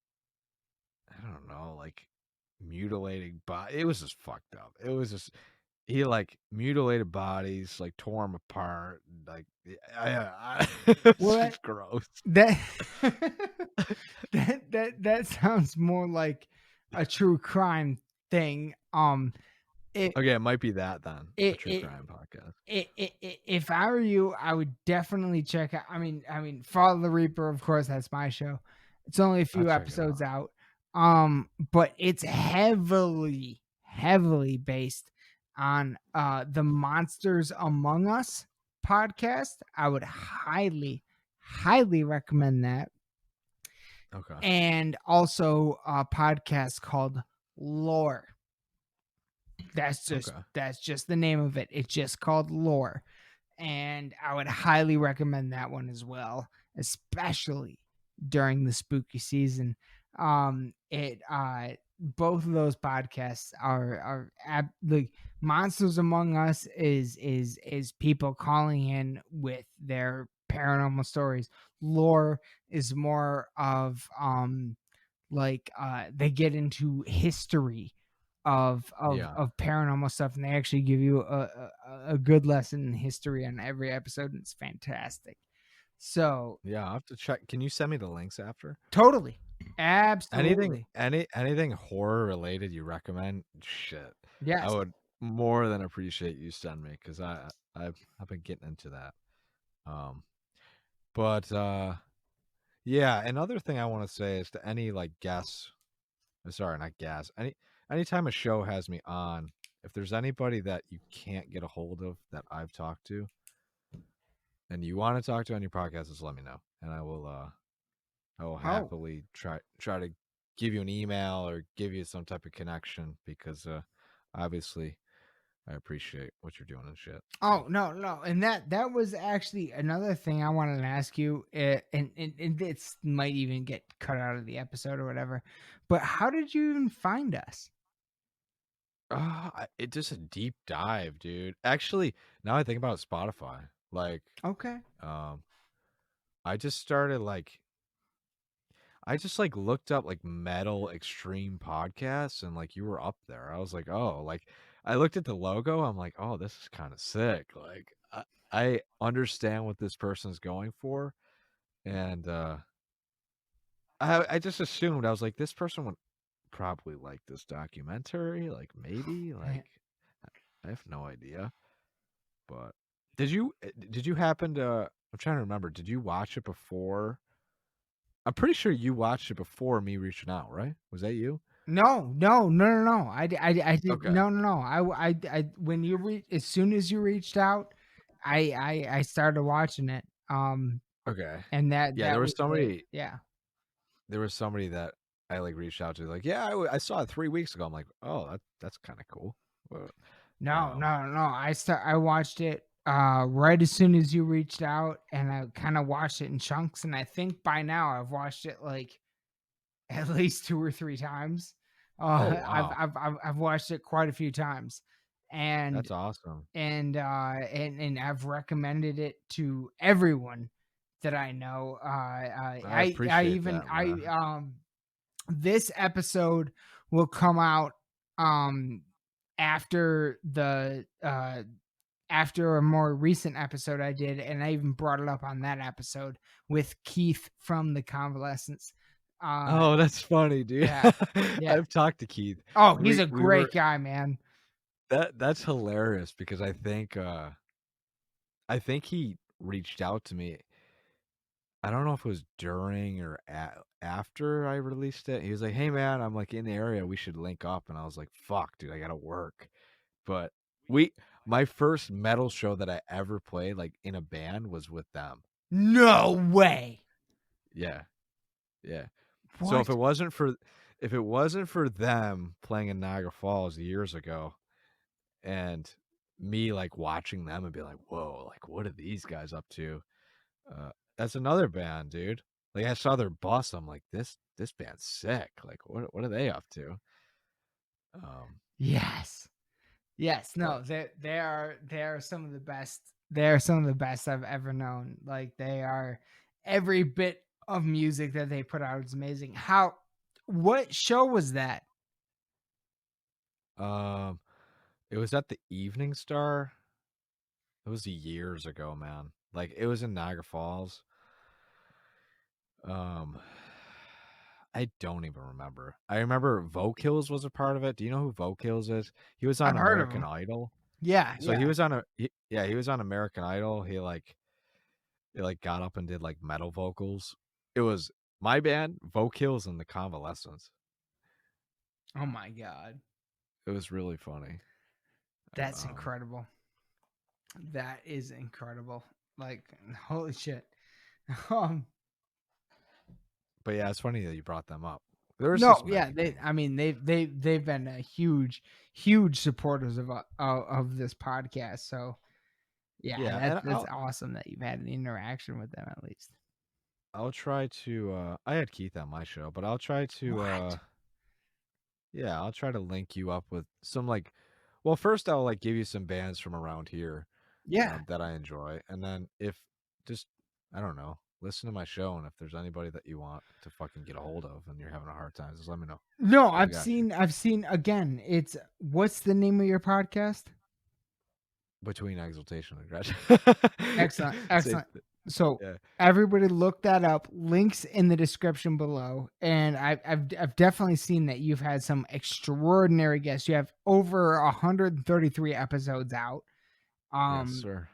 I don't know, like mutilating body. It was just fucked up. It was just he like mutilated bodies, like tore them apart. Like, it's Well, just gross. that that sounds more like a true crime thing. Okay, it might be that then. A It- true it- crime podcast. If I were you, I would definitely check out. I mean, Follow the Reaper, of course, that's my show. It's only a few I'll check it episodes out. But it's heavily based on the Monsters Among Us podcast. I would highly recommend that. Okay. And also a podcast called Lore. That's just the name of it. It's just called Lore. And I would highly recommend that one as well, especially during the spooky season. Both of those podcasts are the Monsters Among Us is people calling in with their paranormal stories. Lore is more of they get into history of paranormal stuff, and they actually give you a good lesson in history on every episode, and it's fantastic. So Yeah, I'll have to check. Can you send me the links after? totally, absolutely, Anything horror related you recommend? Shit. yes. I would more than appreciate you send me because I've been getting into that. But yeah, another thing I want to say is to any like guests, sorry, not guests, anytime a show has me on, if there's anybody that you can't get a hold of that I've talked to and you want to talk to on your podcast, just let me know. And I will happily try to give you an email or give you some type of connection because obviously I appreciate what you're doing and shit. Oh no, and that was actually another thing I wanted to ask you, and this might even get cut out of the episode or whatever. But how did you even find us? It's just a deep dive, dude. Actually, now I think about it, Spotify. Like, Okay, I just looked up like metal extreme podcasts and like you were up there. I was like, oh, like I looked at the logo. I'm like, oh, this is kind of sick. Like I understand what this person's going for. And I just assumed, I was like, this person would probably like this documentary. Like maybe, like I have no idea. But did you happen to, I'm trying to remember, did you watch it before? I'm pretty sure you watched it before me reaching out, right? Was that you? No. I did Okay. no. I when as soon as you reached out, I started watching it. Okay. And that Yeah, there was somebody. Yeah. There was somebody that I like reached out to, like, yeah, I saw it 3 weeks ago. I'm like, oh, that's kind of cool. Well, No. I watched it right as soon as you reached out, and I kind of watched it in chunks, and I think by now I've watched it like at least 2 or 3 times. wow. I've watched it quite a few times, and That's awesome. and I've recommended it to everyone that I know. I appreciate that, man. This episode will come out after after a more recent episode I did, and I even brought it up on that episode with Keith from the Convalescence. Oh, that's funny, dude. Yeah. I've talked to Keith. Oh, he's a great guy, man. That's hilarious because I think he reached out to me. I don't know if it was during or after I released it. He was like, "Hey man, I'm like in the area. We should link up." And I was like, "Fuck, dude, I gotta work." But my first metal show that I ever played like in a band was with them. No way. Yeah. What? So if it wasn't for if it wasn't for them playing in Niagara Falls years ago and me like watching them and be like, whoa, like what are these guys up to? That's another band, dude. Like I saw their bus, I'm like, this band's sick. Like what are they up to? Yes. Yes. No, But they are some of the best. They are some of the best I've ever known. Like they are every bit of music that they put out is amazing. What show was that? it was at the Evening Star. It was years ago, man. Like it was in Niagara Falls. Um, I don't even remember. I remember Vocals was a part of it. Do you know who Vocals is? He was on I've heard of American him. Idol. Yeah. So Yeah. he was on he was on American Idol. He like got up and did like metal vocals. It was my band, Vocals and the Convalescents. Oh my God. It was really funny. That's incredible. That is incredible. Like holy shit. Um But yeah, it's funny that you brought them up. There was no, just yeah, they've been a huge supporters of this podcast. So yeah, yeah, and that's awesome that you've had an interaction with them at least. I'll try to I had Keith on my show, but I'll try to What? yeah, I'll try to link you up with some like well, first I'll like give you some bands from around here Yeah. that I enjoy, and then if just I don't know, listen to my show, and if there's anybody that you want to fucking get a hold of and you're having a hard time, just let me know. No, I got you. I've seen again. It's what's the name of your podcast? Between Exultation and Aggression. Excellent, excellent. So yeah. everybody look that up. Links in the description below. And I've definitely seen that you've had some extraordinary guests. You have over 133 episodes out. Yes, sir.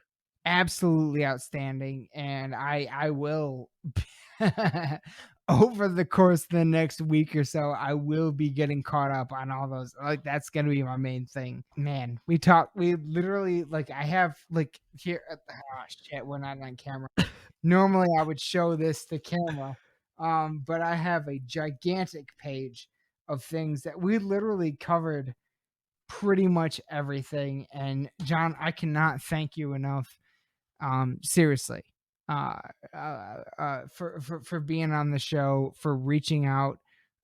Absolutely outstanding. And I will over the course of the next week or so, I will be getting caught up on all those. Like that's gonna be my main thing. Man, we literally like I have like here shit, we're not on camera. Normally I would show this to camera. But I have a gigantic page of things that we literally covered pretty much everything. And John, I cannot thank you enough. Seriously, for being on the show, for reaching out,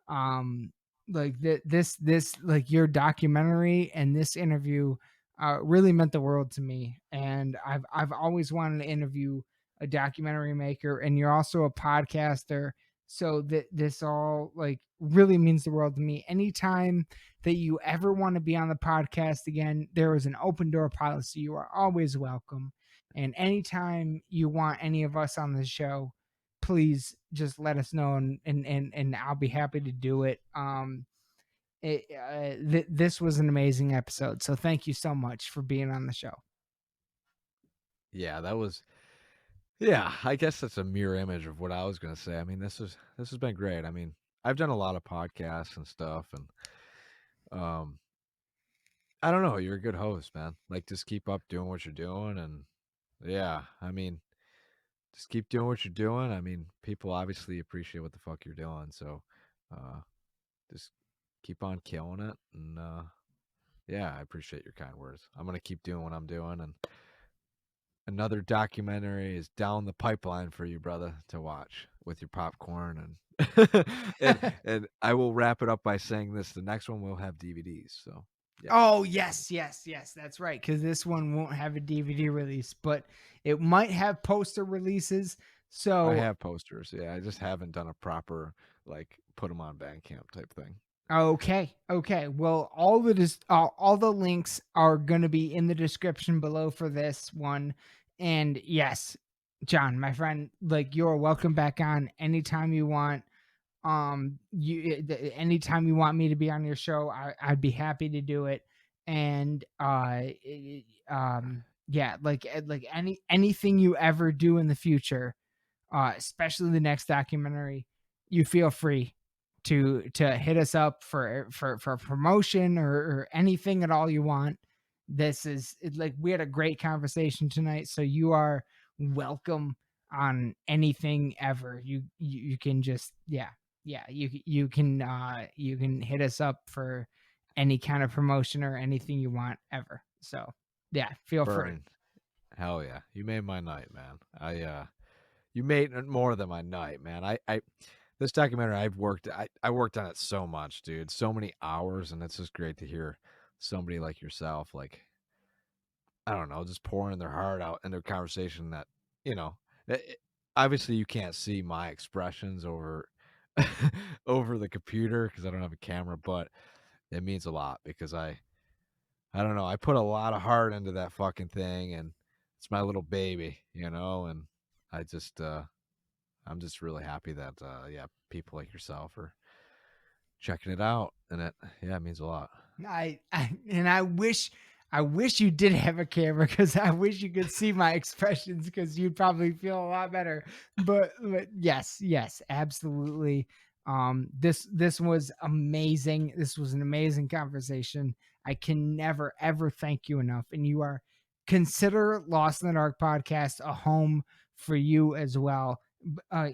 like this like your documentary and this interview, really meant the world to me. And I've always wanted to interview a documentary maker, and you're also a podcaster. So that this all like really means the world to me. Anytime that you ever want to be on the podcast again, there is an open door policy. You are always welcome. And anytime you want any of us on the show, please just let us know, and I'll be happy to do it. This was an amazing episode, so thank you so much for being on the show. Yeah, that was yeah, I guess that's a mirror image of what I was gonna say. I mean, this has been great. I mean, I've done a lot of podcasts and stuff, and I don't know, you're a good host, man. Like just keep up doing what you're doing, and yeah, I mean, just keep doing what you're doing. I mean, people obviously appreciate what the fuck you're doing, so uh just keep on killing it, and yeah, I appreciate your kind words. I'm gonna keep doing what I'm doing, and another documentary is down the pipeline for you, brother, to watch with your popcorn, and and I will wrap it up by saying this: the next one will have DVDs. So yeah. Oh yes, that's right. Because this one won't have a DVD release, but it might have poster releases. So I have posters. Yeah, I just haven't done a proper like put them on Bandcamp type thing. Okay. Well, all the links are going to be in the description below for this one. And yes, John, my friend, like you're welcome back on anytime you want. Anytime you want me to be on your show, I'd be happy to do it. And yeah, like anything you ever do in the future, especially the next documentary, you feel free to hit us up for promotion or anything at all you want. This is like we had a great conversation tonight, so you are welcome on anything ever. You can just yeah, you can hit us up for any kind of promotion or anything you want ever. So yeah, feel free. Burn. Hell yeah. You made my night, man. You made more than my night, man. I this documentary I worked on it so much, dude. So many hours, and it's just great to hear somebody like yourself, like, I don't know, just pouring their heart out into a conversation that, obviously you can't see my expressions over over the computer because I don't have a camera, but it means a lot because I don't know, I put a lot of heart into that fucking thing, and it's my little baby, and I just I'm just really happy that people like yourself are checking it out, and it means a lot. I wish you did have a camera because I wish you could see my expressions because you'd probably feel a lot better. But yes, absolutely. This was amazing. This was an amazing conversation. I can never ever thank you enough. And you are consider Lost in the Dark podcast a home for you as well.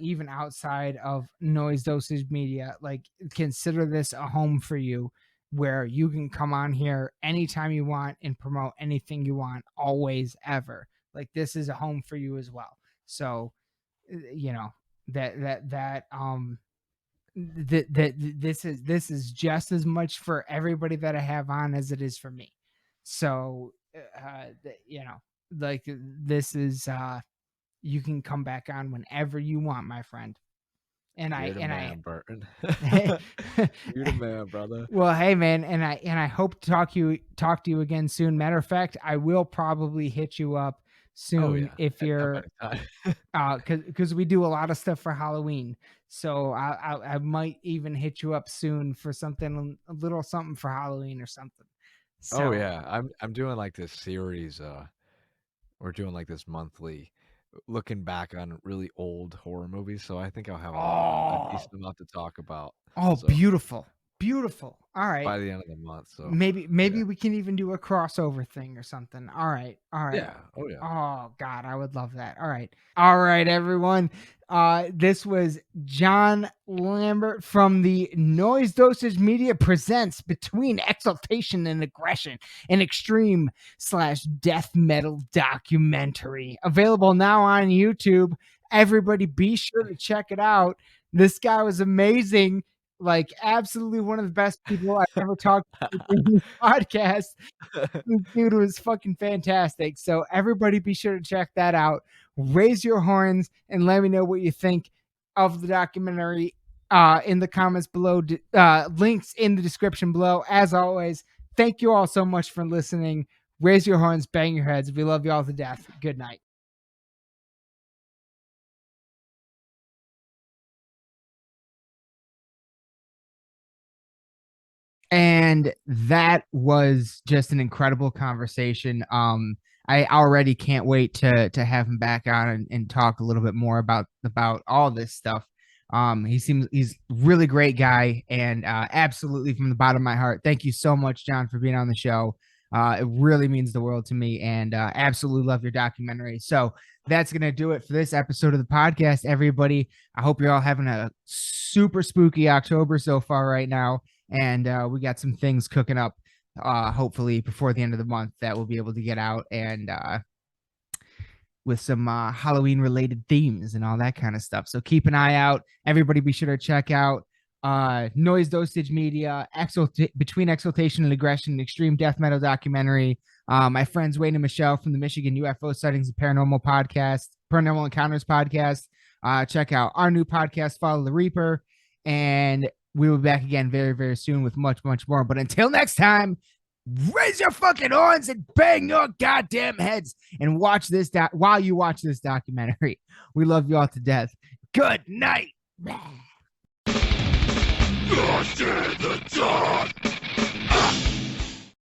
Even outside of Noise Dosage Media, like consider this a home for you, where you can come on here anytime you want and promote anything you want, always, ever. Like this is a home for you as well. So, this is just as much for everybody that I have on as it is for me. So, like this is, you can come back on whenever you want, my friend. And You're the man, Burton. You're the man, brother. Well, hey man, and I hope to talk to you again soon. Matter of fact, I will probably hit you up soon if you're because we do a lot of stuff for Halloween. So I might even hit you up soon for something, a little something for Halloween or something. So, I'm doing like this series. We're doing like this monthly, looking back on really old horror movies. So I think I'll have a decent amount to talk about. So, beautiful. All right. By the end of the month. So maybe we can even do a crossover thing or something. All right. Yeah. Oh yeah. Oh God, I would love that. All right, everyone. This was Jon Lambert from the Noise Dosage Media presents Between Exultation and Aggression, an extreme/death metal documentary available now on YouTube. Everybody be sure to check it out. This guy was amazing. Like absolutely one of the best people I've ever talked to in this podcast. This dude was fucking fantastic. So everybody be sure to check that out. Raise your horns and let me know what you think of the documentary in the comments below. Links in the description below. As always, thank you all so much for listening. Raise your horns, bang your heads. We love you all to death. Good night. And that was just an incredible conversation. I already can't wait to have him back on and talk a little bit more about all this stuff. He's really great guy, and absolutely from the bottom of my heart, thank you so much, Jon, for being on the show. It really means the world to me, and absolutely love your documentary. So that's gonna do it for this episode of the podcast, everybody. I hope you're all having a super spooky October so far right now. And we got some things cooking up, hopefully before the end of the month that we'll be able to get out, and with some Halloween related themes and all that kind of stuff. So keep an eye out. Everybody be sure to check out Noise Dosage Media, Between Exultation and Aggression, an extreme death metal documentary. My friends Wayne and Michelle from the Michigan UFO Sightings and Paranormal Encounters podcast. Check out our new podcast, Follow the Reaper, and we will be back again very, very soon with much, much more. But until next time, raise your fucking horns and bang your goddamn heads and watch this while you watch this documentary. We love you all to death. Good night. Lost in the dark.